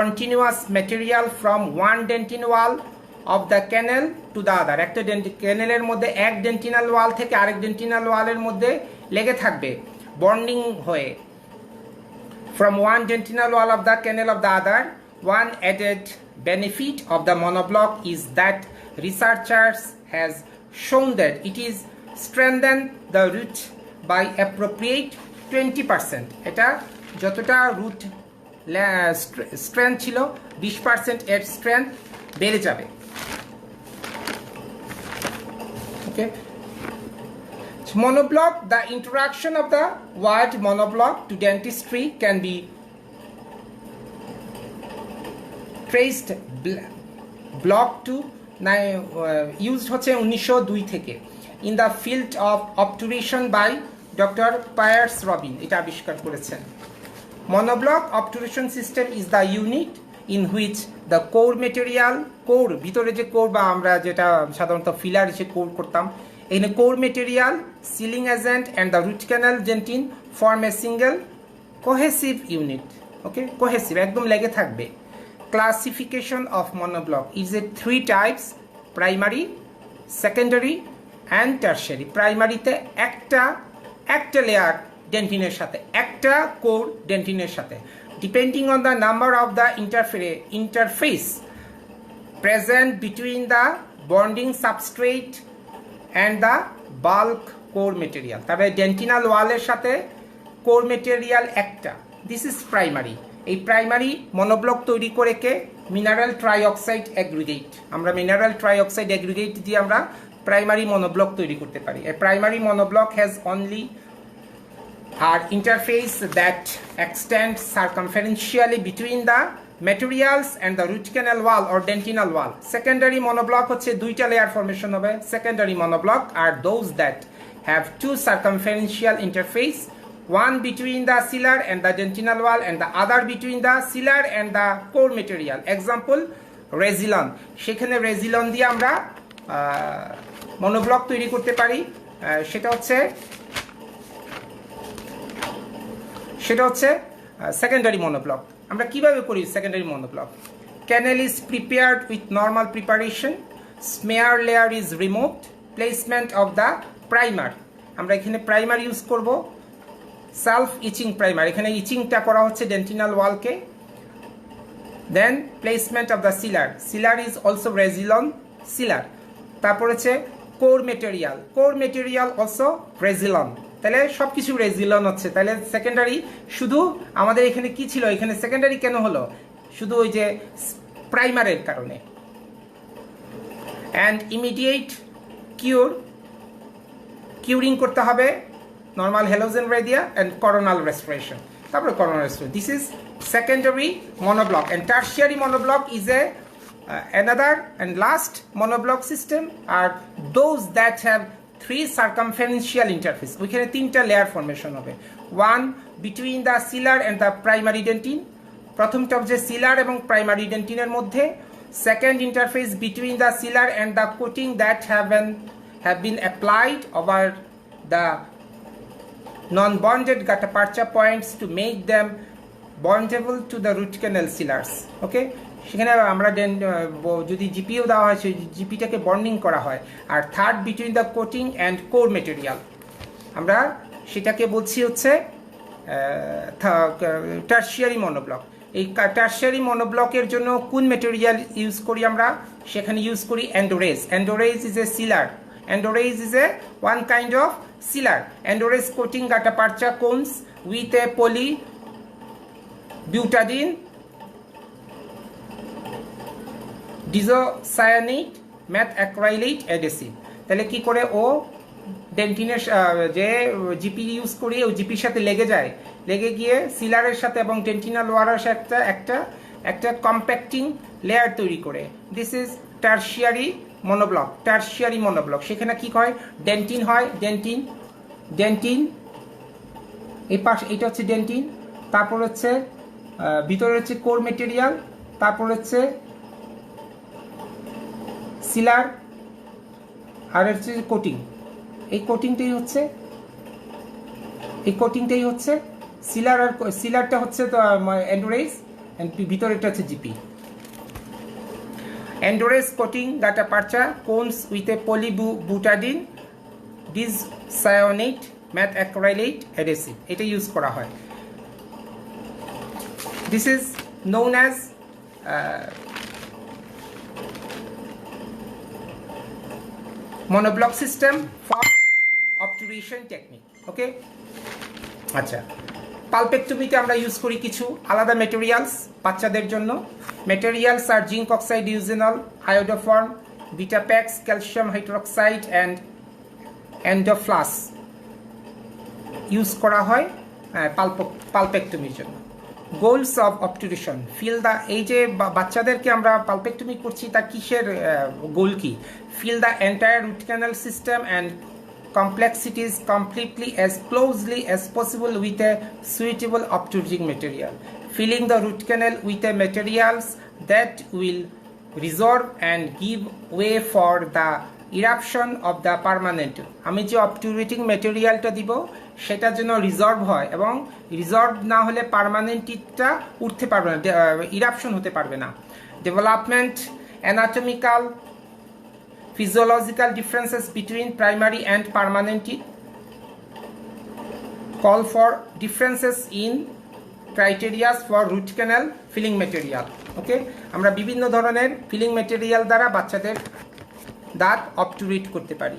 Continuous material from one dentin wall of the canal to the other. একটা ক্যানেলের মধ্যে এক ডেন্টিনাল ওয়াল থেকে আরেক ডেন্টিনাল ওয়ালের মধ্যে লেগে থাকবে বন্ডিং হয়ে। From one dentinal wall of the canal of the other, one added benefit of the monoblock is that researchers has shown that it is strengthened the root by appropriate 20%. এটা যতটা রুট স্ট্রেংথ ছিল 20% এর strength বেড়ে যাবে। ওকে, monoblock, the introduction of the word monoblock to dentistry can be traced block to used হচ্ছে 1902 থেকে in the field of obturation by Dr. Piers Robin, এটা আবিষ্কার করেছেন। Monoblock obturation system is the unit in which the core material, core ভিতরে যে core বা আমরা যেটা সাধারণত ফিলার হিসেবে কোর করতাম, in a core material, sealing agent and the root canal dentin form a single cohesive unit. Okay, cohesive একদম লেগে থাকবে। Classification of monoblock is a 3 types: primary, secondary and tertiary. Primary তে একটা layer ডেন্টিনের সাথে, একটা core ডেন্টিনের সাথে, depending on the number of the interface present between the bonding substrate and the bulk core material. তবে dentinal ওয়ালের সাথে core material একটা, this is primary. এই প্রাইমারি মনোব্লক তৈরি করে কে? Mineral trioxide aggregate. আমরা মিনারেল ট্রাইঅক্সাইড অ্যাগ্রিগেট দিয়ে আমরা প্রাইমারি মনোব্লক তৈরি করতে পারি। A primary monoblock has only আর interface that extend circumferentially between the materials and the root canal wall or dentinal wall. Secondary monoblock হচ্ছে দুইটা লেয়ার ফরমেশন হবে। Secondary monoblock are those that have two circumferential interface, one between the sealer and the dentinal wall and the other between the sealer and the core material. Example, Resilon. সেখানে Resilon দিয়ে আমরা monoblock তৈরি করতে পারি। সেটা হচ্ছে secondary monoblock. আমরা কিভাবে করি secondary monoblock? Canal is prepared with normal preparation, smear layer is removed, placement of the primer. আমরা এখানে প্রাইমার ইউজ করব, সেলফ ইচিং প্রাইমার। এখানে ইচিংটা করা হচ্ছে ডেন্টিনাল ওয়ালকে। Then placement of the sealer, sealer is also Resilon sealer. তারপর হচ্ছে core material, core material also Resilon. তাহলে সব কিছু রেজিলন হচ্ছে। তাহলে সেকেন্ডারি শুধু আমাদের এখানে কি ছিল, এখানে সেকেন্ডারি কেন হলো? শুধু ওই যে প্রাইমারের কারণে। অ্যান্ড ইমিডিয়েট কিউরিং করতে হবে নর্মাল হ্যালোজেন রেডিয়া অ্যান্ড করোনাল রেস্টোরেশন। তারপরে coronal restoration, this is secondary monoblock. And tertiary monoblock is another and last monoblock system are those that have 3 circumferential interface. ওইখানে 3টা লেয়ার ফরমেশন হবে। One between the sealer and the primary dentin, প্রথমটা হচ্ছে সিলার এবং primary ডেন্টিনের মধ্যে। Second interface between the sealer and the coating that have been applied over the non-bonded gutta-percha points to make them bondable to the root canal sealers. Okay, সেখানে আমরা যদি GPU দেওয়া হয় সেই জিপিটাকে বন্ডিং করা হয়। আর third between the coating and core material, আমরা সেটাকে বলছি হচ্ছে টার্সিয়ারি মনোব্লক। এই টার্সিয়ারি মনোব্লকের জন্য কোন মেটেরিয়াল ইউজ করি আমরা? সেখানে ইউজ করি EndoREZ. EndoREZ is a sealer, EndoREZ is a one kind of sealer. EndoREZ coating gutta-percha cones with a polybutadiene diisocyanate methacrylate adhesive. তাহলে কি করে ও ডেন্টিনের যে জিপি ইউজ করি ওই জিপির সাথে লেগে যায়, লেগে গিয়ে সিলারের সাথে এবং ডেন্টিনাল ওয়ারের সাথে একটা কম্প্যাক্টিং লেয়ার তৈরি করে। This is tertiary monoblock. Tertiary monoblock সেখানে কি হয়? ডেন্টিন হয়, ডেন্টিন এই পাশে এটা হচ্ছে ডেন্টিন, তারপর হচ্ছে ভিতরে হচ্ছে কোর মেটেরিয়াল, তারপর হচ্ছে সিলার, আর হচ্ছে কোটিং। এই কোটিংটাই হচ্ছে সিলার, আর সিলারটা হচ্ছে তো অ্যান্ডোরেজ, ভিতরেটা হচ্ছে GP. Endurance coating gutta-percha cones with a polybutadiene dicyanate matte acrylate adhesive এটা ইউজ করা হয় this is known as monoblock system for obturation technique okay আচ্ছা পালপেক্টমিতে আমরা ইউজ করি কিছু আলাদা ম্যাটেরিয়ালস বাচ্চাদের জন্য ম্যাটেরিয়ালস আর zinc oxide eugenol iodoform Vitapex calcium hydroxide and Endoflas use করা হয় পালপেক্টমির জন্য goals of obturation fill the এই যে বাচ্চাদেরকে আমরা পালপেক্টমি করছি তার কিসের গোল কি fill the entire root canal system and complexities completely as closely as possible with a suitable obturating material. Filling the root canal with the materials that will resorb and give way for the eruption of the permanent. আমি যে obturating materialটা দিব সেটা যেন reserve হয় এবং reserve না হলে পার্মানেন্টটা উঠতে পারবে না ইরাপশন হতে পারবে না development anatomical physiological differences between primary and permanent teeth call for differences in criteria for root canal filling material okay আমরা বিভিন্ন ধরনের ফিলিং ম্যাটেরিয়াল দ্বারা বাচ্চাদের দাঁত অবটুরেট করতে পারি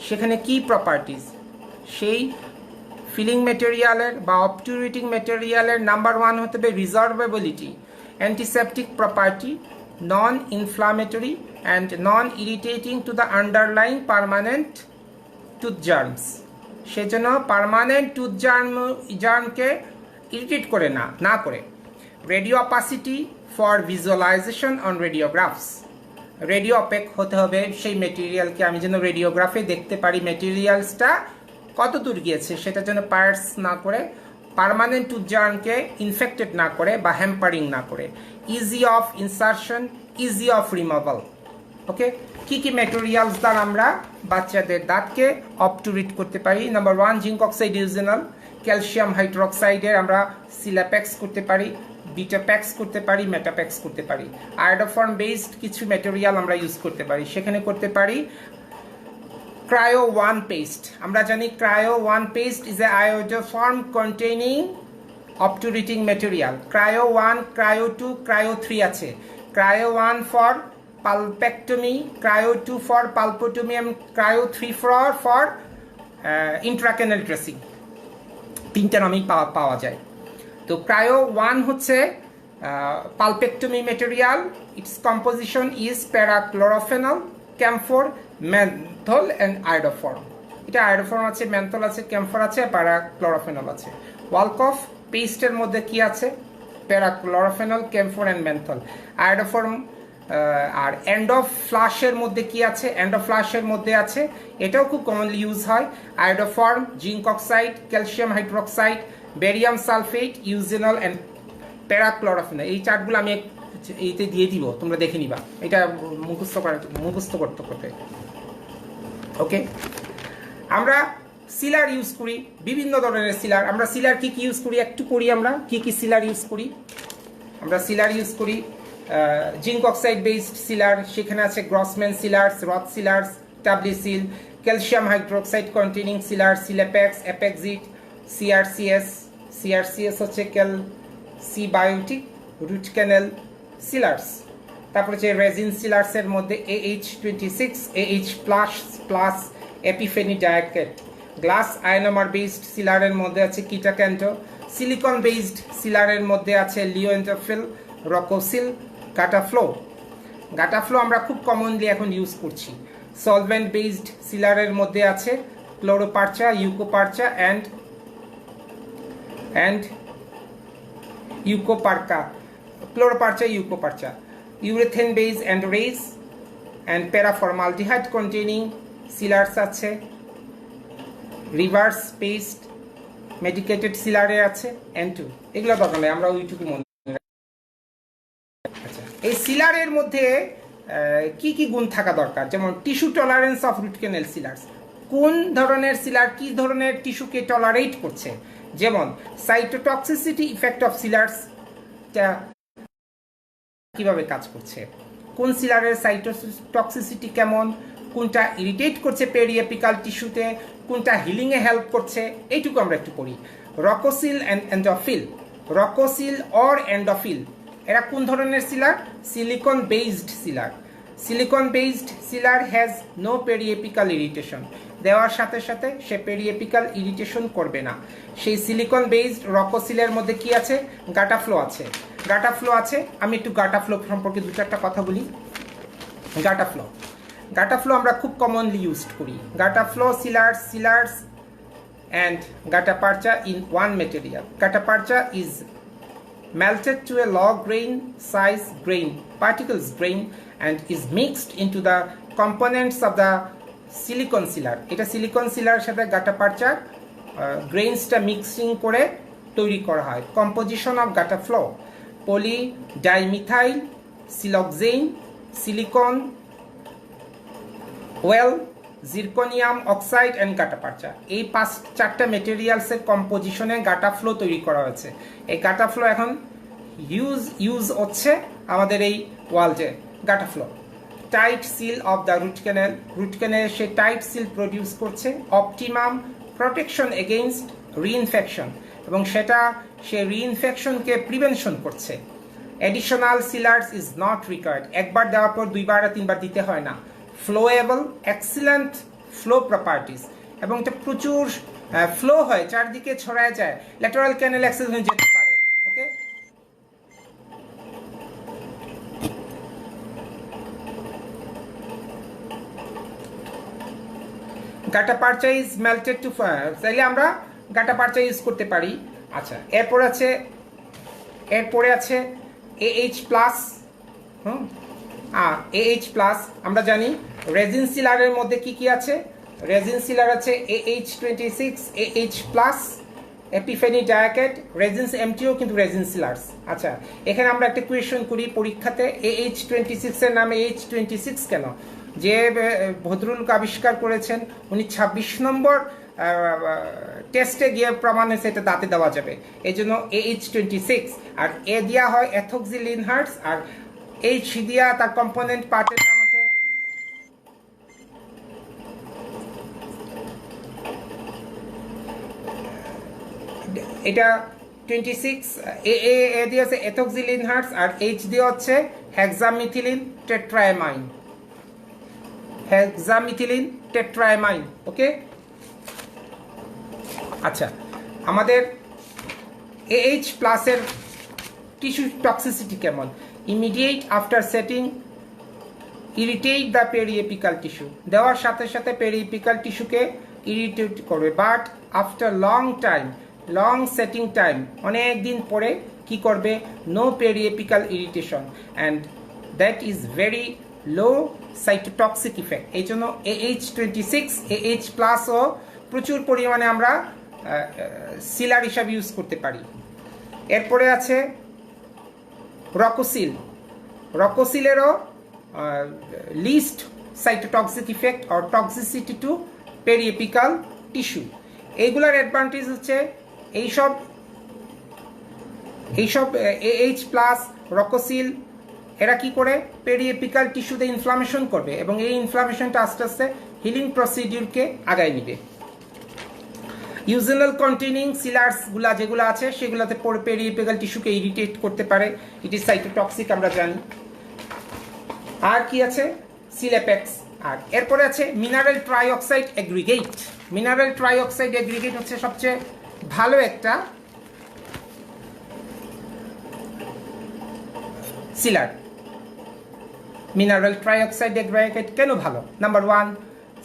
সেখানে কি প্রপার্টিজ সেই ফিলিং ম্যাটেরিয়ালের বা অবটুরেটিং ম্যাটেরিয়ালের নাম্বার 1 হতে হবে resorbability antiseptic property non-inflammatory and non-irritating to the underlying permanent tooth germs সেজন্য পার্মানেন্ট টুথ জার্মকে ইরিটেট করে না করে radio opacity for visualisation on radiographs radio opaque হতে হবে সেই ম্যাটেরিয়ালকে আমি যেন রেডিওগ্রাফে দেখতে পারি ম্যাটেরিয়ালসটা কত দূর গিয়েছে সেটা যেন পার্টস না করে পার্মানেন্ট টুথ জার্মকে ইনফেক্টেড না করে বা হ্যাম্পারিং না করে easy of insertion easy of removal okay কি কি ম্যাটেরিয়ালস দ্বারা আমরা বাচ্চাদের দাঁতকে অবটুরেট করতে পারি number 1 zinc oxide eugenol calcium হাইড্রোক্সাইডের আমরা সিলাপ্যাক্স করতে পারি বিটাপ্যাক্স করতে পারি মেটাপ্যাক্স করতে পারি আয়োডোফর্ম বেসড কিছু ম্যাটেরিয়াল আমরা ইউজ করতে পারি সেখানে করতে পারি ক্রায়ো 1 পেস্ট আমরা জানি cryo 1 paste is a iodoform containing obturating material cryo 1 cryo 2 cryo 3 আছে cryo 1 for pulpectomy cryo 2 for pulpotomy and cryo 3 for intracanal dressing তিনটা নামই পাওয়া যায় তো cryo 1 হচ্ছে pulpectomy material its composition is parachlorophenol camphor menthol and iodoform এটা iodoform আছে menthol আছে camphor আছে parachlorophenol আছে Walkoff paste এর মধ্যে কি আছে parachlorophenol camphor and menthol iodoform আর এন্ড অফ ফ্লাশের মধ্যে কি আছে এন্ড অফ ফ্লাশের মধ্যে আছে এটাও খুব কমনলি ইউজ হয় iodoform zinc oxide calcium hydroxide barium sulphate eugenol and parachlorophenol এই চার্টগুলো আমি এইতে দিয়ে দিব তোমরা দেখে নিবা এটা মুখস্থ করতে ওকে আমরা সিলার ইউজ করি বিভিন্ন ধরনের সিলার আমরা সিলার কি ইউজ করি একটু করি আমরা কি সিলার ইউজ করি আমরা সিলার ইউজ করি জিঙ্ক অক্সাইড বেসড সিলার সেখানে আছে গ্রসম্যান সিলার্স রথ সিলার্স টাবলিসিল ক্যালসিয়াম হাইড্রোক্সাইড কন্টেনিং সিলার সিলাপ্যাক্স অ্যাপেক্সিট সিআরসিএস হচ্ছে ক্যালসিবায়োটিক রুট ক্যানেল সিলার্স তারপর হচ্ছে রেজিন সিলার্সের মধ্যে AH26 AH plus Epiphany Diaket glass ionomer based সিলারের মধ্যে আছে কিটাক্যান্টো সিলিকন বেসড সিলারের মধ্যে আছে লিওএন্টোফিল রকোসিল গাটাফ্লো আমরা খুব কমনলি এখন ইউজ করছি সলভেন্ট বেসড সিলারের মধ্যে আছে ক্লোরোপার্চা ইউকোপার্চা and ইউকোপার্কা ক্লোরোপার্চা ইউকোপার্চা urethane base and rays and paraformaldehyde containing সিলার্স আছে রিভার্স পেস্ট মেডিকেটেড সিলারে আছে N2 এগুলো দরকার নেই আমরা ওইটুকু মনে এই সিলারের মধ্যে কি কি গুণ থাকা দরকার যেমন tissue tolerance of root canal sealers কোন ধরনের সিলার কি ধরনের টিস্যুকে টলারেট করছে যেমন সাইটোটক্সিসিটি ইফেক্ট অফ সিলার্স কিভাবে কাজ করছে কোন সিলারের সাইটোটক্সিসিটি কেমন, কোনটা ইরিটেট করছে পেরিএপিক্যাল টিস্যুতে, কোনটা হিলিংয়ে হেল্প করছে, এইটুকু আমরা একটু পড়ি। রকোসিল অ্যান্ড এন্ডোফিল, রকোসিল অর এন্ডোফিল এরা কোন ধরনের sealer? Silicone based sealer. Silicone based sealer has no periapical irritation, দেওয়ার সাথে সাথে সে পেরিএপিক্যাল ইরিটেশন করবে না। সেই সিলিকন বেসড রকোসিলের মধ্যে কি আছে? গাটা ফ্লো আছে। গাটা ফ্লো আছে, আমি একটু গাটা ফ্লো সম্পর্কে দু চারটা কথা বলি। গাটা ফ্লো, গাটা ফ্লো আমরা খুব কমনলি ইউজড করি। গাটা flow সিলার্স and gutta percha in one material. Gutta percha is melted to a low grain size particles grain and is mixed into the components of the silicon sealer. এটা silicon sealer সাথে gutta percha গ্রেইনসটা mixing করে তৈরি করা হয়। Composition of gutta flow: poly dimethyl siloxane, silicone oil, zirconium oxide and gutta percha. এই চারটা মেটেরিয়ালসের কম্পোজিশনে গাটা ফ্লো তৈরি করা হয়েছে। এই গাটা ফ্লো এখন ইউজ হচ্ছে আমাদের এই ওয়ার্ল্ডে। Gutta flow tight seal of the root canal, root canal সে টাইট সিল প্রডিউস করছে। অপটিমাম প্রোটেকশন এগেইনস্ট রিইনফেকশন, এবং সেটা সে রিইনফেকশনকে প্রিভেনশন করছে। Additional sealers is not required, একবার দেওয়ার পর দুইবার আর তিনবার দিতে হয় না। ফ্লোয়েবল, এক্সিলেন্ট ফ্লো প্রপার্টিস, এবং এটা প্রচুর ফ্লো হয়, চারদিকে ছড়ায় যায়, ল্যাটারাল ক্যানেল অ্যাক্সেস হয়ে যেতে পারে। ওকে, গাটা পার্চা ইজ মেল্টেড টু, চাইলে আমরা গাটা পার্চা ইউজ করতে পারি। আচ্ছা, এরপরে আছে AH প্লাস। AH প্লাস আমরা জানি রেজিন সিলারের মধ্যে কি কি আছে? রেজিন সিলার আছে AH26, AH plus, Epiphany Diaket, resins এমটিও কিন্তু রেজিন সিলার্স। আচ্ছা, এখানে আমরা একটা কোয়েশ্চেন করি পরীক্ষাতে, AH26 এর নামে AH26 কেন? যে ভদ্রলোক আবিষ্কার করেছেন উনি 26 নম্বর টেস্টে গিয়ে প্রমাণ হয়েছে এটা দাঁতে দেওয়া যাবে, এই জন্য AH26। আর এ দেওয়া হয় এথোক্সিলিনহার্টস, আর H দিয়া তার কম্পোনেন্ট পার্টের নাম আছে এটা 26। এ দিয়ে আছে এথোক্সিলিনহার্টস, আর H দিয়ে হচ্ছে হেক্সামিথিলিন টেট্রায়ামাইন, হেক্সামিথিলিন টেট্রায়ামাইন। ওকে, আচ্ছা, আমাদের AH প্লাসের টিস্যু টক্সিসিটি কেমন? Immediate after setting irritate the periapical tissue, দেওয়ার সাথে সাথে পেরিএপিক্যাল টিস্যুকে ইরিটেট করবে। But after long setting time, অনেক দিন পরে কি করবে? No periapical irritation, and that is very low cytotoxic effect. এই জন্য AH26, AH প্লাসও প্রচুর পরিমাণে আমরা সিলার হিসাবে ইউজ করতে পারি। এরপরে আছে রকোসিল। রকোসিলেরও least cytotoxic effect or toxicity to periapical tissue. এইগুলার অ্যাডভান্টেজ হচ্ছে এইসব AH প্লাস রকোসিল এরা কি করে? পেরিএপিক্যাল টিস্যুতে ইনফ্লামেশন করবে, এবং এই ইনফ্লামেশনটা আস্তে আস্তে হিলিং প্রসিডিউরকে আগায় নিবে। ইউজেনাল কন্টেনিং সিলার্স গুলা যেগুলো আছে সেগুলোতে পেরিএপিক্যাল টিস্যুকে ইরিটেট করতে পারে, ইট ইজ সাইটোটক্সিক আমরা জানি। আর কি আছে? সিলেপেক্স। আর এরপরে আছে mineral trioxide aggregate. Mineral trioxide aggregate হচ্ছে সবচেয়ে ভালো একটা সিলার। মিনারেল ট্রাইঅক্সাইড এগ্রিগেট কেন ভালো? Number 1,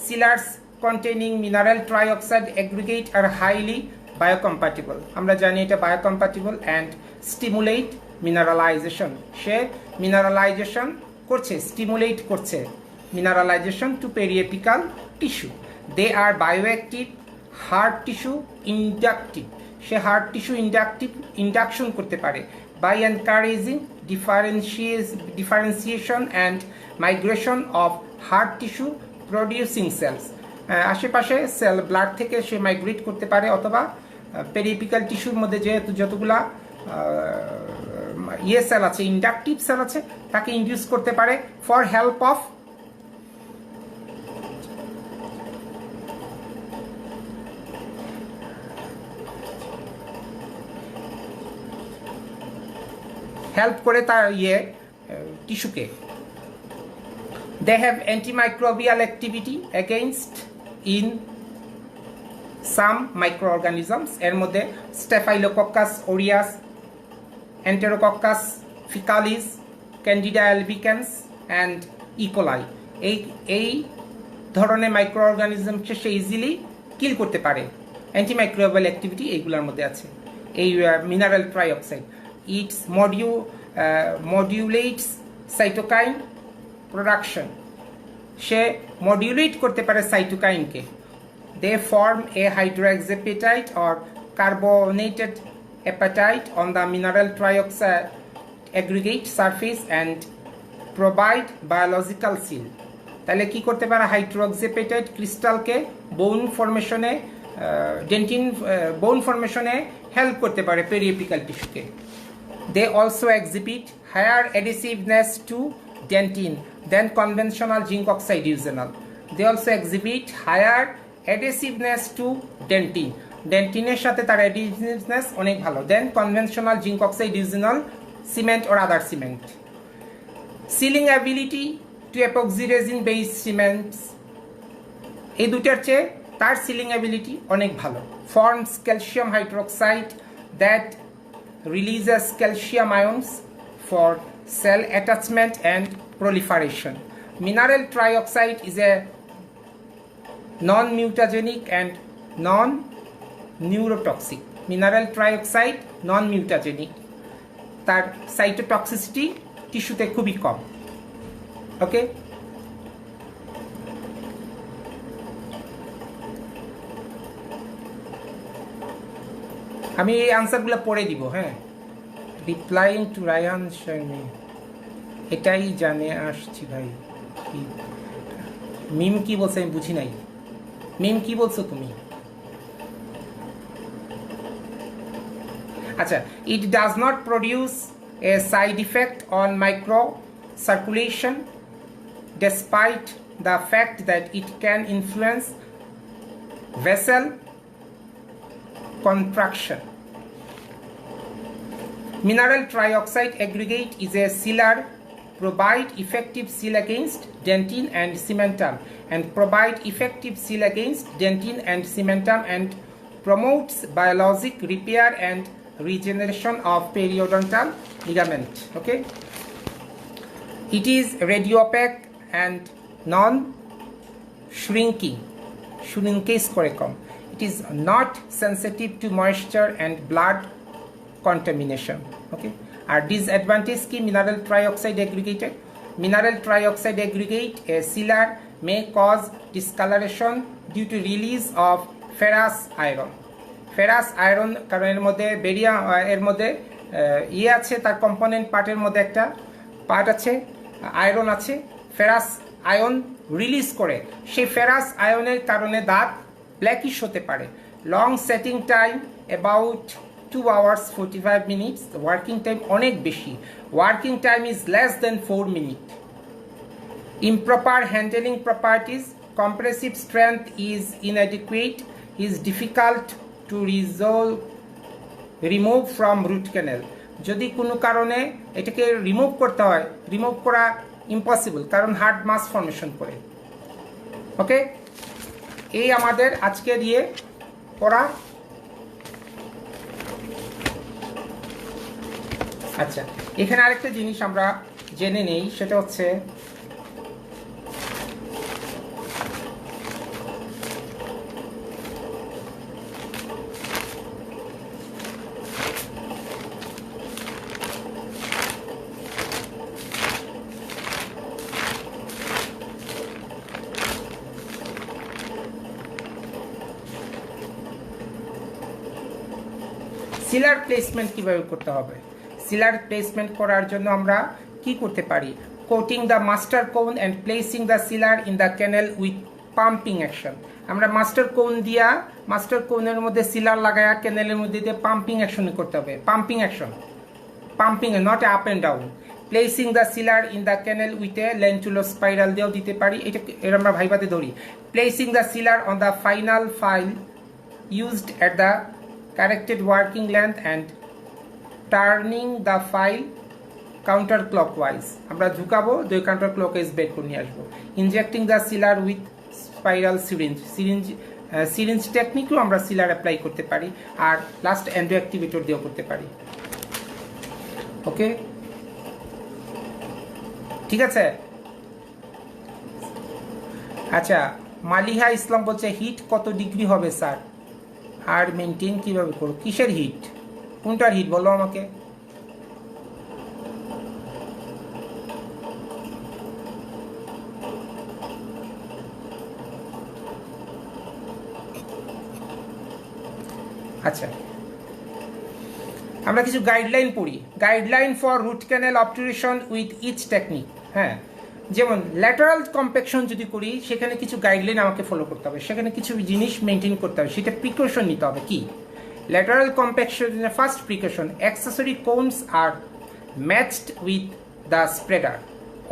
সিলার্স containing mineral trioxide aggregate are highly biocompatible. আমরা জানি এটা biocompatible and stimulate mineralization. Say mineralization করছে, stimulate করছে mineralization to periapical tissue. They are bioactive, hard tissue inductive. Say hard tissue induction করতে পারে by encouraging differentiation and migration of hard tissue producing cells. আশেপাশে sell blood থেকে সে migrate করতে পারে, অথবা পেরিএপিক্যাল টিস্যুর মধ্যে যেহেতু যতগুলা ইয়ে সেল আছে, ইন্ডাকটিভ সেল আছে, তাকে ইনডিউস করতে পারে ফর হেল্প অফ হেল্প করে তার টিস্যুকে। They have antimicrobial activity against in some microorganisms. এর মধ্যে Staphylococcus aureus, Enterococcus faecalis, Candida albicans and E. coli এই ধরনের মাইক্রোঅর্গানিজমকে সে ইজিলি কিল করতে পারে। অ্যান্টিমাইক্রোবিয়াল অ্যাক্টিভিটি এইগুলোর মধ্যে আছে এই mineral trioxide. Its modulates cytokine production, সে মডিউলেট করতে পারে সাইটোকাইনকে। They form a hydroxyapatite or carbonated apatite on the mineral trioxide aggregate surface and provide biological seal. তাহলে কি করতে পারে? হাইড্রোক্সাপেটাইট ক্রিস্টালকে বোন ফর্মেশনে ডেন্টিন বোন ফর্মেশনে হেল্প করতে পারে পেরিএপিক্যাল টিস্যুকে। They also exhibit higher adhesiveness to dentin than conventional zinc oxide eugenol. They also exhibit higher adhesiveness to dentin. ডেন্টিনের সাথে তার adhesiveness অনেক ভালো দেন conventional zinc oxide eugenol cement or other cement. Sealing ability to epoxy resin based cements, এই দুটার চেয়ে তার ceiling ability অনেক ভালো। Forms calcium hydroxide that releases calcium ions for cell attachment and proliferation. Mineral trioxide is a non-mutagenic and non-neurotoxic. Mineral trioxide non-mutagenic, তার সাইটোটক্সিসিটি টিস্যুতে খুবই কম। ওকে, আমি এই আনসারগুলো পড়ে দিব। হ্যাঁ, রিপ্লাইং টু রায়ান শর্মী, এটাই জানে আসছি ভাই। মিম কি বলছে আমি বুঝি নাই। মিম কি বলছো তুমি? আচ্ছা, it does not produce A side effect on micro circulation despite the fact that it can influence vessel contraction. Mineral trioxide aggregate is a sealer, provide effective seal against dentin and cementum, and provide effective seal against dentin and cementum, and promotes biologic repair and regeneration of periodontal ligament. Okay, it is radiopaque and non-shrinking. Shrinkage করে কম। It is not sensitive to moisture and blood contamination. Okay, R disadvantage কি mineral trioxide aggregate? Mineral trioxide aggregate, a sealer, may cause discoloration due to release of ferrous iron. Ferrous iron কারণ এর মধ্যে এর মধ্যে ইয়ে আছে, তার component পার্টের মধ্যে একটা পার্ট আছে, আয়রন আছে, ফেরাস আয়ন রিলিজ করে। সেই ফেরাস আয়নের কারণে দাঁত ব্ল্যাকিশ হতে পারে। Long setting time about 2 hours 45 minutes, working time অনেক বেশি, working time is less than 4 minutes. Improper handling properties, compressive strength is inadequate, is difficult to remove from root canal. যদি কোনো কারণে এটাকে রিমুভ করতে হয়, রিমুভ করা ইম্পসিবল, কারণ হার্ড মাস ফর্মেশন করে। ওকে, এই আমাদের আজকের পড়া। আচ্ছা, এখানে আরেকটা জিনিস আমরা জেনে নেই, সেটা হচ্ছে সিলার প্লেসমেন্ট কিভাবে করতে হবে। সিলার প্লেসমেন্ট করার জন্য আমরা কি করতে পারি? কোটিং দ্য মাস্টার কোন and placing the sealer in the canal with pumping action. আমরা মাস্টার কোন দিয়া, মাস্টার কোনের মধ্যে সিলার লাগায়া ক্যানেলের মধ্যে দিয়ে পাম্পিং অ্যাকশন করতে হবে। Pumping action pumping not up and down. Placing the sealer in the canal with a lentulo spiral দিয়েও দিতে পারি, এটা আমরা ভাইবাতে ধরি। Placing the sealer on the final file used at the corrected working length and turning the file counterclockwise, আমরা ঝুঁকাবো 2 counterclockwise বের করে নিয়ে আসবো। Injecting the sealer with spiral syringe টেকনিকও আমরা সিলার অ্যাপ্লাই করতে পারি, আর লাস্ট এন্ডো অ্যাক্টিভেটর দিয়েও করতে পারি। ওকে, ঠিক আছে। আচ্ছা, মালিহা ইসলাম বলছে হিট কত ডিগ্রি হবে স্যার, আর মেনটেন কিভাবে করো? কিসের হিট, কোনটার হিট বলো আমাকে। আচ্ছা, আমরা কিছু গাইডলাইন পড়ি। Guideline for root canal obturation with each technique. হ্যাঁ, যেমন ল্যাটারাল কম্প্যাকশন যদি করি সেখানে কিছু গাইডলাইন আমাকে ফলো করতে হবে, সেখানে কিছু জিনিস মেনটেন করতে হবে, সেটা প্রিকশন নিতে হবে। কি lateral compaction? First precaution, accessory cones are matched with the spreader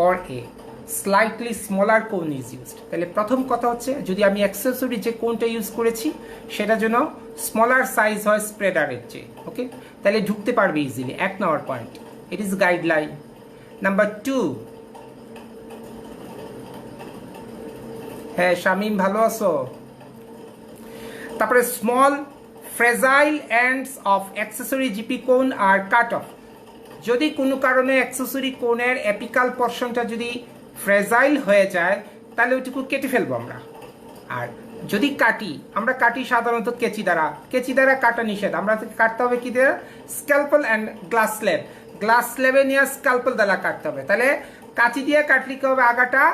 or a slightly smaller কোন ইজ ইউজড। তাহলে প্রথম কথা হচ্ছে, যদি আমি অ্যাক্সেসরি যে কোনটা ইউজ করেছি সেটা যেন স্মলার সাইজ হয় স্প্রেডারের চেয়ে। ওকে, তাহলে ঢুকতে পারবে easily, 1 number point. It is guideline. Number 2, হ্যাঁ শামিম ভালো আছো। তারপরে small fragile ends of accessory GP কোন আর কাট অফ। যদি কোনো কারণে অ্যাক্সেসরি কোনের অ্যাপিকাল পোরশনটা যদি ফ্রেজাইল হয়ে যায় তাহলে ওইটুকু কেটে ফেলবো আমরা। আর যদি আমরা কাটি সাধারণত কেচি দ্বারা কাটা নিষেধ। আমরা কাটতে হবে কি দিয়ে? Scalpel and glass slab. গ্লাস স্ল্যাবে নিয়ে স্ক্যালপেল দ্বারা কাটতে হবে। তাহলে কাঁচি দিয়ে কাটলে কি হবে? আগাটা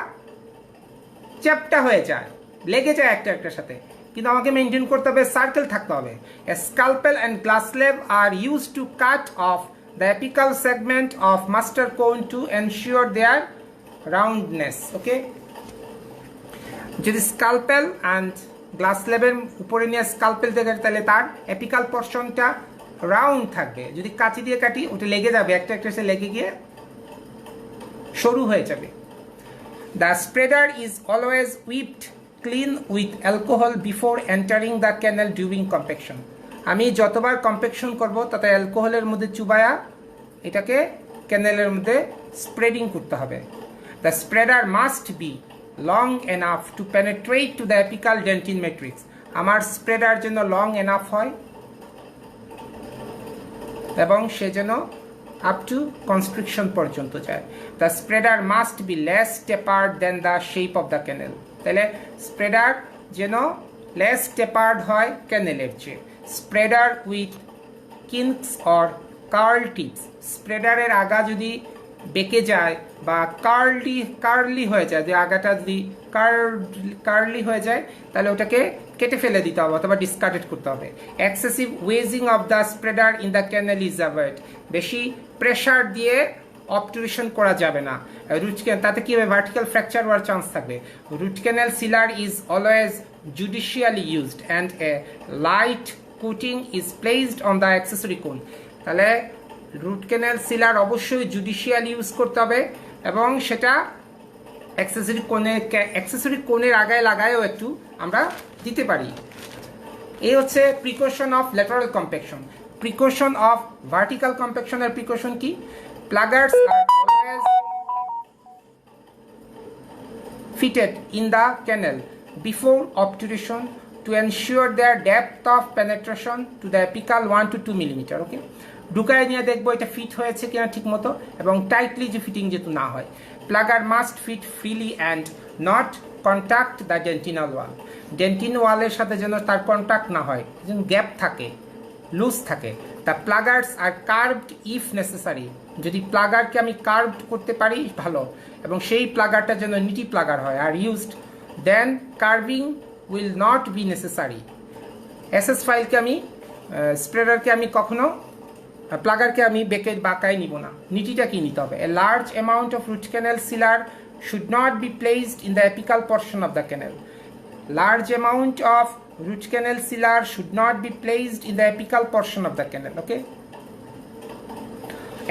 চ্যাপটা হয়ে যায়, লেগে যায় একটার সাথে, কিন্তু আমাকে মেনটেন করতে হবে, সার্কেল থাকতে হবে। স্ক্যালপেল অ্যান্ড গ্লাস স্ল্যাব আর use to cut off the apical segment of master cone to ensure their roundness. Okay, যদি স্ক্যালপেল অ্যান্ড গ্লাস স্ল্যাবের উপরে নিয়ে স্ক্যালপেল থেকে তাহলে তার অ্যাপিকাল পোরশনটা রাউন্ড থাকবে। যদি কাঁচি দিয়ে কাটি ওটা লেগে যাবে, একটা সে লেগে গিয়ে সরু হয়ে যাবে। The spreader is always whipped clean with alcohol before entering the canal during compaction. আমি যতবার কম্প্যাকশন করব তত অ্যালকোহলের মধ্যে চুবায়া এটাকে ক্যানেলের মধ্যে স্প্রেডিং করতে হবে। The spreader must be long enough to penetrate to the apical dentin matrix. আমার স্প্রেডার যেন লং এনাফ হয় এবং সে যেন আপ টু কনস্ট্রিকশন পর্যন্ত যায়। The spreader must be less tapered than the shape of the canal. তাহলে spreader যেন লেস টেপার্ড হয় ক্যানেলের চেয়ে। Spreader with kinks or curl tips. স্প্রেডারের আগা যদি বেঁকে যায় বা কার্লি হয়ে যায়, যে আগাটা যদি কার্লি হয়ে যায় তাহলে ওটাকে কেটে ফেলে দিতে হবে অথবা ডিসকার্ডেড করতে হবে। Excessive wedging of the spreader in the canal is avoid. বেশি প্রেশার দিয়ে অবটুরেশন করা যাবে না। তাতে কি হবে? ভার্টিক্যাল ফ্র্যাকচার হওয়ার চান্স থাকবে। Root canal sealer is always judiciously used and a light coating is placed on the accessory cone. তাহলে রুট ক্যানেল সিলার অবশ্যই জুডিশিয়াল ইউজ করতে হবে এবং সেটা অ্যাক্সেসরি কোণের আগায় লাগায়ও একটু আমরা দিতে পারি। এই হচ্ছে precaution of lateral compaction. Precaution of vertical কম্প্যাকশনের প্রিকশন কি? Pluggers are always fitted in the canal before obturation to ensure their depth of penetration to the apical 1 to 2 mm. ওকে, ঢুকায় নিয়ে দেখবো এটা ফিট হয়েছে কিনা ঠিক মতো এবং টাইটলি যে ফিটিং যেহেতু না হয়। Plugger must fit freely and not contact the dentinal wall. Dentin ওয়ালের সাথে যেন তার কন্ট্যাক্ট না হয়, যেন গ্যাপ থাকে, লুজ থাকে। The pluggers are curved if necessary. যদি প্লাগারকে আমি কার্ভড করতে পারি ভালো, এবং সেই প্লাগারটা যেন নিটি প্লাগার হয় are used, then curving will not be necessary. SS ফাইলকে আমি স্প্রেডারকে আমি কখনো প্লাগারকে আমি বাঁকায় নিব না, নিটিটাকে নিতে হবে। A large amount of root canal sealer should not be placed in the apical portion of the canal. Large amount of root canal sealer should not be placed in the apical portion of the canal. Okay,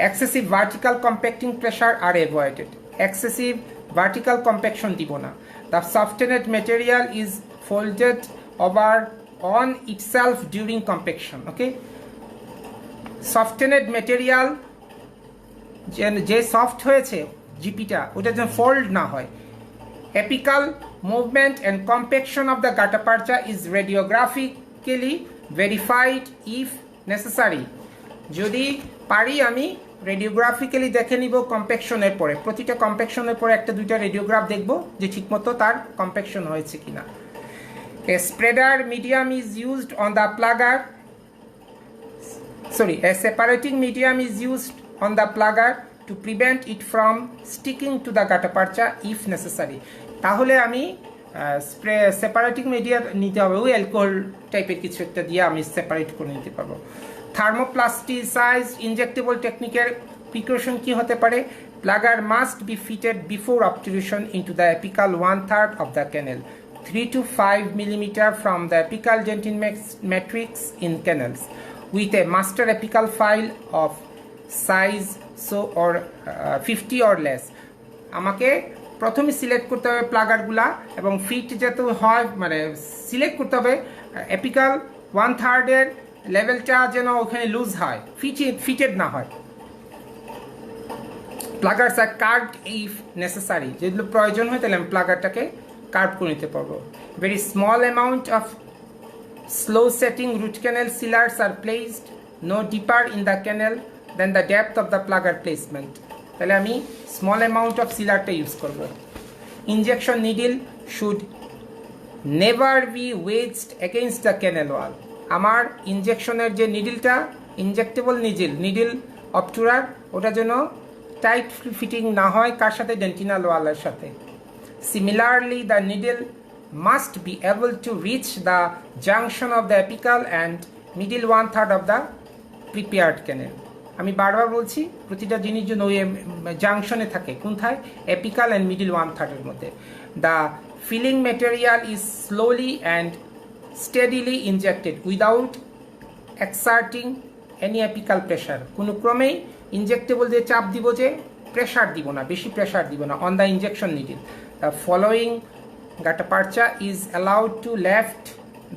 excessive vertical compacting pressure are avoided. Excessive vertical compaction দিব না. The softened material is folded over on itself during compaction. Okay, softened material যে soft হয়েছে জিপিটা ওটা যেন fold না হয়. Apical movement and compaction of the gutta percha is radiographically verified if necessary. যদি পারি আমি রেডিওগ্রাফিক্যালি দেখে নিব কম্প্যাকশনের পরে, প্রতিটা কম্প্যাকশনের পরে একটা দুইটা রেডিওগ্রাফ দেখব যে ঠিকমতো তার কম্প্যাকশন হয়েছে কিনা. A spreader medium is used on the plugger. A separating medium is used on the plugger to prevent it from sticking to the gutta percha if necessary. তাহলে আমি সেপারেটিং মিডিয়া নিতে হবে, ওই অ্যালকোহল টাইপের কিছু একটা দিয়ে আমি সেপারেট করে নিতে পারবো. থার্মোপ্লাস্টিসাইজড ইনজেক্টেবল টেকনিকের প্রিকশন কি হতে পারে? Plugger must be fitted before obturation into the apical 1/3 of the canal, 3 to 5 millimeter from the apical dentin matrix in canals, with a master apical file of size or 50 or less. আমাকে প্রথমে select করতে হবে প্লাগারগুলা এবং fit যাতে হয়, মানে select করতে হবে এপিক্যাল 1/3 এর লেভেলটা যেন ওখানে লুজ হয়, ফিটেড না হয়. প্লাগারস আর কার্ভড ইফ নেসেসারি, যেগুলো প্রয়োজন হয় তাহলে আমি প্লাগারটাকে কার্ভ করে নিতে পারবো. Very small amount of slow setting root canal sealers are placed no deeper in the canal than the depth of the plugger placement. তাহলে আমি স্মল অ্যামাউন্ট অফ সিলারটা ইউজ করব. Injection needle should never be wedged against the canal wall. আমার ইনজেকশনের যে নিডলটা, injectable needle অবটুরার, ওটা যেন tight fitting না হয় কার সাথে? ডেন্টিনাল ওয়ালের সাথে. Similarly the needle must be able to reach the junction of the apical and middle 1/3 of the prepared canal. আমি বারবার বলছি প্রতিটা জিনিস যেন ওই জাংশনে থাকে, কোনথায়? এপিক্যাল অ্যান্ড মিডল 1/3 এর মধ্যে. The filling material is slowly and steadily injected without exerting any apical pressure. কোনো ক্রমেই ইনজেক্টেবল দিয়ে চাপ দিব, যে প্রেশার দিব না, বেশি প্রেশার দিব না on the injection needle. The following gutta percha is allowed to left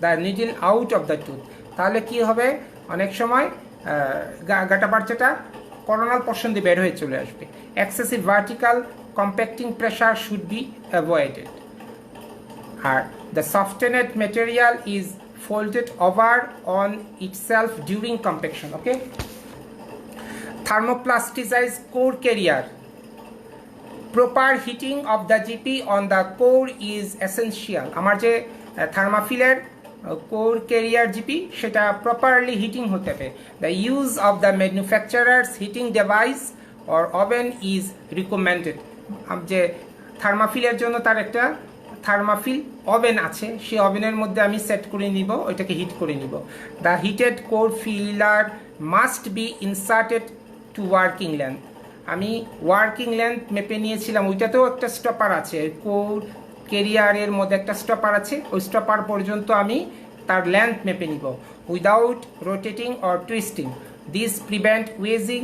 the needle out of the tooth. তাহলে কি হবে? অনেক সময় গাটা পার্চাটা করোনাল পোর্শন দিয়ে বের হয়ে চলে আসবে. Excessive vertical compacting pressure should be avoided. আর the softened material is folded over on itself during compaction. Okay, thermoplasticized core carrier. Proper heating of the GP on the core is essential. আমার যে থার্মাফিলের core carrier GP সেটা properly heating হতে হবে. The use of the manufacturer's heating device or oven is recommended. যে থার্মাফিলের জন্য তার একটা থার্মাফিল ওভেন আছে, সেই ওভেনের মধ্যে আমি সেট করে নিব, ওইটাকে হিট করে নিব. The heated core filler must be inserted to working length. আমি ওয়ার্কিং লেন্থ মেপে নিয়েছিলাম, ওইটাতেও একটা স্টপার আছে, কোর কেরিয়ারের মধ্যে একটা স্টপার আছে, ওই স্টপার পর্যন্ত আমি তার লেন্থ মেপে নিব without rotating or twisting. This prevent wedging,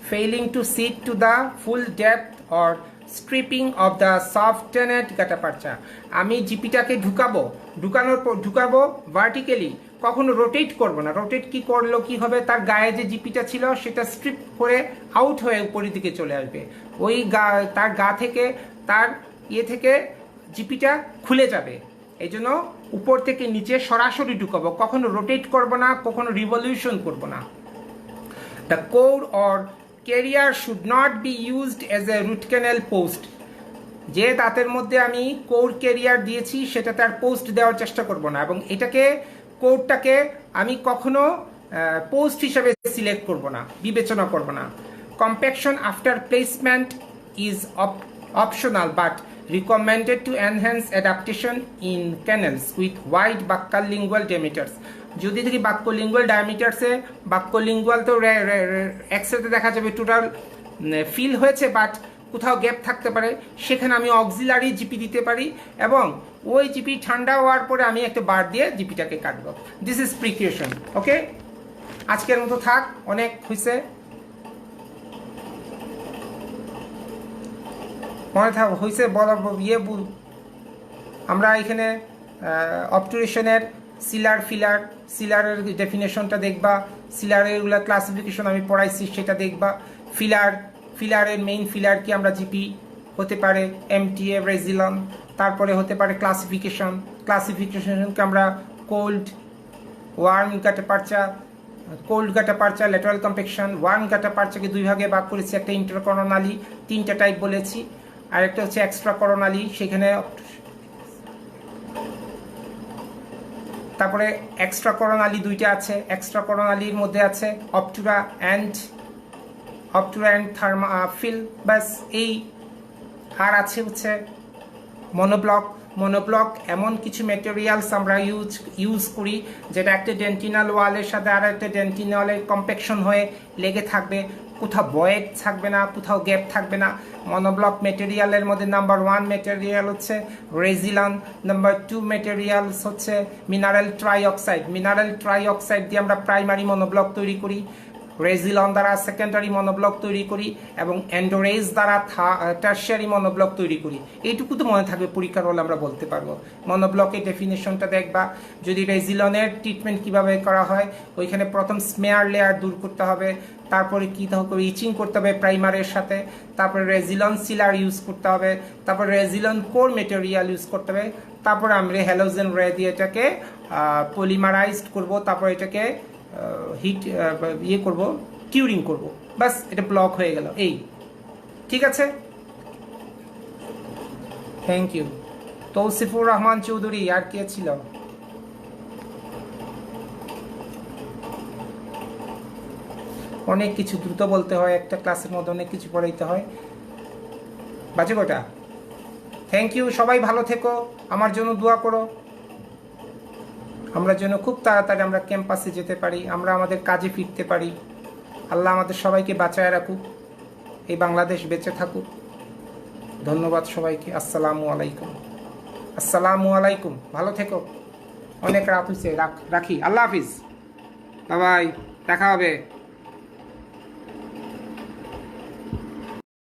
failing to seat to the full depth or stripping of the softened gutta percha. আমি জিপিটাকে ঢুকাবো ভার্টিক্যালি, কখনো রোটেট করব না. রোটেট কি করলো কি হবে? তার গায়ে যে জিপিটা ছিল সেটা স্ট্রিপ করে আউট হয়ে উপরের দিকে চলে আসবে, ওই তার গা থেকে তার থেকে জিপিটা খুলে যাবে. এই জন্য উপর থেকে নিচে সরাসরি ঢুকাবো, কখনো রোটেট করব না, কখনো রিভলিউশন করব না. The core or carrier should not be used as a root canal post. যে দাঁতের মধ্যে আমি কোর ক্যারিয়ার দিয়েছি সেটা তার পোস্ট দেওয়ার চেষ্টা করব না, এবং এটাকে কোরটাকে আমি কখনো পোস্ট হিসাবে সিলেক্ট করব না, বিবেচনা করব না. Compaction after placement is optional but recommended to enhance adaptation in canals with wide buccal lingual diameters. যদি দেখি বাক্যলিঙ্গুয়াল ডায়ামিটারসে, বাক্যলিঙ্গুয়াল তো এক্সরেতে দেখা যাবে টোটাল ফিল হয়েছে, বাট কোথাও গ্যাপ থাকতে পারে, সেখানে আমি অক্সিলারি জিপি দিতে পারি এবং ওই জিপি ঠান্ডা হওয়ার পরে আমি একটা বার দিয়ে জিপিটাকে কাটবো. This is precaution. ওকে, আজকের মতো থাক, অনেক হয়েছে. মনে থাক হয়েছে বলা ইয়ে আমরা এখানে অবটুরেশনের সিলারের ডেফিনেশনটা দেখবা, সিলারের এগুলো ক্লাসিফিকেশন আমি পড়াইছি সেটা দেখবা। ফিলারের মেইন ফিলার কি আমরা জিপি হতে পারে এমটিএ রেজিলন, তারপরে হতে পারে ক্লাসিফিকেশনকে আমরা cold warm gutta percha, cold gutta percha, lateral compaction. Warm গাটাপারচাকে দুই ভাগে ভাগ করেছি, একটা ইন্টারকরোনালি, তিনটা টাইপ বলেছি, আর একটা হচ্ছে এক্সট্রা করোনালি, সেখানে তারপরে এক্সট্রা করোনালি দুইটা আছে। এক্সট্রা করোনালির মধ্যে আছে অবটুরা অ্যান্ড ফিল, ব্যাস এই। আর আছে হচ্ছে মনোব্লক এমন কিছু ম্যাটেরিয়ালস আমরা ইউজ করি যেটা একটা ডেন্টিনাল ওয়ালের সাথে আর একটা ডেন্টিনালের কম্প্যাকশন হয়ে লেগে থাকবে, কোথাও ভয়েড থাকবে না, কোথাও গ্যাপ থাকবে না। মনোব্লক মেটেরিয়ালের মধ্যে নাম্বার 1 মেটেরিয়াল হচ্ছে রেজিলন, নাম্বার 2 মেটেরিয়ালস হচ্ছে মিনারেল ট্রাইঅক্সাইড দিয়ে আমরা প্রাইমারি মনোব্লক তৈরি করি, রেজিলন দ্বারা সেকেন্ডারি মনোব্লক তৈরি করি, এবং এন্ডোরেজ দ্বারা টার্সিয়ারি মনোব্লক তৈরি করি। এইটুকু তো মনে থাকবে, পরীক্ষার হলে আমরা বলতে পারবো। মনোব্লকের ডেফিনেশনটা দেখবা। যদি রেজিলনের ট্রিটমেন্ট কিভাবে করা হয়, ওইখানে প্রথম স্মেয়ার লেয়ার দূর করতে হবে, তারপরে কি হবে ইচিং করতে হবে প্রাইমারের সাথে, তারপরে রেজিলন সিলার ইউজ করতে হবে, তারপরে রেজিলন কোর মেটেরিয়াল ইউজ করতে হবে, তারপরে আমরা হ্যালোজেন রে দিয়ে এটাকে পলিমারাইজড করব, তারপর এটাকে হিট ইয়ে করব, কিউরিং করব, বাস এটা ব্লক হয়ে গেল। এই ঠিক আছে, থ্যাংক ইউ। তৌসিফুর রহমান চৌধুরী, আর কে ছিল? অনেক কিছু দ্রুত বলতে হয়, একটা ক্লাসের মধ্যে অনেক কিছু পড়াইতে হয়। বাজে কটা? থ্যাংক ইউ, সবাই ভালো থেকো, আমার জন্য দোয়া করো, আমরা যেন খুব তাড়াতাড়ি আমরা ক্যাম্পাসে যেতে পারি, আমরা আমাদের কাজে ফিরতে পারি। আল্লাহ আমাদের সবাইকে বাঁচায় রাখুক, এই বাংলাদেশ বেঁচে থাকুক। ধন্যবাদ সবাইকে। আসসালামু আলাইকুম, ভালো থেকো। অনেক রাত হয়েছে, রাখি। আল্লাহ হাফিজ, বাই, দেখা হবে।